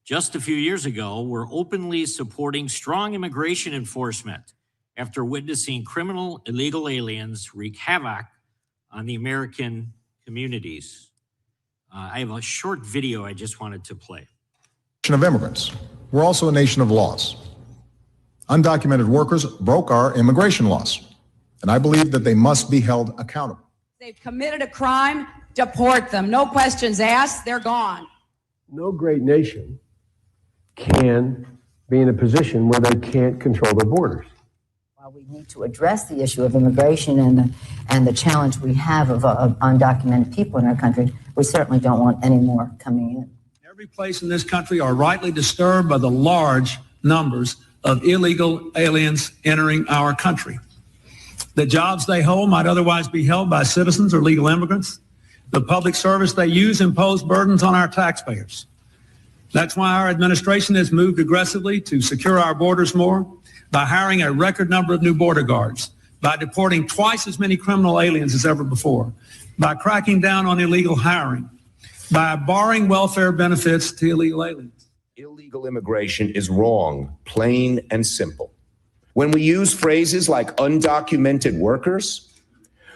just a few years ago were openly supporting strong immigration enforcement after witnessing criminal illegal aliens wreak havoc on the American communities. I have a short video I just wanted to play. Of immigrants. We're also a nation of laws. Undocumented workers broke our immigration laws, and I believe that they must be held accountable. They've committed a crime, deport them. No questions asked, they're gone. No great nation can be in a position where they can't control their borders. While we need to address the issue of immigration and the challenge we have of undocumented people in our country, we certainly don't want any more coming in. Every place in this country are rightly disturbed by the large numbers of illegal aliens entering our country. The jobs they hold might otherwise be held by citizens or legal immigrants. The public service they use impose burdens on our taxpayers. That's why our administration has moved aggressively to secure our borders more by hiring a record number of new border guards, by deporting twice as many criminal aliens as ever before, by cracking down on illegal hiring, by barring welfare benefits to illegal aliens. Illegal immigration is wrong, plain and simple. When we use phrases like undocumented workers,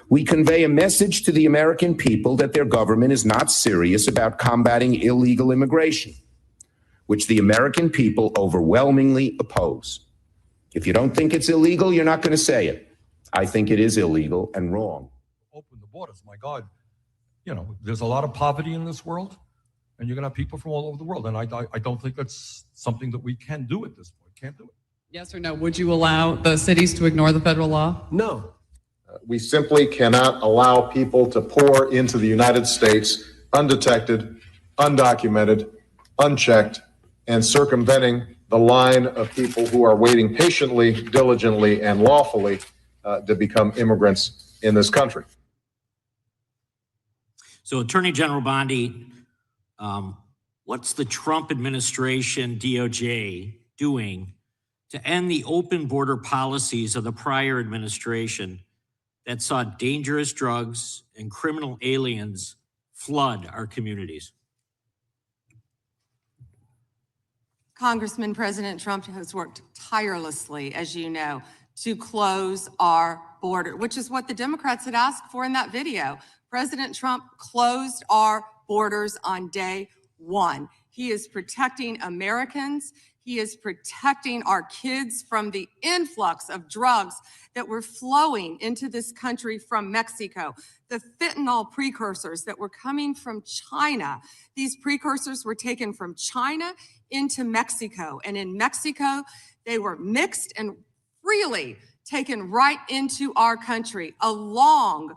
we convey a message to the American people that their government is not serious about combating illegal immigration, which the American people overwhelmingly oppose. If you don't think it's illegal, you're not going to say it. I think it is illegal and wrong. Open the borders, my God. You know, there's a lot of poverty in this world, and you're going to have people from all over the world. And I don't think that's something that we can do at this point. Can't do it. Yes or no? Would you allow the cities to ignore the federal law? No. We simply cannot allow people to pour into the United States undetected, undocumented, unchecked, and circumventing the line of people who are waiting patiently, diligently, and lawfully to become immigrants in this country. So Attorney General Bondi, what's the Trump administration, DOJ, doing to end the open border policies of the prior administration that saw dangerous drugs and criminal aliens flood our communities? Congressman, President Trump has worked tirelessly, as you know, to close our border, which is what the Democrats had asked for in that video. President Trump closed our borders on day one. He is protecting Americans. He is protecting our kids from the influx of drugs that were flowing into this country from Mexico. The fentanyl precursors that were coming from China. These precursors were taken from China into Mexico. And in Mexico, they were mixed and freely taken right into our country, along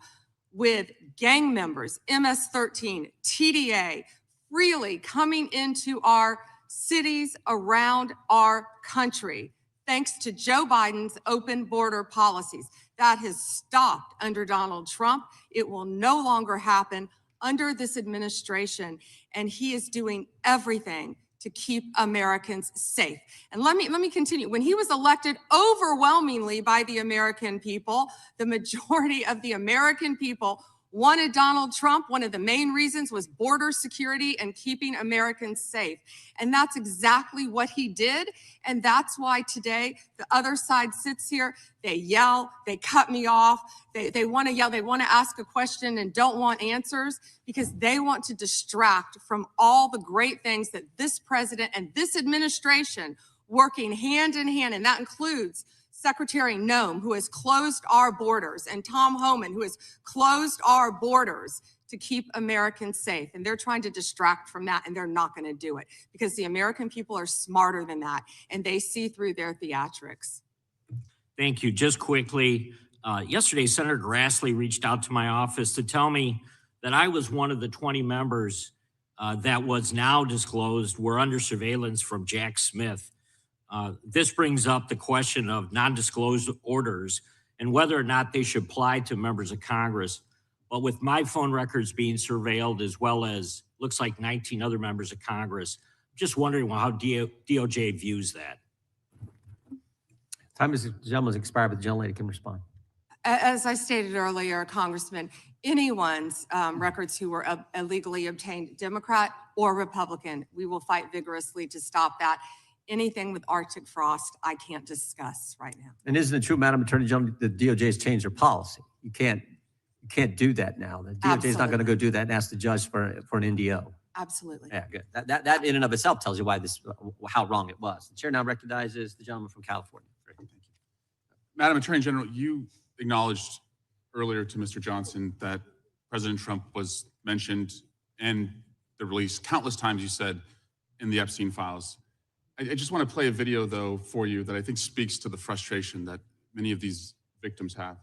with gang members, MS-13, TDA, freely coming into our cities around our country, thanks to Joe Biden's open border policies. That has stopped under Donald Trump. It will no longer happen under this administration, and he is doing everything to keep Americans safe. And let me continue. When he was elected overwhelmingly by the American people, the majority of the American people wanted Donald Trump. One of the main reasons was border security and keeping Americans safe. And that's exactly what he did. And that's why today the other side sits here, they yell, they cut me off, they want to yell, they want to ask a question and don't want answers because they want to distract from all the great things that this president and this administration working hand in hand, and that includes Secretary Noem, who has closed our borders, and Tom Homan, who has closed our borders to keep Americans safe. And they're trying to distract from that, and they're not going to do it because the American people are smarter than that, and they see through their theatrics. Thank you. Just quickly, yesterday, Senator Grassley reached out to my office to tell me that I was one of the 20 members that was now disclosed were under surveillance from Jack Smith. This brings up the question of non-disclosed orders and whether or not they should apply to members of Congress. But with my phone records being surveilled, as well as looks like 19 other members of Congress, Just wondering how DOJ views that. Time is, gentleman's expired, but the gentlelady can respond. As I stated earlier, Congressman, anyone's records who were illegally obtained, Democrat or Republican, we will fight vigorously to stop that. Anything with Arctic frost, I can't discuss right now. And isn't it true, Madam Attorney General, the DOJ has changed their policy? You can't do that now. The DOJ is not going to go do that and ask the judge for an NDO. Absolutely. Yeah, good. That in and of itself tells you why how wrong it was. The chair now recognizes the gentleman from California. Great, thank you. Madam Attorney General, you acknowledged earlier to Mr. Johnson that President Trump was mentioned and the release countless times, you said, in the Epstein files. I just want to play a video, though, for you that I think speaks to the frustration that many of these victims have.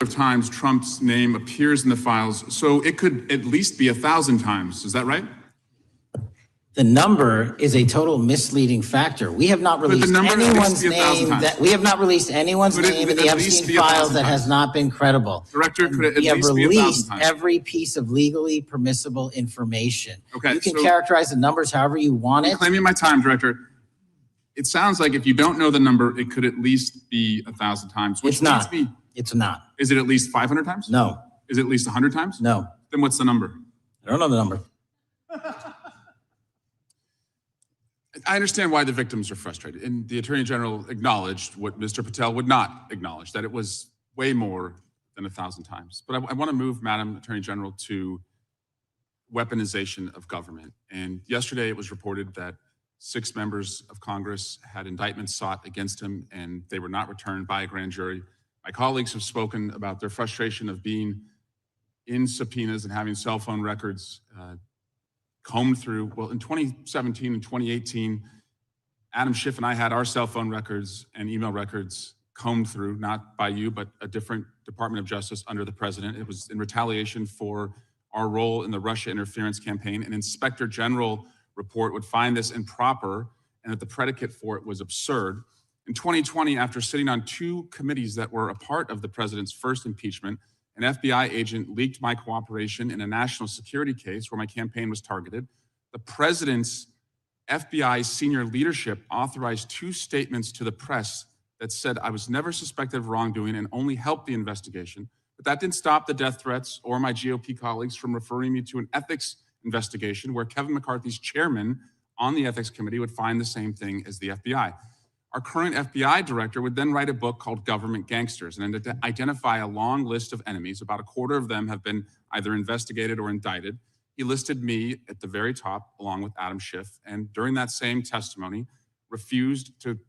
Of times Trump's name appears in the files, so it could at least be 1,000 times. Is that right? The number is a total misleading factor. We have not released anyone's name in the Epstein files that has not been credible. Director, could it at we have least be 1,000 released times? every piece of legally permissible information. Okay, you can so- characterize the numbers however you want it. Claiming my time, Director. It sounds like if you don't know the number, it could at least be 1,000 times. Which It's not. leads me- It's not. Is it at least 500 times? No. Is it at least 100 times? No. Then what's the number? I don't know the number. I understand why the victims are frustrated, and the Attorney General acknowledged what Mr. Patel would not acknowledge, that it was way more than 1,000 times. But I want to move, Madam Attorney General, to weaponization of government. And yesterday it was reported that 6 members of Congress had indictments sought against him, and they were not returned by a grand jury. My colleagues have spoken about their frustration of being in subpoenas and having cell phone records combed through. Well, in 2017 and 2018, Adam Schiff and I had our cell phone records and email records combed through, not by you, but a different Department of Justice under the president. It was in retaliation for our role in the Russia interference campaign. An Inspector General report would find this improper and that the predicate for it was absurd. In 2020, after sitting on 2 committees that were a part of the president's first impeachment, an FBI agent leaked my cooperation in a national security case where my campaign was targeted. The president's FBI senior leadership authorized 2 statements to the press that said I was never suspected of wrongdoing and only helped the investigation. But that didn't stop the death threats or my GOP colleagues from referring me to an ethics investigation where Kevin McCarthy's chairman on the ethics committee would find the same thing as the FBI. Our current FBI director would then write a book called Government Gangsters and identify a long list of enemies. About a quarter of them have been either investigated or indicted. He listed me at the very top along with Adam Schiff, and during that same testimony refused to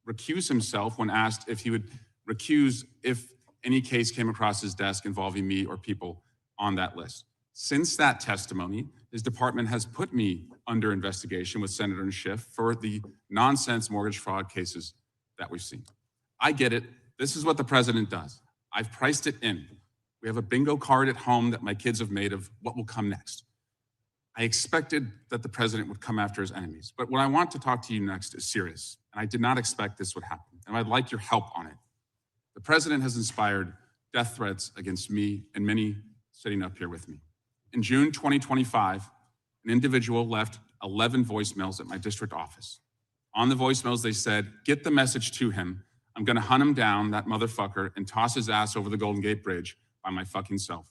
recuse himself when asked if he would recuse if any case came across his desk involving me or people on that list. Since that testimony, his department has put me under investigation with Senator Schiff for the nonsense mortgage fraud cases that we've seen. I get it. This is what the president does. I've priced it in. We have a bingo card at home that my kids have made of what will come next. I expected that the president would come after his enemies, but what I want to talk to you next is serious, and I did not expect this would happen, and I'd like your help on it. The president has inspired death threats against me and many sitting up here with me. In June 2025, an individual left 11 voicemails at my district office. On the voicemails, they said, get the message to him. I'm gonna hunt him down, that motherfucker, and toss his ass over the Golden Gate Bridge by my fucking self.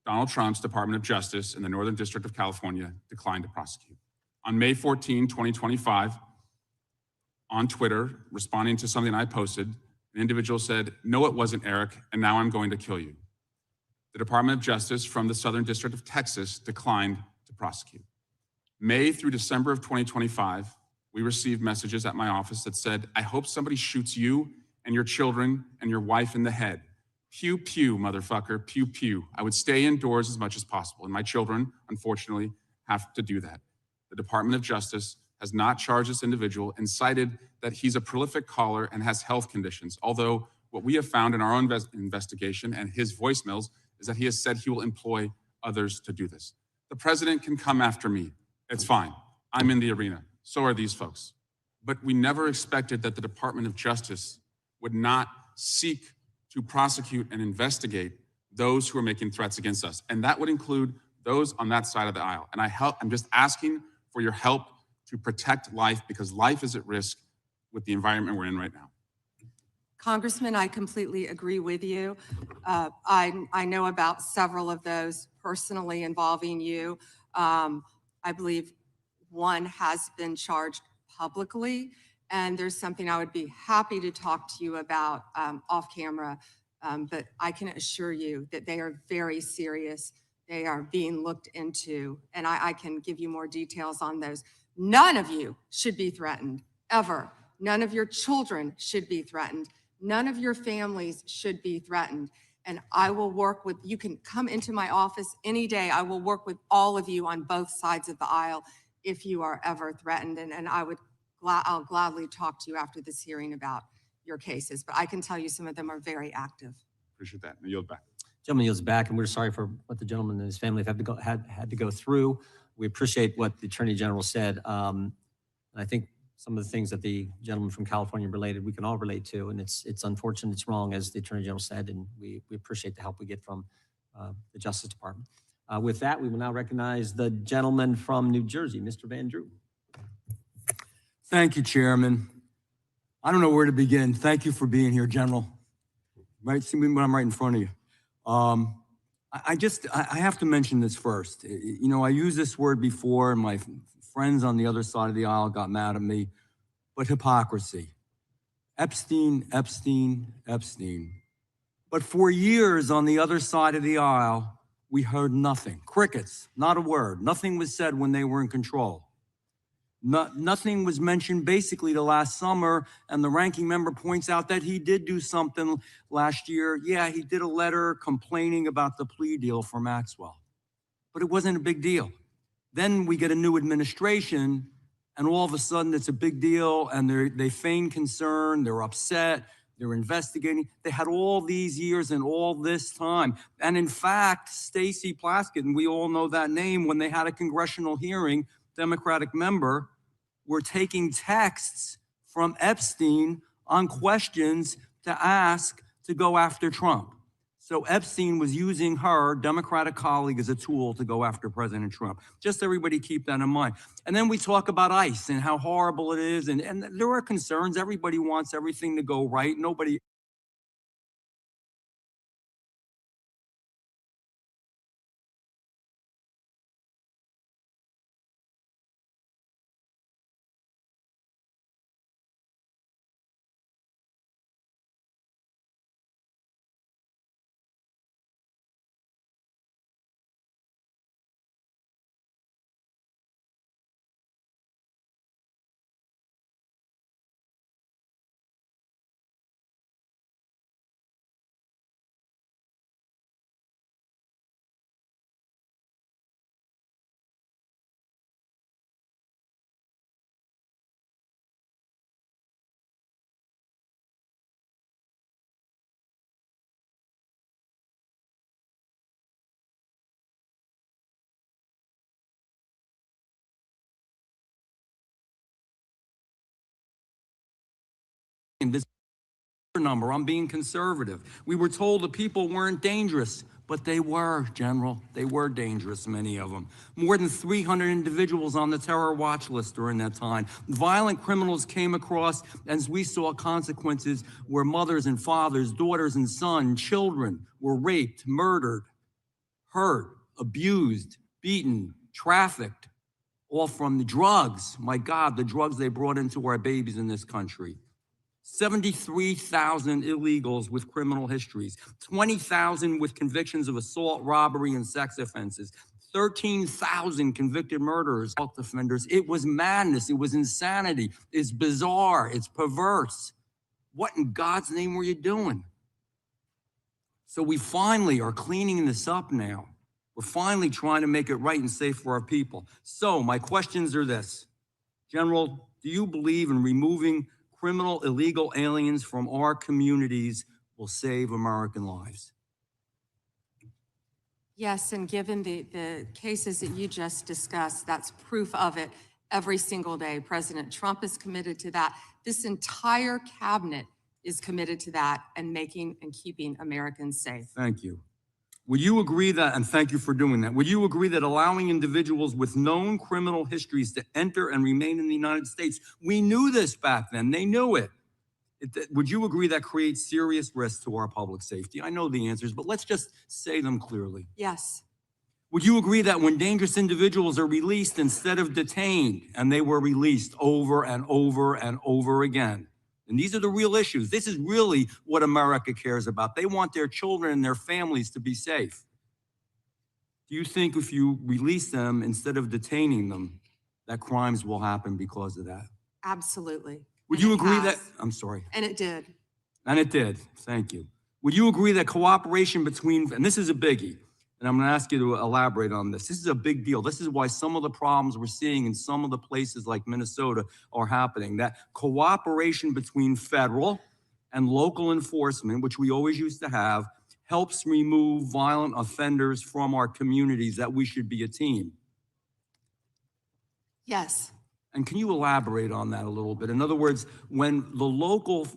Donald Trump's Department of Justice in the Northern District of California declined to prosecute. On May 14, 2025, on Twitter, responding to something I posted, an individual said, no, it wasn't Eric, and now I'm going to kill you. The Department of Justice from the Southern District of Texas declined to prosecute. May through December of 2025, we received messages at my office that said, I hope somebody shoots you and your children and your wife in the head. Pew, pew, motherfucker, pew, pew. I would stay indoors as much as possible, and my children, unfortunately, have to do that. The Department of Justice has not charged this individual and cited that he's a prolific caller and has health conditions, although what we have found in our own investigation and his voicemails is that he has said he will employ others to do this. The president can come after me. It's fine. I'm in the arena. So are these folks. But we never expected that the Department of Justice would not seek to prosecute and investigate those who are making threats against us. And that would include those on that side of the aisle. And I'm just asking for your help to protect life, because life is at risk with the environment we're in right now. Congressman, I completely agree with you. I know about several of those personally involving you. I believe one has been charged publicly, and there's something I would be happy to talk to you about off camera, but I can assure you that they are very serious. They are being looked into, and I can give you more details on those. None of you should be threatened, ever. None of your children should be threatened. None of your families should be threatened. And I will work with, you can come into my office any day. I will work with all of you on both sides of the aisle if you are ever threatened. And I'll gladly talk to you after this hearing about your cases. But I can tell you some of them are very active. Appreciate that. I yield back. Gentleman yields back, and we're sorry for what the gentleman and his family have had to go through. We appreciate what the Attorney General said. And I think some of the things that the gentleman from California related, we can all relate to, and it's unfortunate, it's wrong, as the Attorney General said, and we appreciate the help we get from the Justice Department. With that, we will now recognize the gentleman from New Jersey, Mr. Van Drew. Thank you, Chairman. I don't know where to begin. Thank you for being here, General. Right, see me when I'm right in front of you. I have to mention this first. You know, I used this word before, and my friends on the other side of the aisle got mad at me, but hypocrisy. Epstein, Epstein, Epstein. But for years on the other side of the aisle, we heard nothing. Crickets, not a word. Nothing was said when they were in control. Nothing was mentioned basically till last summer, and the ranking member points out that he did do something last year. Yeah, he did a letter complaining about the plea deal for Maxwell, but it wasn't a big deal. Then we get a new administration, and all of a sudden it's a big deal, and they feign concern, they're upset, they're investigating. They had all these years and all this time. And in fact, Stacey Plaskett, and we all know that name, when they had a congressional hearing, Democratic member, were taking texts from Epstein on questions to ask to go after Trump. So Epstein was using her Democratic colleague as a tool to go after President Trump. Just everybody keep that in mind. And then we talk about ICE and how horrible it is. And there are concerns. Everybody wants everything to go right. Nobody. This number, I'm being conservative. We were told the people weren't dangerous, but they were, General. They were dangerous, many of them. More than 300 individuals on the terror watch list during that time. Violent criminals came across, as we saw consequences where mothers and fathers, daughters and sons, children were raped, murdered, hurt, abused, beaten, trafficked, all from the drugs. My God, the drugs they brought into our babies in this country. 73,000 illegals with criminal histories, 20,000 with convictions of assault, robbery, and sex offenses, 13,000 convicted murderers, assault offenders. It was madness. It was insanity. It's bizarre. It's perverse. What in God's name were you doing? So we finally are cleaning this up now. We're finally trying to make it right and safe for our people. So my questions are this. General, do you believe in removing criminal illegal aliens from our communities will save American lives? Yes, and given the cases that you just discussed, that's proof of it every single day. President Trump is committed to that. This entire cabinet is committed to that and making and keeping Americans safe. Thank you. Would you agree that, and thank you for doing that, would you agree that allowing individuals with known criminal histories to enter and remain in the United States, we knew this back then, they knew it. Would you agree that creates serious risks to our public safety? I know the answers, but let's just say them clearly. Yes. Would you agree that when dangerous individuals are released instead of detained, and they were released over and over and over again, and these are the real issues. This is really what America cares about. They want their children and their families to be safe. Do you think if you release them instead of detaining them, that crimes will happen because of that? Absolutely. Would you agree that, I'm sorry. And it did. And it did, thank you. Would you agree that cooperation between, and this is a biggie, and I'm gonna ask you to elaborate on this. This is a big deal. This is why some of the problems we're seeing in some of the places like Minnesota are happening. That cooperation between federal and local enforcement, which we always used to have, helps remove violent offenders from our communities, that we should be a team. Yes. And can you elaborate on that a little bit? In other words, when the local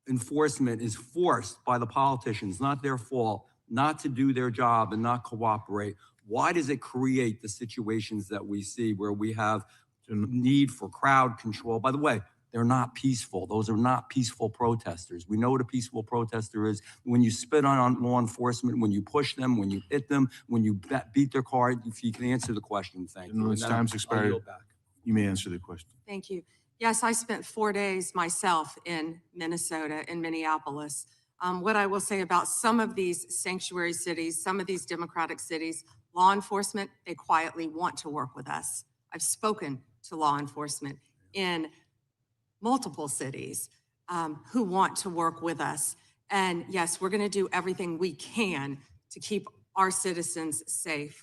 enforcement is forced by the politicians, not their fault, not to do their job and not cooperate, why does it create the situations that we see where we have the need for crowd control? By the way, they're not peaceful. Those are not peaceful protesters. We know what a peaceful protester is. When you spit on law enforcement, when you push them, when you hit them, when you beat their car. If you can answer the question, thank you. It's time's expired. You may answer the question. Thank you. Yes, I spent 4 days myself in Minnesota, in Minneapolis. What I will say about some of these sanctuary cities, some of these democratic cities, law enforcement, they quietly want to work with us. I've spoken to law enforcement in multiple cities who want to work with us. And yes, we're going to do everything we can to keep our citizens safe,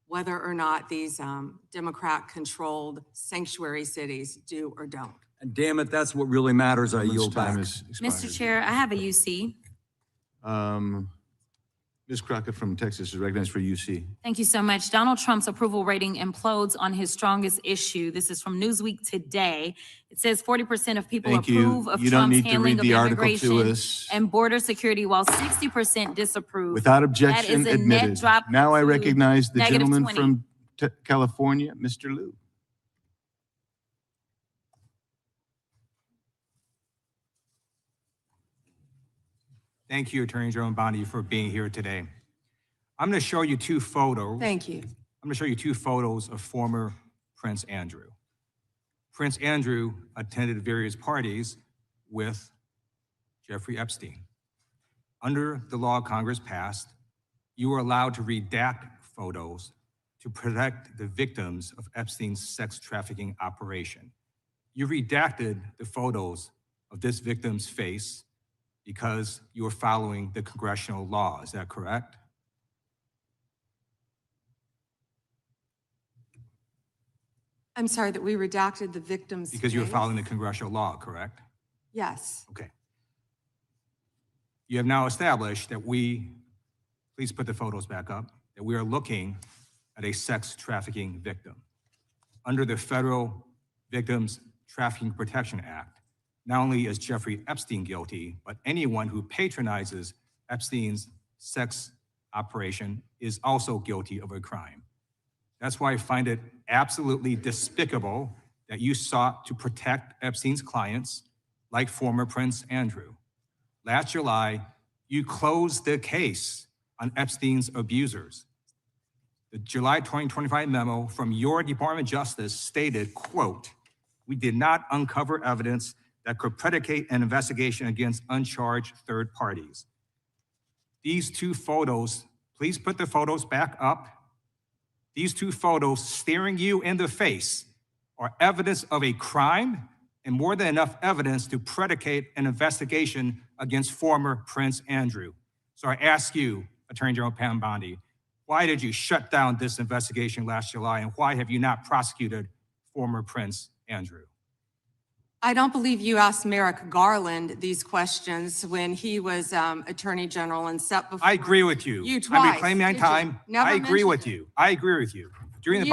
whether or not these Democrat-controlled sanctuary cities do or don't. And damn it, that's what really matters. I yield back. Mr. Chair, I have a UC. Ms. Crockett from Texas is recognized for UC. Thank you so much. Donald Trump's approval rating implodes on his strongest issue. This is from Newsweek today. It says 40% of people approve of Trump's handling of immigration and border security, while 60% disapprove. Without objection, that is a admitted. net drop Now I to recognize the gentleman -20. from California, Mr. Liu. Thank you, Attorney General Bondi, for being here today. I'm going to show you two photos. Thank you. I'm going to show you two photos of former Prince Andrew. Prince Andrew attended various parties with Jeffrey Epstein. Under the law Congress passed, you were allowed to redact photos to protect the victims of Epstein's sex trafficking operation. You redacted the photos of this victim's face because you were following the congressional law. Is that correct? I'm sorry that we redacted the victim's Because you were face? following the congressional law, correct? Yes. Okay. You have now established that please put the photos back up, that we are looking at a sex trafficking victim. Under the Federal Victims Trafficking Protection Act, not only is Jeffrey Epstein guilty, but anyone who patronizes Epstein's sex operation is also guilty of a crime. That's why I find it absolutely despicable that you sought to protect Epstein's clients, like former Prince Andrew. Last July, you closed the case on Epstein's abusers. The July 2025 memo from your Department of Justice stated, quote, "We did not uncover evidence that could predicate an investigation against uncharged third parties." These two photos, please put the photos back up. These two photos staring you in the face are evidence of a crime and more than enough evidence to predicate an investigation against former Prince Andrew. So I ask you, Attorney General Pam Bondi, why did you shut down this investigation last July, and why have you not prosecuted former Prince Andrew? I don't believe you asked Merrick Garland these questions when he was Attorney General and set before. I agree with you. You twice. I'm reclaiming my time. I agree with you. I agree with you. During the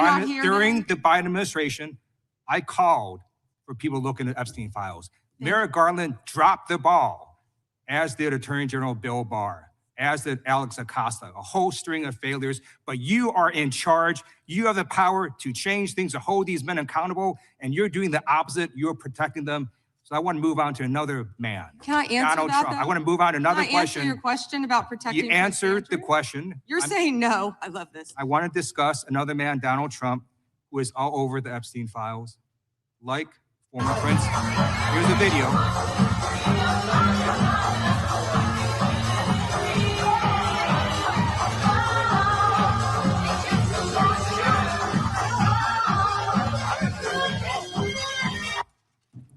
Biden administration, I called for people looking at Epstein files. Merrick Garland dropped the ball, as did Attorney General Bill Barr. as did Alex Acosta, a whole string of failures, but you are in charge. You have the power to change things, to hold these men accountable, and you're doing the opposite. You're protecting them. So I want to move on to another man. Can I answer Donald that, Trump. though? I want to move on to another Can I answer question. your question about protecting? You answered the question. You're saying no. I love this. I want to discuss another man, Donald Trump, who is all over the Epstein files, like former Prince. Here's a video.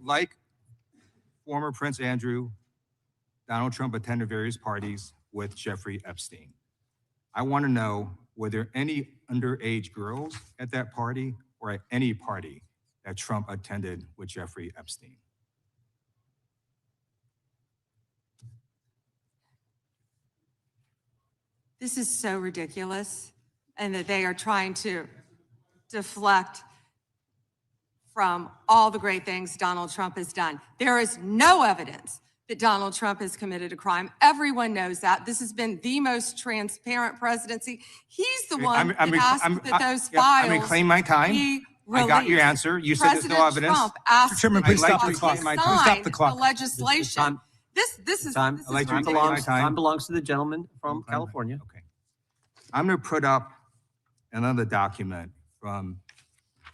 Like former Prince Andrew, Donald Trump attended various parties with Jeffrey Epstein. I want to know, were there any underage girls at that party or at any party that Trump attended with Jeffrey Epstein? This is so ridiculous, and that they are trying to deflect from all the great things Donald Trump has done. There is no evidence that Donald Trump has committed a crime. Everyone knows that. This has been the most transparent presidency. He's the one that asked that those files. I'm reclaiming my time. I got your answer. You said there's no evidence. Trump asked Mr. Chairman, please stop the clock. Please stop the clock. The legislation. This is Time, this I'd like to is reclaim my time belongs to the gentleman from California. Okay. I'm going to put up another document from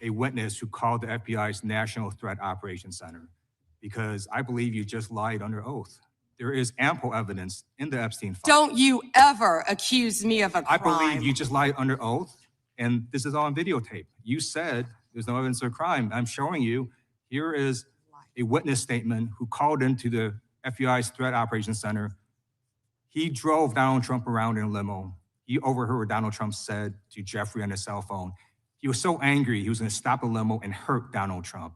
a witness who called the FBI's National Threat Operations Center, because I believe you just lied under oath. There is ample evidence in the Epstein file. Don't you ever accuse me of a crime. I believe you just lied under oath, and this is all on videotape. You said there's no evidence of crime. I'm showing you, here is a witness statement who called into the FBI's Threat Operations Center. He drove Donald Trump around in a limo. He overheard what Donald Trump said to Jeffrey on his cell phone. He was so angry, he was going to stop the limo and hurt Donald Trump.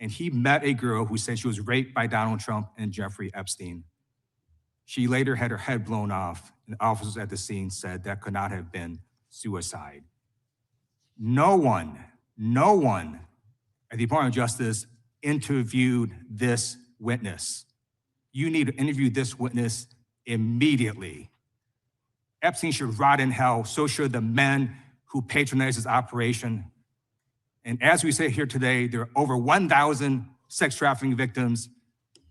And he met a girl who said she was raped by Donald Trump and Jeffrey Epstein. She later had her head blown off, and officers at the scene said that could not have been suicide. No one at the Department of Justice interviewed this witness. You need to interview this witness immediately. Epstein should rot in hell, so should the men who patronized his operation. And as we say here today, there are over 1,000 sex trafficking victims,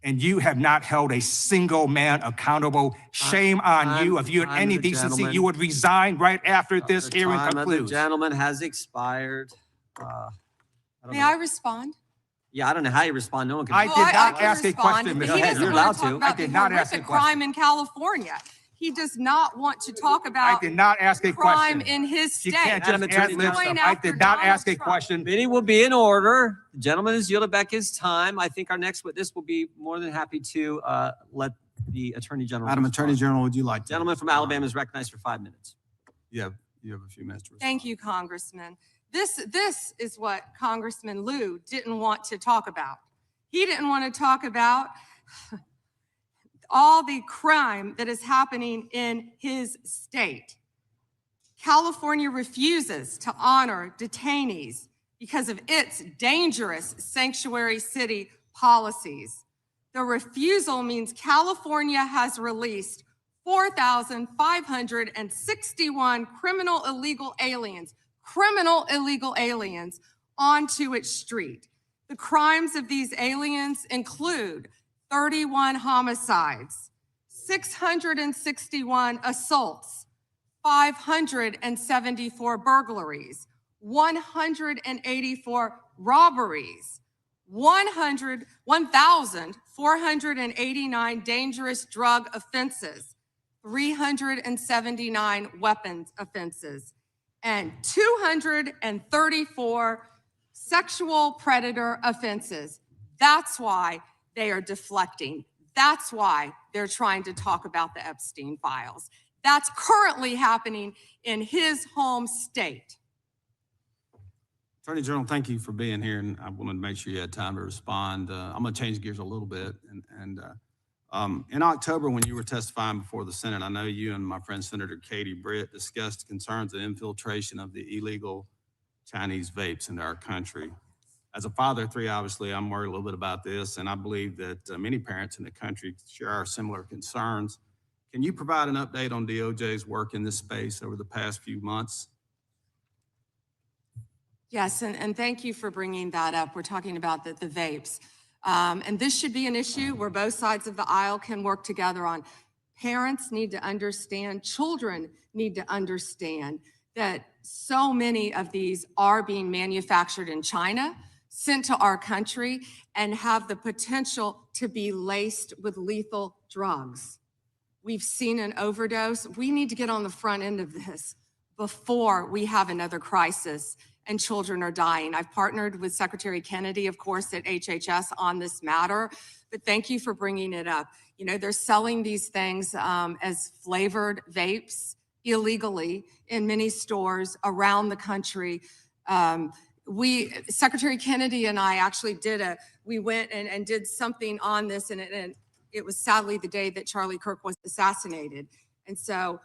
and you have not held a single man accountable. Shame on you. If you had any decency, you would resign right after this hearing concludes. The gentleman has expired. May I respond? Yeah, I don't know how you respond. No one can. I did not ask a question, Ms. You're allowed to. I did not ask a question. Crime in California. He does not want to talk about. I did not ask a question. Crime in his state. You can't just ad lib stuff. I did not ask a question. Meeting will be in order. The gentleman has yielded back his time. I think our next witness will be more than happy to let the Attorney General. Madam Attorney General, would you like to? Gentleman from Alabama is recognized for 5 minutes. You have a few minutes to respond. Thank you, Congressman. This is what Congressman Liu didn't want to talk about. He didn't want to talk about all the crime that is happening in his state. California refuses to honor detainees because of its dangerous sanctuary city policies. The refusal means California has released 4,561 criminal illegal aliens onto its street. The crimes of these aliens include 31 homicides, 661 assaults, 574 burglaries, 184 robberies, 1,489 dangerous drug offenses, 379 weapons offenses, and 234 sexual predator offenses. That's why they are deflecting. That's why they're trying to talk about the Epstein files. That's currently happening in his home state. Attorney General, thank you for being here, and I wanted to make sure you had time to respond. I'm going to change gears a little bit. In October, when you were testifying before the Senate, I know you and my friend Senator Katie Britt discussed concerns of infiltration of the illegal Chinese vapes into our country. As a father of three, obviously, I'm worried a little bit about this, and I believe that many parents in the country share our similar concerns. Can you provide an update on DOJ's work in this space over the past few months? Yes, and thank you for bringing that up. We're talking about the vapes. And this should be an issue where both sides of the aisle can work together on. Parents need to understand, children need to understand that so many of these are being manufactured in China, sent to our country, and have the potential to be laced with lethal drugs. We've seen an overdose. We need to get on the front end of this before we have another crisis and children are dying. I've partnered with Secretary Kennedy, of course, at HHS on this matter, but thank you for bringing it up. You know, they're selling these things as flavored vapes illegally in many stores around the country. Secretary Kennedy and I actually we went and did something on this, and it was sadly the day that Charlie Kirk was assassinated. And so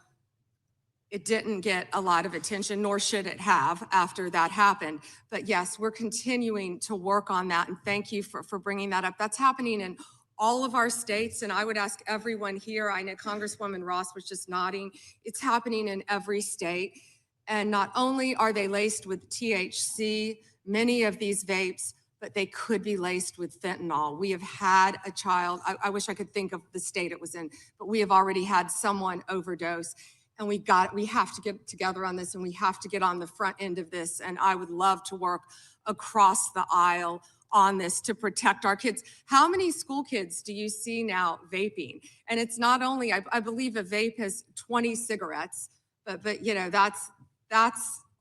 it didn't get a lot of attention, nor should it have after that happened. But yes, we're continuing to work on that, and thank you for bringing that up. That's happening in all of our states, and I would ask everyone here, I know Congresswoman Ross was just nodding, it's happening in every state. And not only are they laced with THC, many of these vapes, but they could be laced with fentanyl. We have had a child, I wish I could think of the state it was in, but we have already had someone overdose. And we have to get together on this, and we have to get on the front end of this. And I would love to work across the aisle on this to protect our kids. How many school kids do you see now vaping? And it's not only, I believe a vape has 20 cigarettes, but you know, that's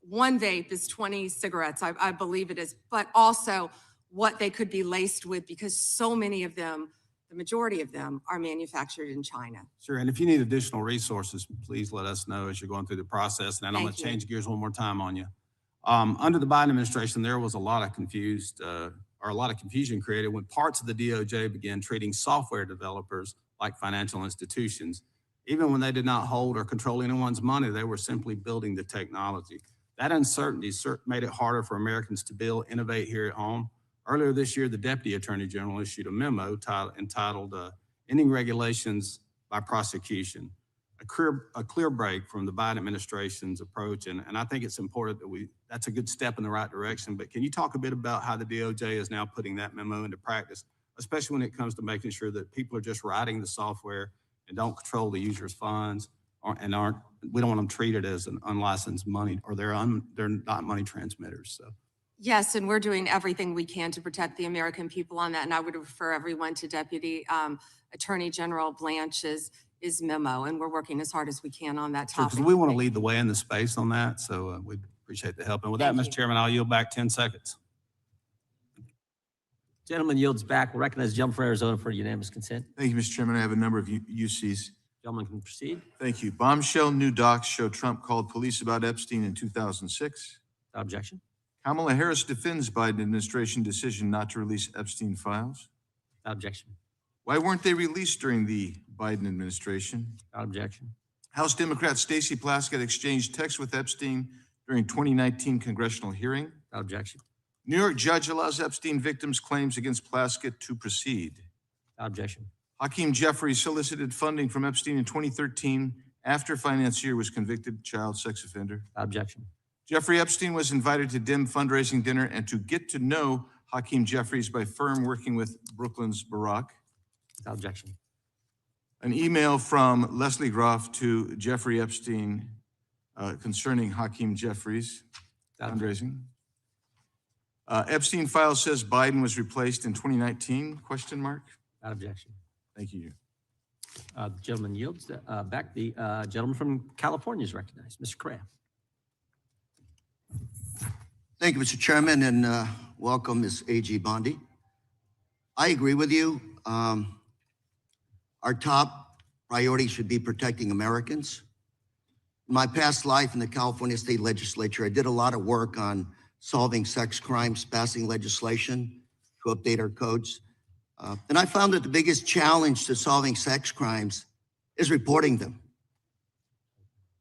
one vape is 20 cigarettes, I believe it is, but also what they could be laced with, because so many of them, the majority of them, are manufactured in China. Sure, and if you need additional resources, please let us know as you're going through the process. And I'm going to change gears one more time on you. Under the Biden administration, there was a lot of confusion created when parts of the DOJ began treating software developers like financial institutions. Even when they did not hold or control anyone's money, they were simply building the technology. That uncertainty made it harder for Americans to build, innovate here at home. Earlier this year, the Deputy Attorney General issued a memo entitled Ending Regulations by Prosecution, a clear break from the Biden administration's approach. And I think it's important that that's a good step in the right direction. But can you talk a bit about how the DOJ is now putting that memo into practice, especially when it comes to making sure that people are just writing the software and don't control the user's funds, we don't want them treated as an unlicensed money, or they're not money transmitters. So. Yes, and we're doing everything we can to protect the American people on that. And I would refer everyone to Deputy Attorney General Blanche's memo, and we're working as hard as we can on that topic. Because we want to lead the way in the space on that, so we appreciate the help. And with that, Mr. Chairman, I'll yield back 10 seconds. Gentleman yields back. We'll recognize the gentleman from Arizona for unanimous consent. Thank you, Mr. Chairman. I have a number of UCs. Gentleman can proceed. Thank you. Bombshell new docs show Trump called police about Epstein in 2006. Without objection. Kamala Harris defends Biden administration decision not to release Epstein files. Without objection. Why weren't they released during the Biden administration? Without objection. House Democrat Stacey Plaskett exchanged texts with Epstein during 2019 congressional hearing. Without objection. New York judge allows Epstein victims' claims against Plaskett to proceed. Without objection. Hakeem Jeffrey solicited funding from Epstein in 2013 after financier was convicted child sex offender. Without objection. Jeffrey Epstein was invited to dim fundraising dinner and to get to know Hakeem Jeffries by firm working with Brooklyn's Barack. Without objection. An email from Leslie Groff to Jeffrey Epstein concerning Hakeem Jeffries fundraising. Epstein file says Biden was replaced in 2019, question mark? Without objection. Thank you. The gentleman yields back. The gentleman from California is recognized. Mr. Correa. Thank you, Mr. Chairman, and welcome, Ms. A.G. Bondi. I agree with you. Our top priority should be protecting Americans. In my past life in the California State Legislature, I did a lot of work on solving sex crimes, passing legislation to update our codes. And I found that the biggest challenge to solving sex crimes is reporting them.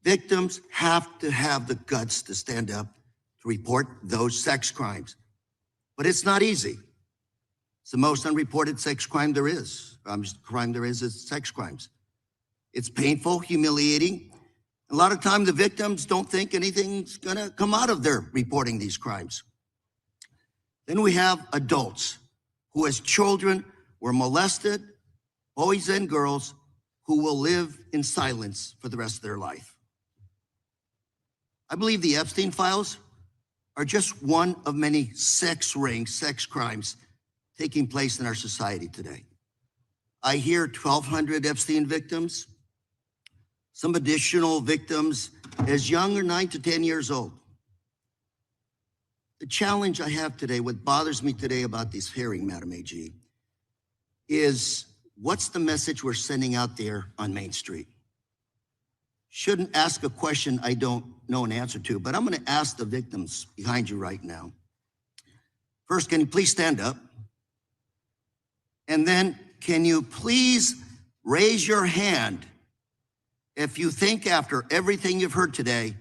Victims have to have the guts to stand up to report those sex crimes. But it's not easy. It's the most unreported sex crime there is. Crime there is sex crimes. It's painful, humiliating. A lot of time the victims don't think anything's gonna come out of their reporting these crimes. Then we have adults who as children were molested, boys and girls who will live in silence for the rest of their life. I believe the Epstein files are just one of many sex rings, sex crimes taking place in our society today. I hear 1,200 Epstein victims, some additional victims as young as 9 to 10 years old. The challenge I have today, what bothers me today about this hearing, Madam AG, is what's the message we're sending out there on Main Street? Shouldn't ask a question I don't know an answer to, but I'm gonna ask the victims behind you right now. First, can you please stand up? And then, can you please raise your hand if you think after everything you've heard today,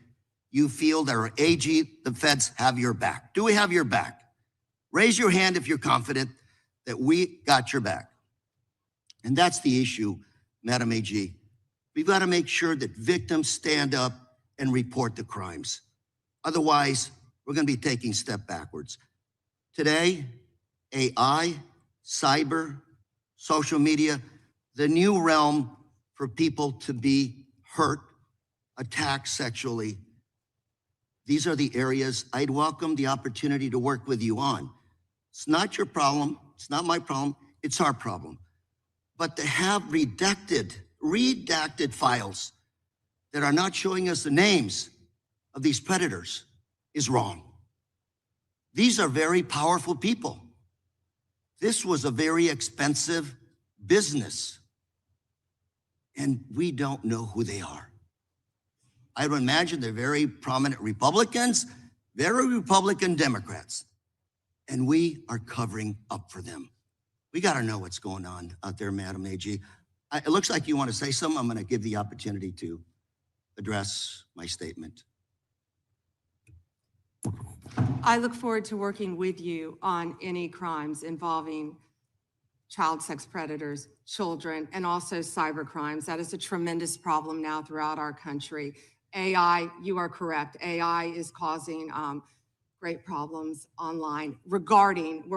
you feel that our AG, the feds have your back? Do we have your back? Raise your hand if you're confident that we got your back. And that's the issue, Madam AG. We've got to make sure that victims stand up and report the crimes. Otherwise, we're going to be taking a step backwards. Today, AI, cyber, social media, the new realm for people to be hurt, attacked sexually. These are the areas I'd welcome the opportunity to work with you on. It's not your problem. It's not my problem. It's our problem. But to have redacted files that are not showing us the names of these predators is wrong. These are very powerful people. This was a very expensive business, and we don't know who they are. I would imagine they're very prominent Republicans, very Republican Democrats, and we are covering up for them. We got to know what's going on out there, Madam AG. It looks like you want to say something. I'm going to give the opportunity to address my statement. I look forward to working with you on any crimes involving child sex predators, children, and also cyber crimes. That is a tremendous problem now throughout our country. AI, you are correct. AI is causing great problems online we're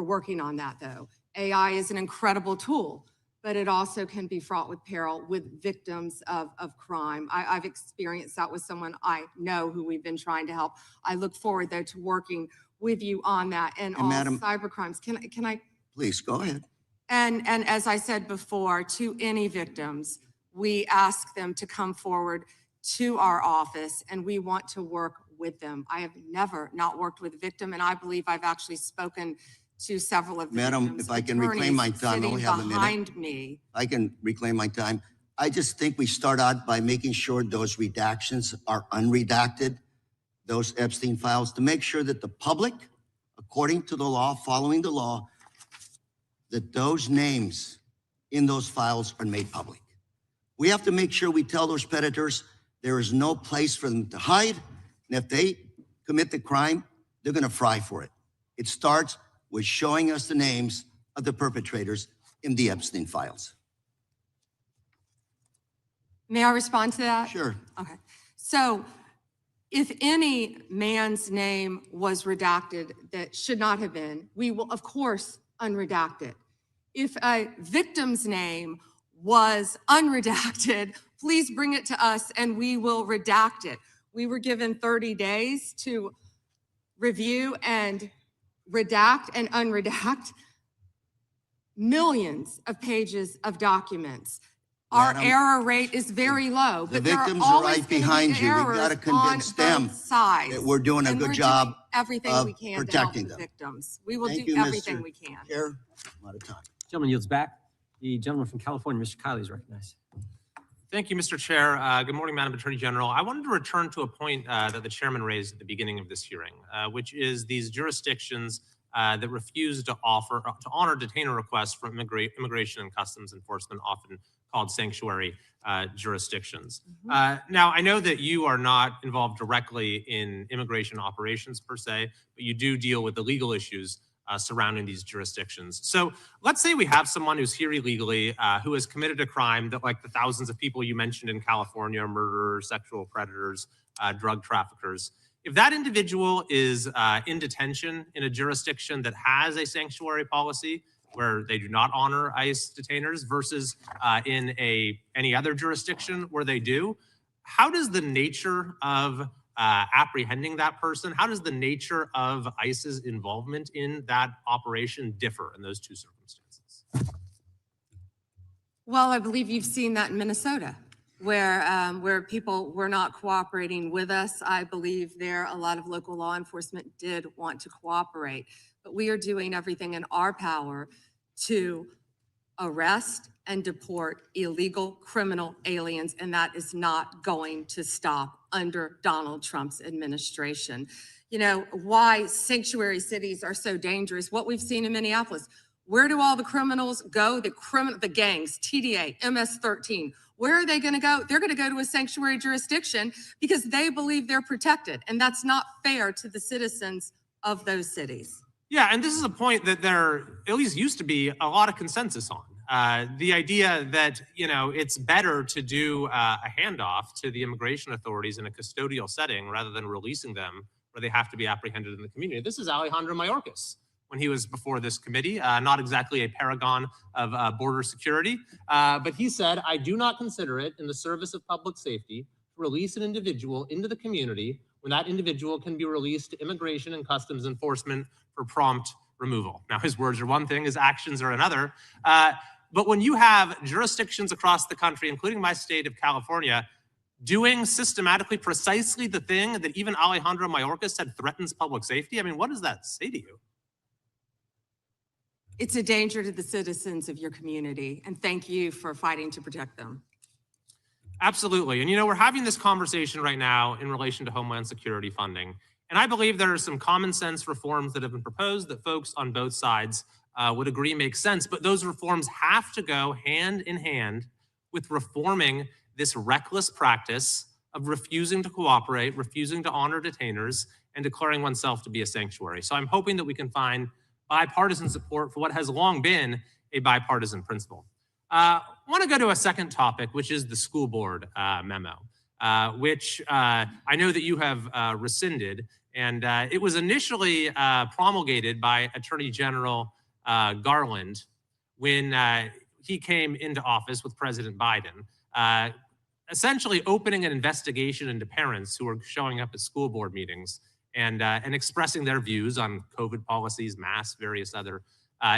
working on that though. AI is an incredible tool, but it also can be fraught with peril with victims of crime. I've experienced that with someone I know who we've been trying to help. I look forward though to working with you on that and all Madam, cyber crimes. Can I? Please, go ahead. And as I said before, to any victims, we ask them to come forward to our office and we want to work with them. I have never not worked with a victim, and I believe I've actually spoken to several of the Madam, victims' if I can reclaim my time, I only have a minute. behind me. I can reclaim my time. I just think we start out by making sure those redactions are unredacted, those Epstein files, to make sure that the public, according to the law, following the law, that those names in those files are made public. We have to make sure we tell those predators there is no place for them to hide, and if they commit the crime, they're gonna fry for it. It starts with showing us the names of the perpetrators in the Epstein files. May I respond to that? Sure. Okay. So if any man's name was redacted that should not have been, we will, of course, unredact it. If a victim's name was unredacted, please bring it to us and we will redact it. We were given 30 days to review and redact and unredact millions of pages of documents. Our error rate is very low, but the victims are right behind you. We've got to convince them that we're doing a good job everything of we can protecting to help the them. victims. We will Thank do you, everything Mr. we can. Chair, I'm out of time. Gentleman yields back. The gentleman from California, Mr. Kiley, is recognized. Thank you, Mr. Chair. Good morning, Madam Attorney General. I wanted to return to a point that the chairman raised at the beginning of this hearing, which is these jurisdictions that refuse to honor detainer requests from immigration and customs enforcement, often called sanctuary jurisdictions. Now, I know that you are not involved directly in immigration operations per se, but you do deal with the legal issues surrounding these jurisdictions. So let's say we have someone who's here illegally, who has committed a crime that, like the thousands of people you mentioned in California, murderers, sexual predators, drug traffickers. If that individual is in detention in a jurisdiction that has a sanctuary policy where they do not honor ICE detainers versus in any other jurisdiction where they do, how does the nature of apprehending that person, how does the nature of ICE's involvement in that operation differ in those two circumstances? Well, I believe you've seen that in Minnesota, where people were not cooperating with us. I believe there a lot of local law enforcement did want to cooperate, but we are doing everything in our power to arrest and deport illegal criminal aliens, and that is not going to stop under Donald Trump's administration. You know, why sanctuary cities are so dangerous, what we've seen in Minneapolis. Where do all the criminals go? The gangs, TDA, MS-13, where are they gonna go? They're gonna go to a sanctuary jurisdiction because they believe they're protected, and that's not fair to the citizens of those cities. Yeah, and this is a point that there at least used to be a lot of consensus on. The idea that, you know, it's better to do a handoff to the immigration authorities in a custodial setting rather than releasing them where they have to be apprehended in the community. This is Alejandro Mayorkas when he was before this committee, not exactly a paragon of border security, but he said, I do not consider it in the service of public safety to release an individual into the community when that individual can be released to immigration and customs enforcement for prompt removal. Now, his words are one thing, his actions are another. But when you have jurisdictions across the country, including my state of California, doing systematically precisely the thing that even Alejandro Mayorkas said threatens public safety, I mean, what does that say to you? It's a danger to the citizens of your community, and thank you for fighting to protect them. Absolutely. And, you know, we're having this conversation right now in relation to Homeland Security funding. And I believe there are some common sense reforms that have been proposed that folks on both sides would agree make sense. But those reforms have to go hand in hand with reforming this reckless practice of refusing to cooperate, refusing to honor detainers, and declaring oneself to be a sanctuary. So I'm hoping that we can find bipartisan support for what has long been a bipartisan principle. I want to go to a second topic, which is the school board memo, which I know that you have rescinded. And it was initially promulgated by Attorney General Garland when he came into office with President Biden, essentially opening an investigation into parents who are showing up at school board meetings and expressing their views on COVID policies, masks, various other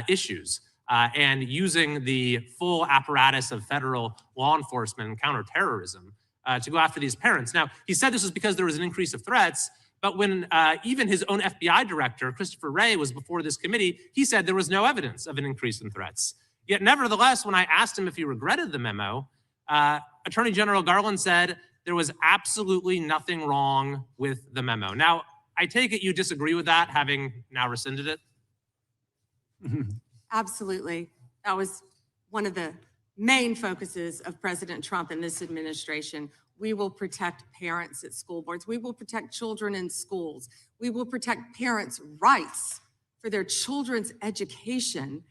issues, and using the full apparatus of federal law enforcement and counterterrorism to go after these parents. Now, he said this was because there was an increase of threats, but when even his own FBI director, Christopher Wray, was before this committee, he said there was no evidence of an increase in threats. Yet nevertheless, when I asked him if he regretted the memo, Attorney General Garland said there was absolutely nothing wrong with the memo. Now, I take it you disagree with that, having now rescinded it? Absolutely. That was one of the main focuses of President Trump and this administration. We will protect parents at school boards. We will protect children in schools. We will protect parents' rights for their children's education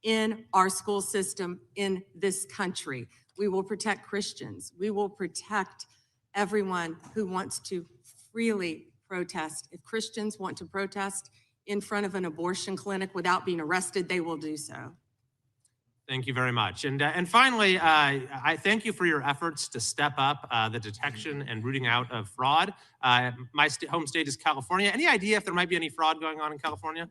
in our school system in this country. We will protect Christians. We will protect everyone who wants to freely protest. If Christians want to protest in front of an abortion clinic without being arrested, they will do so. Thank you very much. And finally, I thank you for your efforts to step up the detection and rooting out of fraud. My home state is California. Any idea if there might be any fraud going on in California?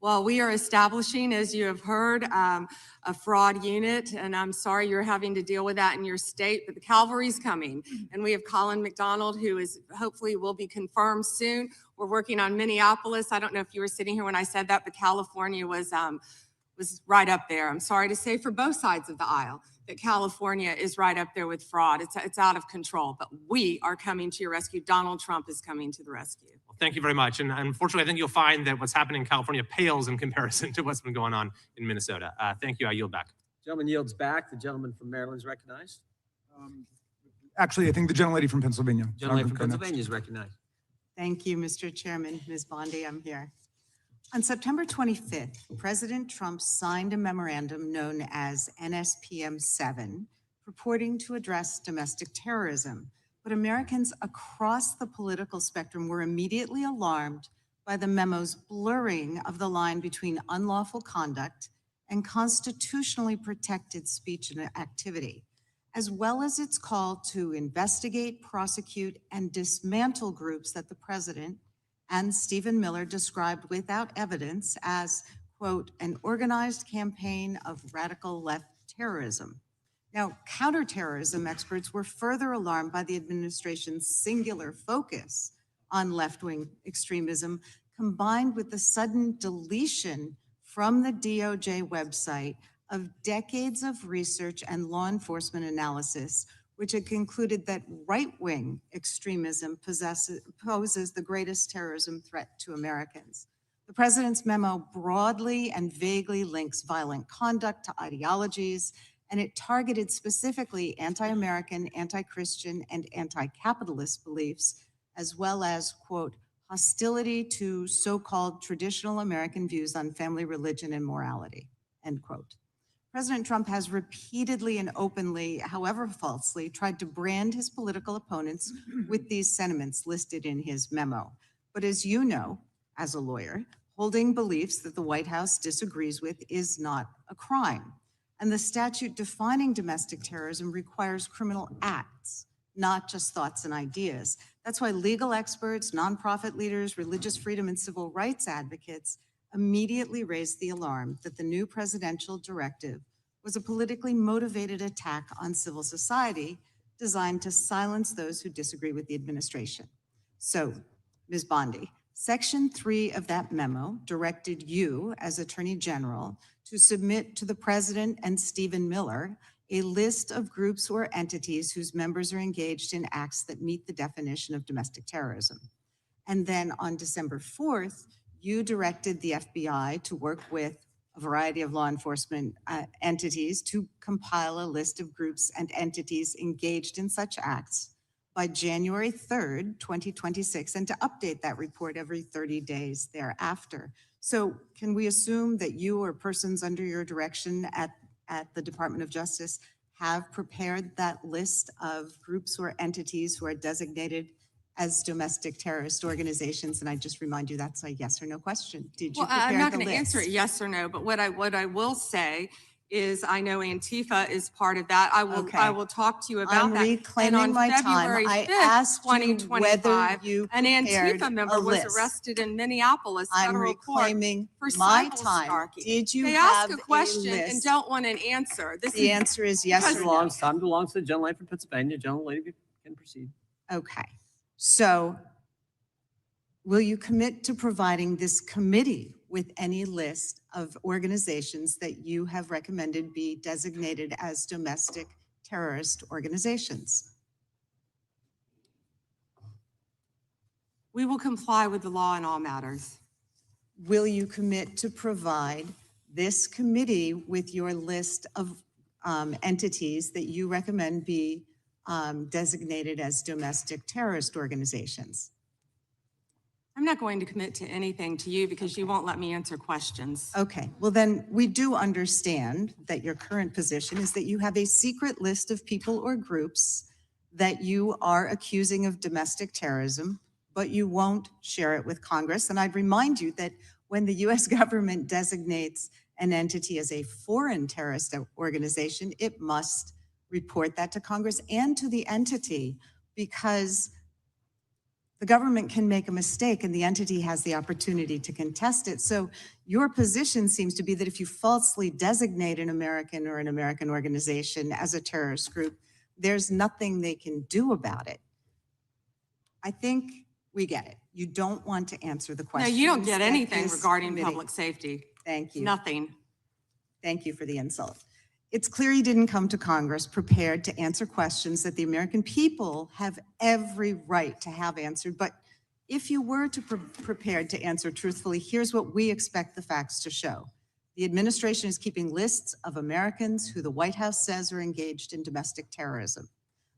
Well, we are establishing, as you have heard, a fraud unit, and I'm sorry you're having to deal with that in your state, but the cavalry's coming. And we have Colin McDonald, who is hopefully will be confirmed soon. We're working on Minneapolis. I don't know if you were sitting here when I said that, but California was right up there. I'm sorry to say for both sides of the aisle that California is right up there with fraud. It's out of control, but we are coming to your rescue. Donald Trump is coming to the rescue. Well, thank you very much. And unfortunately, I think you'll find that what's happening in California pales in comparison to what's been going on in Minnesota. Thank you. I yield back. Gentleman yields back. The gentleman from Maryland is recognized. Actually, I think the gentlelady from Pennsylvania. Gentleman from Pennsylvania is recognized. Thank you, Mr. Chairman. Ms. Bondi, I'm here. On September 25th, President Trump signed a memorandum known as NSPM 7, purporting to address domestic terrorism. But Americans across the political spectrum were immediately alarmed by the memo's blurring of the line between unlawful conduct and constitutionally protected speech and activity, as well as its call to investigate, prosecute, and dismantle groups that the president and Stephen Miller described without evidence as, quote, an organized campaign of radical left terrorism. Now, counterterrorism experts were further alarmed by the administration's singular focus on left-wing extremism, combined with the sudden deletion from the DOJ website of decades of research and law enforcement analysis, which had concluded that right-wing extremism poses the greatest terrorism threat to Americans. The president's memo broadly and vaguely links violent conduct to ideologies, and it targeted specifically anti-American, anti-Christian, and anti-capitalist beliefs, as well as, quote, hostility to so-called traditional American views on family, religion, and morality, end quote. President Trump has repeatedly and openly, however falsely, tried to brand his political opponents with these sentiments listed in his memo. But as you know, as a lawyer, holding beliefs that the White House disagrees with is not a crime. And the statute defining domestic terrorism requires criminal acts, not just thoughts and ideas. That's why legal experts, nonprofit leaders, religious freedom, and civil rights advocates immediately raised the alarm that the new presidential directive was a politically motivated attack on civil society designed to silence those who disagree with the administration. So, Ms. Bondi, Section 3 of that memo directed you, as Attorney General, to submit to the President and Stephen Miller a list of groups or entities whose members are engaged in acts that meet the definition of domestic terrorism. And then on December 4th, you directed the FBI to work with a variety of law enforcement entities to compile a list of groups and entities engaged in such acts by January 3rd, 2026, and to update that report every 30 days thereafter. So can we assume that you or persons under your direction at the Department of Justice have prepared that list of groups or entities who are designated as domestic terrorist organizations? And I just remind you, that's a yes or no question. Did you prepare the list? I'm not going to answer it yes or no, but what I will say is I know Antifa is part of that. I will talk to you about that. I'm reclaiming my time. I asked you whether you an prepared Antifa member a was list. arrested in Minneapolis I'm federal court reclaiming for my cyber time. stalking. Did you They have ask a question list? and don't want an answer. The answer is yes or no. Time belongs to the gentleman from Pennsylvania. Gentleman, lady can proceed. Okay. So will you commit to providing this committee with any list of organizations that you have recommended be designated as domestic terrorist organizations? We will comply with the law in all matters. Will you commit to provide this committee with your list of entities that you recommend be designated as domestic terrorist organizations? I'm not going to commit to anything to you because you won't let me answer questions. Okay, well then we do understand that your current position is that you have a secret list of people or groups that you are accusing of domestic terrorism, but you won't share it with Congress. And I'd remind you that when the US government designates an entity as a foreign terrorist organization, it must report that to Congress and to the entity, because the government can make a mistake and the entity has the opportunity to contest it. So your position seems to be that if you falsely designate an American or an American organization as a terrorist group, there's nothing they can do about it. I think we get it. You don't want to answer the question. No, you don't get anything regarding public safety. Thank you. Nothing. Thank you for the insult. It's clear you didn't come to Congress prepared to answer questions that the American people have every right to have answered. But if you were to prepared to answer truthfully, here's what we expect the facts to show. The administration is keeping lists of Americans who the White House says are engaged in domestic terrorism.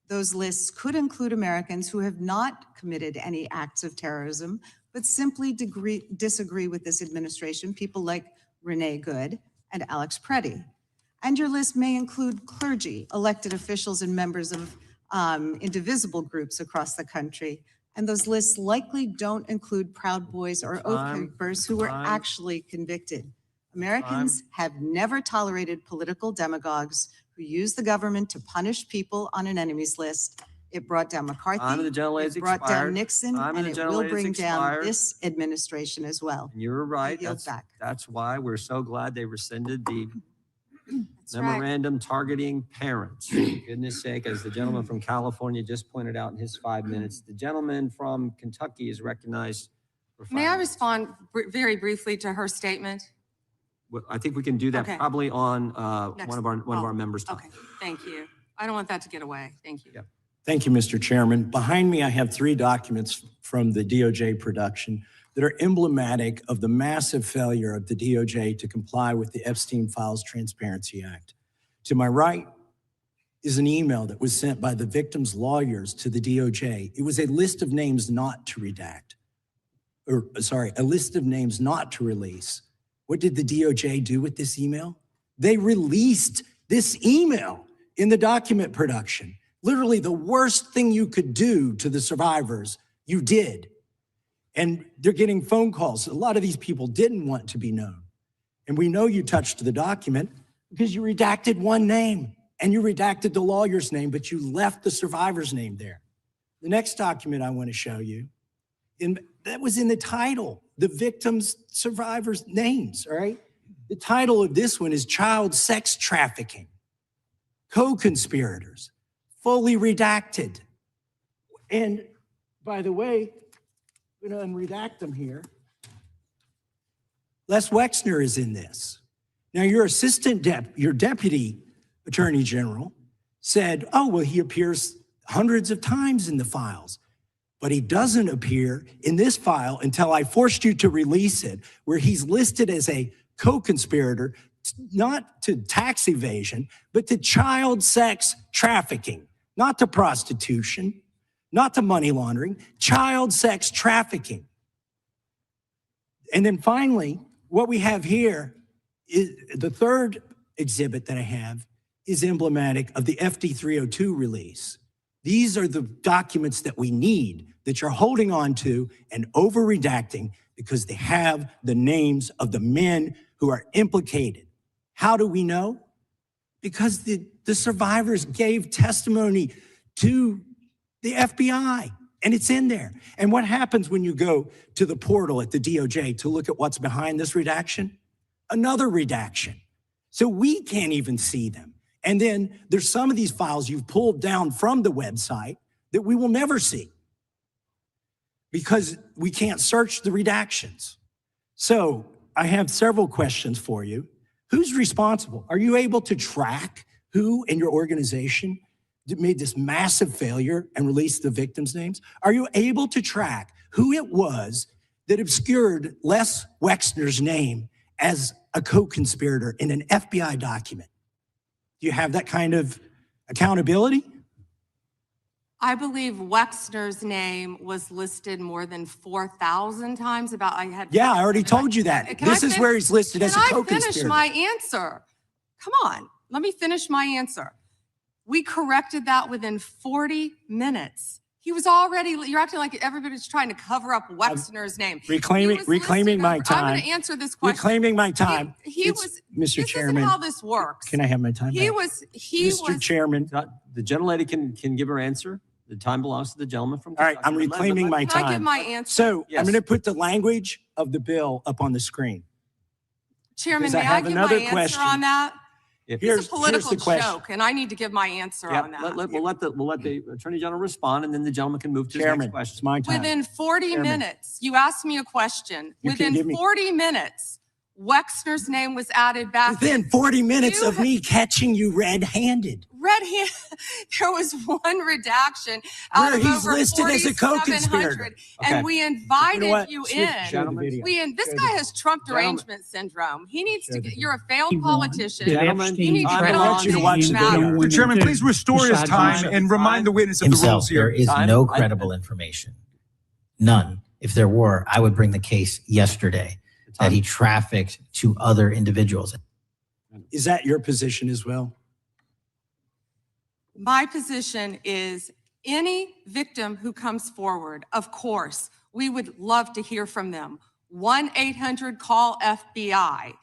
Those lists could include Americans who have not committed any acts of terrorism, but simply disagree with this administration, people like Renee Good and Alex Preddy. And your list may include clergy, elected officials, and members of indivisible groups across the country. And those lists likely don't include Proud Boys or Oath Keepers who were actually convicted. Americans have never tolerated political demagogues who use the government to punish people on an enemies list. It brought down McCarthy, it brought down Nixon, and it will bring down this administration as well. And you were right. I yield back. That's why we're so glad they rescinded the That's right. memorandum targeting parents. For goodness sake, as the gentleman from California just pointed out in his 5 minutes, the gentleman from Kentucky is recognized for 5 May I minutes. respond very briefly to her statement? Well, I think we can do that Okay. probably on Next. one of our members' time. Okay, thank you. I don't want that to get away. Thank you. Yep. Thank you, Mr. Chairman. Behind me, I have 3 documents from the DOJ production that are emblematic of the massive failure of the DOJ to comply with the Epstein Files Transparency Act. To my right is an email that was sent by the victim's lawyers to the DOJ. It was a list of names not to redact, a list of names not to release. What did the DOJ do with this email? They released this email in the document production. Literally the worst thing you could do to the survivors, you did. And they're getting phone calls. A lot of these people didn't want to be known. And we know you touched the document because you redacted one name and you redacted the lawyer's name, but you left the survivor's name there. The next document I want to show you, that was in the title, the victims' survivors' names, all right? The title of this one is Child Sex Trafficking, Co-Conspirators, fully redacted. And by the way, I'm going to unredact them here. Les Wexner is in this. Now, your your deputy attorney general said, oh, well, he appears hundreds of times in the files, but he doesn't appear in this file until I forced you to release it, where he's listed as a co-conspirator, not to tax evasion, but to child sex trafficking, not to prostitution, not to money laundering, child sex trafficking. And then finally, what we have here is the third exhibit that I have is emblematic of the FD 302 release. These are the documents that we need that you're holding on to and over redacting because they have the names of the men who are implicated. How do we know? Because the survivors gave testimony to the FBI, and it's in there. And what happens when you go to the portal at the DOJ to look at what's behind this redaction? Another redaction. So we can't even see them. And then there's some of these files you've pulled down from the website that we will never see because we can't search the redactions. So I have several questions for you. Who's responsible? Are you able to track who in your organization made this massive failure and released the victims' names? Are you able to track who it was that obscured Les Wexner's name as a co-conspirator in an FBI document? Do you have that kind of accountability? I believe Wexner's name was listed more than 4,000 times. Yeah, I already told you that. This is where he's listed as a co-conspirator. Can I finish my answer? Come on, let me finish my answer. We corrected that within 40 minutes. He was already, you're acting like everybody's trying to cover up Wexner's name. Reclaiming my time. I'm going to answer this question. Reclaiming my time. He was, Mr. Chairman. This is how this works. Can I have my time back? Mr. Chairman. The gentlelady can give her answer. The time belongs to the gentleman from All right, I'm reclaiming my time. Can I give my answer? So I'm going to put the language of the bill up on the screen. Chairman, Because may I I have give another my question. answer on that? Here's It's a political the question. joke, and I need to give my answer on that. We'll let the Attorney General respond, and then the gentleman can move to his next question. It's my time. Within 40 minutes, you asked me a question. You can give Within me- 40 minutes, Wexner's name was added back. Within 40 minutes You of me catching you red-handed. There was one redaction out Where of he's over listed as a 4,700, co-conspirator. and Okay. we invited what? you Switch in. to the video. This guy has Trump derangement syndrome. He needs to get, you're a failed politician. Gentlemen, You need to I get want on you to things watch that the video. matter. Mr. Chairman, please restore his time and remind the witness of the rules Himself, there here. is no credible information. None If there were, I would bring the case yesterday that he trafficked to other individuals. Is that your position as well? My position is any victim who comes forward, of course, we would love to hear from them. 1-800-CALL-FBI.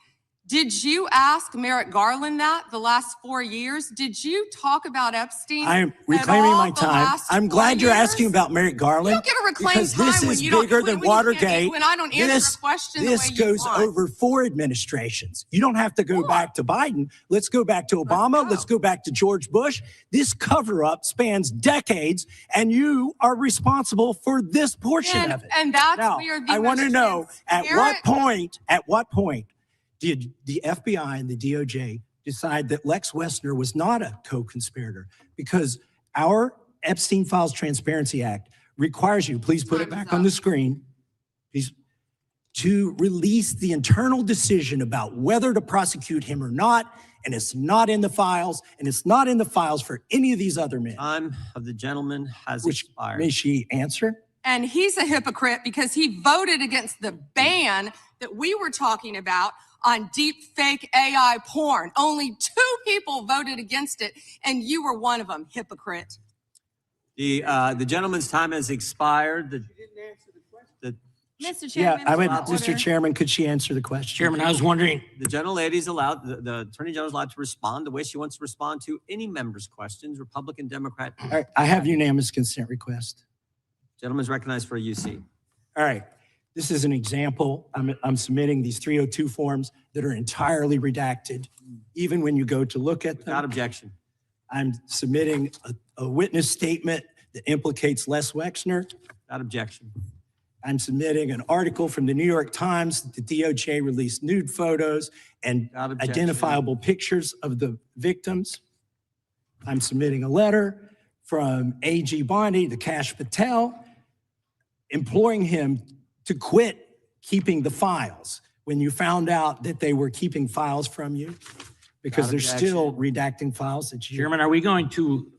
Did you ask Merrick Garland that the last 4 years? Did you talk about Epstein? I am reclaiming my time. I'm glad you're years? asking about Merrick Garland. You don't get to reclaim because time this when is you don't- bigger when than you can't- Watergate. when I don't answer a question the This way you goes want. over 4 administrations. You don't have to go back to Biden. Let's go back to Obama. Let's go back to George Bush. This cover-up spans decades, and you are responsible for this portion of it. And that's Now, where the I want to most know at transparent- what point did the FBI and the DOJ decide that Lex Wessner was not a co-conspirator? Because our Epstein Files Transparency Act requires you, please put it back on the screen, please, to release the internal decision about whether to prosecute him or not. And it's not in the files, and it's not in the files for any of these other men. Time of the gentleman has expired. May she answer? And he's a hypocrite because he voted against the ban that we were talking about on deep fake AI porn. Only 2 people voted against it, and you were one of them, hypocrite. The gentleman's time has expired. Mr. Yeah, Chairman. Mr. Chairman, could she answer the question? Chairman, I was wondering, The gentlelady's allowed, the Attorney General is allowed to respond the way she wants to respond to any member's questions, Republican, Democrat. All right, I have unanimous consent request. Gentleman's recognized for a UC. All right, this is an example. I'm submitting these 302 forms that are entirely redacted, even when you go to look at them. Without objection. I'm submitting a witness statement that implicates Les Wexner. Without objection. I'm submitting an article from the New York Times that the DOJ released nude photos and Without objection. identifiable pictures of the victims. I'm submitting a letter from A.G. Bondi to Kash Patel, imploring him to quit keeping the files when you found out that they were keeping files from you, because they're still redacting files that you. Chairman, are we going to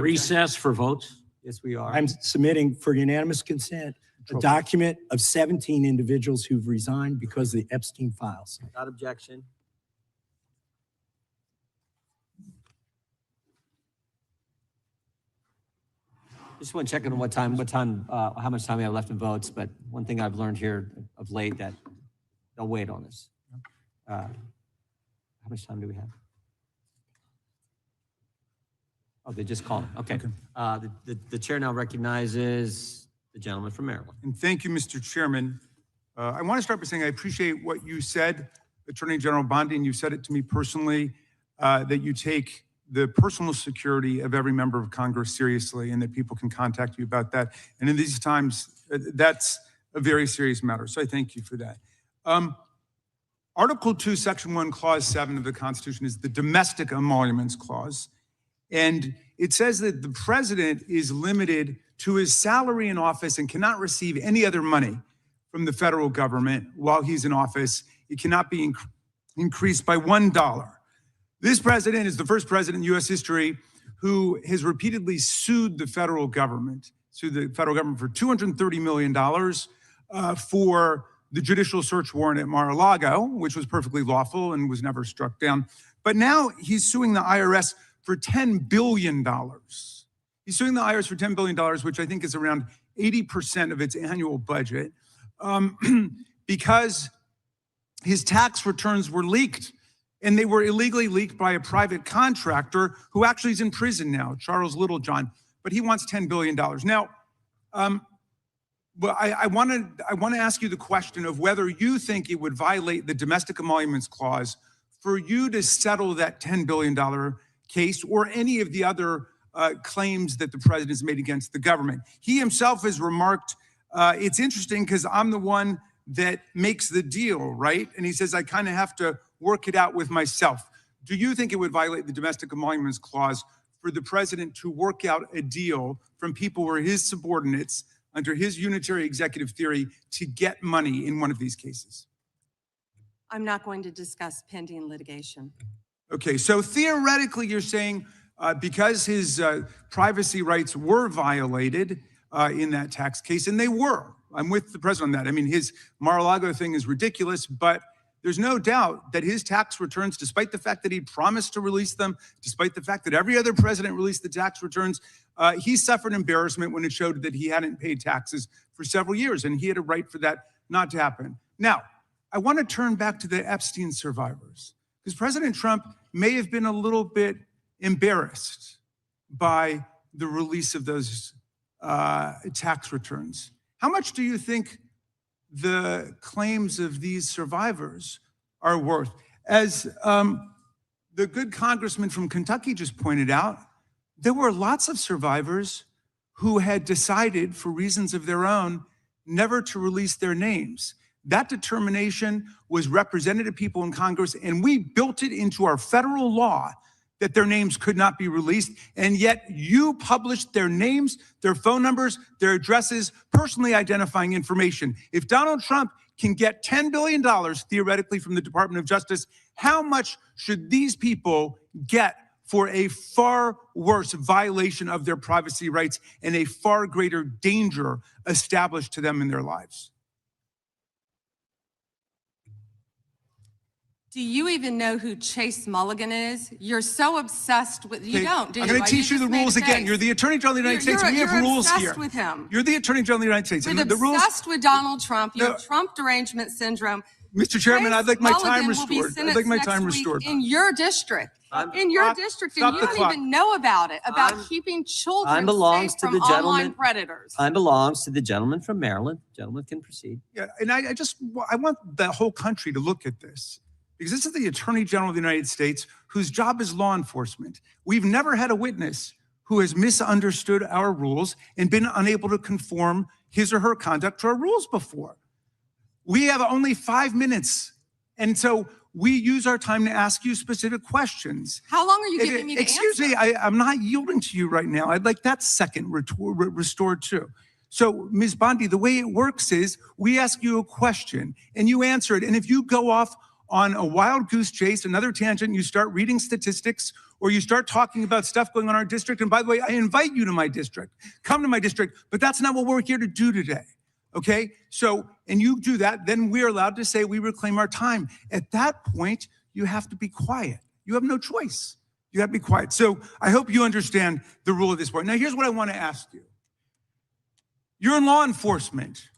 recess for votes? Yes, we are. I'm submitting for unanimous consent a document of 17 individuals who've resigned because of the Epstein files. Without objection. Just want to check on how much time we have left in votes, but one thing I've learned here of late that they'll wait on us. How much time do we have? Oh, they just called. Okay. The chair now recognizes the gentleman from Maryland. And thank you, Mr. Chairman. I want to start by saying I appreciate what you said, Attorney General Bondi, and you said it to me personally, that you take the personal security of every member of Congress seriously and that people can contact you about that. And in these times, that's a very serious matter. So I thank you for that. Article 2, Section 1, Clause 7 of the Constitution is the Domestic Emoluments Clause. And it says that the president is limited to his salary in office and cannot receive any other money from the federal government while he's in office. It cannot be increased by $1. This president is the first president in U.S. history who has repeatedly sued the federal government for $230 million for the judicial search warrant at Mar-a-Lago, which was perfectly lawful and was never struck down. But now he's suing the IRS for $10 billion. He's suing the IRS for $10 billion, which I think is around 80% of its annual budget, because his tax returns were leaked. And they were illegally leaked by a private contractor who actually is in prison now, Charles Littlejohn, but he wants $10 billion. Now, but I want to ask you the question of whether you think it would violate the Domestic Emoluments Clause for you to settle that $10 billion case or any of the other claims that the president has made against the government. He himself has remarked, it's interesting because I'm the one that makes the deal, right? And he says, I kind of have to work it out with myself. Do you think it would violate the Domestic Emoluments Clause for the president to work out a deal from people who are his subordinates under his unitary executive theory to get money in one of these cases? I'm not going to discuss pending litigation. Okay, so theoretically you're saying because his privacy rights were violated in that tax case, and they were, I'm with the president on that. I mean, his Mar-a-Lago thing is ridiculous, but there's no doubt that his tax returns, despite the fact that he promised to release them, despite the fact that every other president released the tax returns, he suffered embarrassment when it showed that he hadn't paid taxes for several years, and he had a right for that not to happen. Now, I want to turn back to the Epstein survivors, because President Trump may have been a little bit embarrassed by the release of those tax returns. How much do you think the claims of these survivors are worth? As the good congressman from Kentucky just pointed out, there were lots of survivors who had decided, for reasons of their own, never to release their names. That determination was represented to people in Congress, and we built it into our federal law that their names could not be released, and yet you published their names, their phone numbers, their addresses, personally identifying information. If Donald Trump can get $10 billion theoretically from the Department of Justice, how much should these people get for a far worse violation of their privacy rights and a far greater danger established to them in their lives? Do you even know who Chase Mulligan is? You're so obsessed with, you don't, do you? I'm going to teach you the rules again. You're the Attorney General of the United States. We have rules here. You're obsessed with him. You're the Attorney General of the United States. You're obsessed with Donald Trump. You have Trump derangement syndrome. Mr. Chairman, I'd like my time restored. I'd like my time restored. In your district. In your district, and you don't even know about it, about keeping children safe from online predators. Time belongs to the gentleman from Maryland. Gentleman can proceed. Yeah, and I want the whole country to look at this, because this is the Attorney General of the United States, whose job is law enforcement. We've never had a witness who has misunderstood our rules and been unable to conform his or her conduct to our rules before. We have only 5 minutes, and so we use our time to ask you specific questions. How long are you giving me to Excuse me, I'm not yielding to you right now. I'd like that second restored too. So, Ms. Bondi, the way it works is we ask you a question and you answer it. And if you go off on a wild goose chase, another tangent, you start reading statistics or you start talking about stuff going on in our district. And by the way, I invite you to my district. Come to my district, but that's not what we're here to do today. Okay, so, and you do that, then we're allowed to say we reclaim our time. At that point, you have to be quiet. You have no choice. You have to be quiet. So I hope you understand the rule at this point. Now, here's what I want to ask you. You're in law enforcement.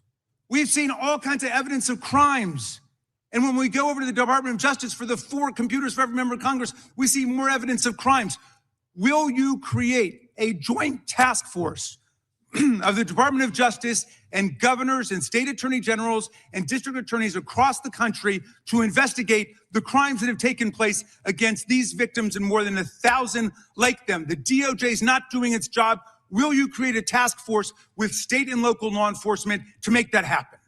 We've seen all kinds of evidence of crimes. And when we go over to the Department of Justice for the 4 computers for every member of Congress, we see more evidence of crimes. Will you create a joint task force of the Department of Justice and governors and state attorney generals and district attorneys across the country to investigate the crimes that have taken place against these victims and more than 1,000 like them? The DOJ is not doing its job. Will you create a task force with state and local law enforcement to make that happen?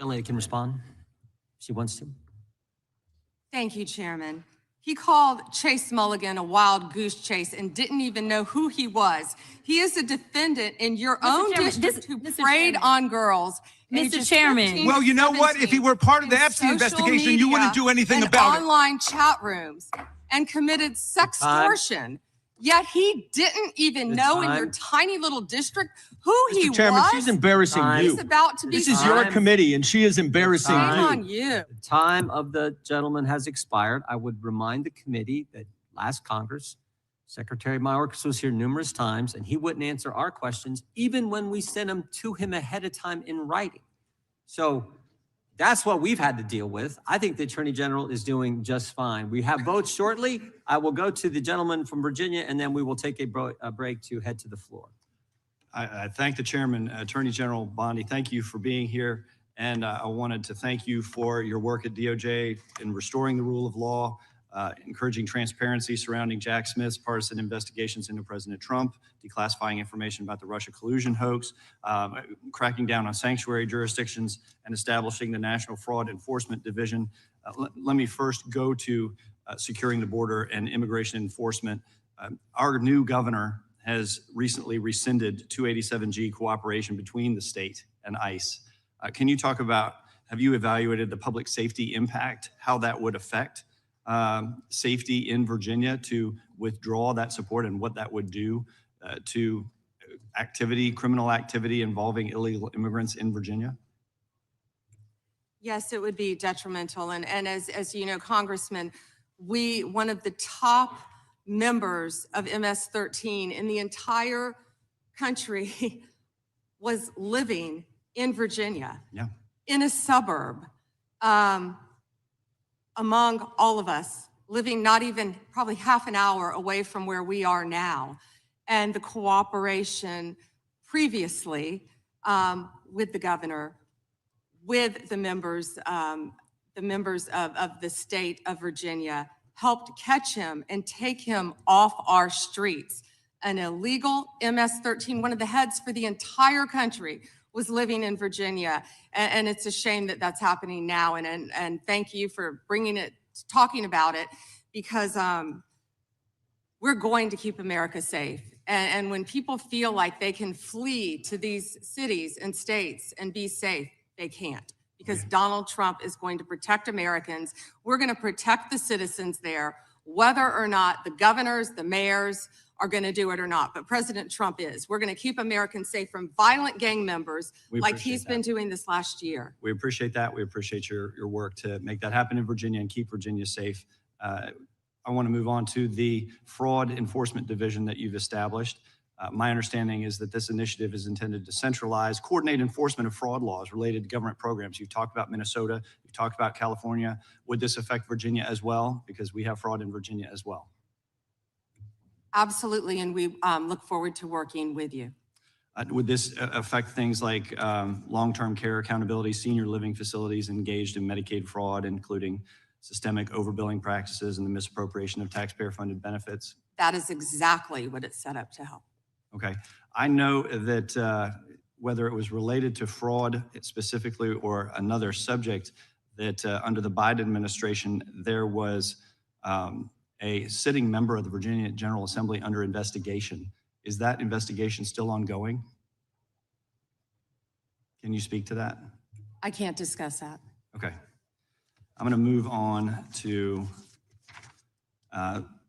Gentlelady can respond if she wants to. Thank you, Chairman. He called Chase Mulligan a wild goose chase and didn't even know who he was. He is a defendant in your own district who preyed on girls. Mr. Chairman. Well, you know what? If he were part of the Epstein investigation, you wouldn't do anything about it. Online chat rooms and committed sextortion. Yet he didn't even know in your tiny little district who he was. Mr. Chairman, she's embarrassing you. He's about to be This is your committee, and she is embarrassing you. Shame on you. The time of the gentleman has expired. I would remind the committee that last Congress, Secretary Mayorkas was here numerous times, and he wouldn't answer our questions, even when we sent them to him ahead of time in writing. So that's what we've had to deal with. I think the Attorney General is doing just fine. We have votes shortly. I will go to the gentleman from Virginia, and then we will take a break to head to the floor. I thank the chairman, Attorney General Bondi. Thank you for being here. And I wanted to thank you for your work at DOJ in restoring the rule of law, encouraging transparency surrounding Jack Smith's partisan investigations into President Trump, declassifying information about the Russia collusion hoax, cracking down on sanctuary jurisdictions, and establishing the National Fraud Enforcement Division. Let me first go to securing the border and immigration enforcement. Our new governor has recently rescinded 287G cooperation between the state and ICE. Can you talk about, have you evaluated the public safety impact, how that would affect safety in Virginia to withdraw that support and what that would do to activity, criminal activity involving illegal immigrants in Virginia? Yes, it would be detrimental. And as you know, Congressman, one of the top members of MS-13 in the entire country was living in Virginia, in a suburb, among all of us, living not even probably half an hour away from where we are now. And the cooperation previously with the governor, with the members of the state of Virginia, helped catch him and take him off our streets. An illegal MS-13, one of the heads for the entire country, was living in Virginia. And it's a shame that that's happening now. And thank you for talking about it, because we're going to keep America safe. And when people feel like they can flee to these cities and states and be safe, they can't, because Donald Trump is going to protect Americans. We're going to protect the citizens there, whether or not the governors, the mayors are going to do it or not. But President Trump is. We're going to keep Americans safe from violent gang members like he's been doing this last year. We appreciate that. We appreciate your work to make that happen in Virginia and keep Virginia safe. I want to move on to the fraud enforcement division that you've established. My understanding is that this initiative is intended to centralize, coordinate enforcement of fraud laws related to government programs. You've talked about Minnesota, you've talked about California. Would this affect Virginia as well? Because we have fraud in Virginia as well. Absolutely, and we look forward to working with you. Would this affect things like long-term care accountability, senior living facilities engaged in Medicaid fraud, including systemic overbilling practices and the misappropriation of taxpayer-funded benefits? That is exactly what it's set up to help. Okay. I know that whether it was related to fraud specifically or another subject, that under the Biden administration, there was a sitting member of the Virginia General Assembly under investigation. Is that investigation still ongoing? Can you speak to that? I can't discuss that. Okay. I'm going to move on to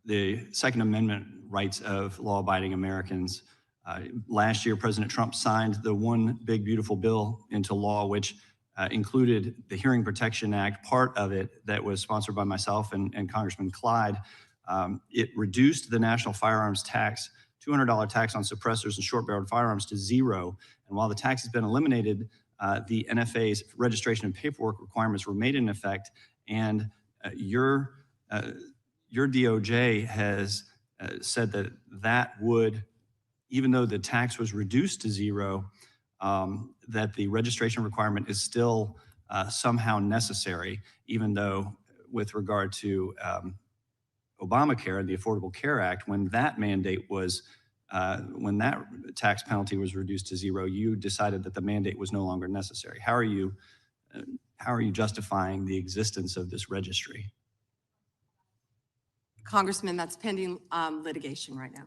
the Second Amendment rights of law-abiding Americans. Last year, President Trump signed the One Big Beautiful Bill into law, which included the Hearing Protection Act, part of it that was sponsored by myself and Congressman Clyde. It reduced the national firearms tax, $200 tax on suppressors and short-barreled firearms, to zero. And while the tax has been eliminated, the NFA's registration and paperwork requirements remain in effect. And your DOJ has said that that would, even though the tax was reduced to zero, that the registration requirement is still somehow necessary, even though with regard to Obamacare and the Affordable Care Act, when that mandate was, when that tax penalty was reduced to zero, you decided that the mandate was no longer necessary. How are you justifying the existence of this registry? Congressman, that's pending litigation right now.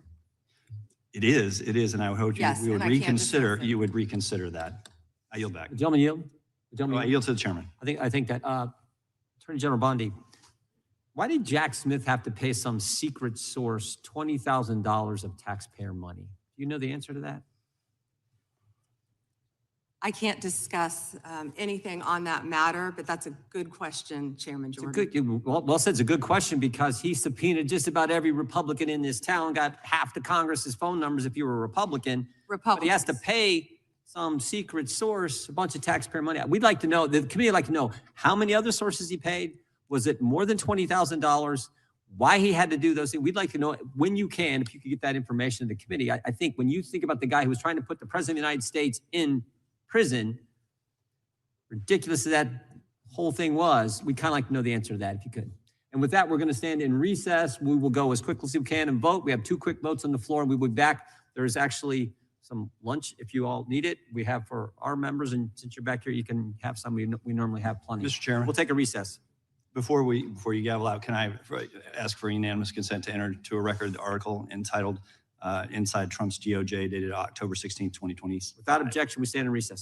It is, and I hope Yes, you would and I can't discuss reconsider. it. You would reconsider that. I yield back. Gentleman yield. I yield to the chairman. I think that Attorney General Bondi, why did Jack Smith have to pay some secret source $20,000 of taxpayer money? Do you know the answer to that? I can't discuss anything on that matter, but that's a good question, Chairman Jordan. Well said, it's a good question, because he subpoenaed just about every Republican in this town, got half the Congress's phone numbers if you were a Republican. But he has to pay some secret source a bunch of taxpayer money. We'd like to know, the committee would like to know, how many other sources he paid? Was it more than $20,000? Why he had to do those things? We'd like to know when you can, if you could get that information to the committee. I think when you think about the guy who was trying to put the President of the United States in prison, ridiculous as that whole thing was, we'd kind of like to know the answer to that if you could. And with that, we're going to stand in recess. We will go as quickly as we can and vote. We have 2 quick votes on the floor, and we will be back. There's actually some lunch if you all need it. We have for our members, and since you're back here, you can have some. We normally have plenty. Mr. Chairman. We'll take a recess. Before you gavel out, can I ask for unanimous consent to enter to a record the article entitled Inside Trump's DOJ, dated October 16, 2020? Without objection, we stand in recess.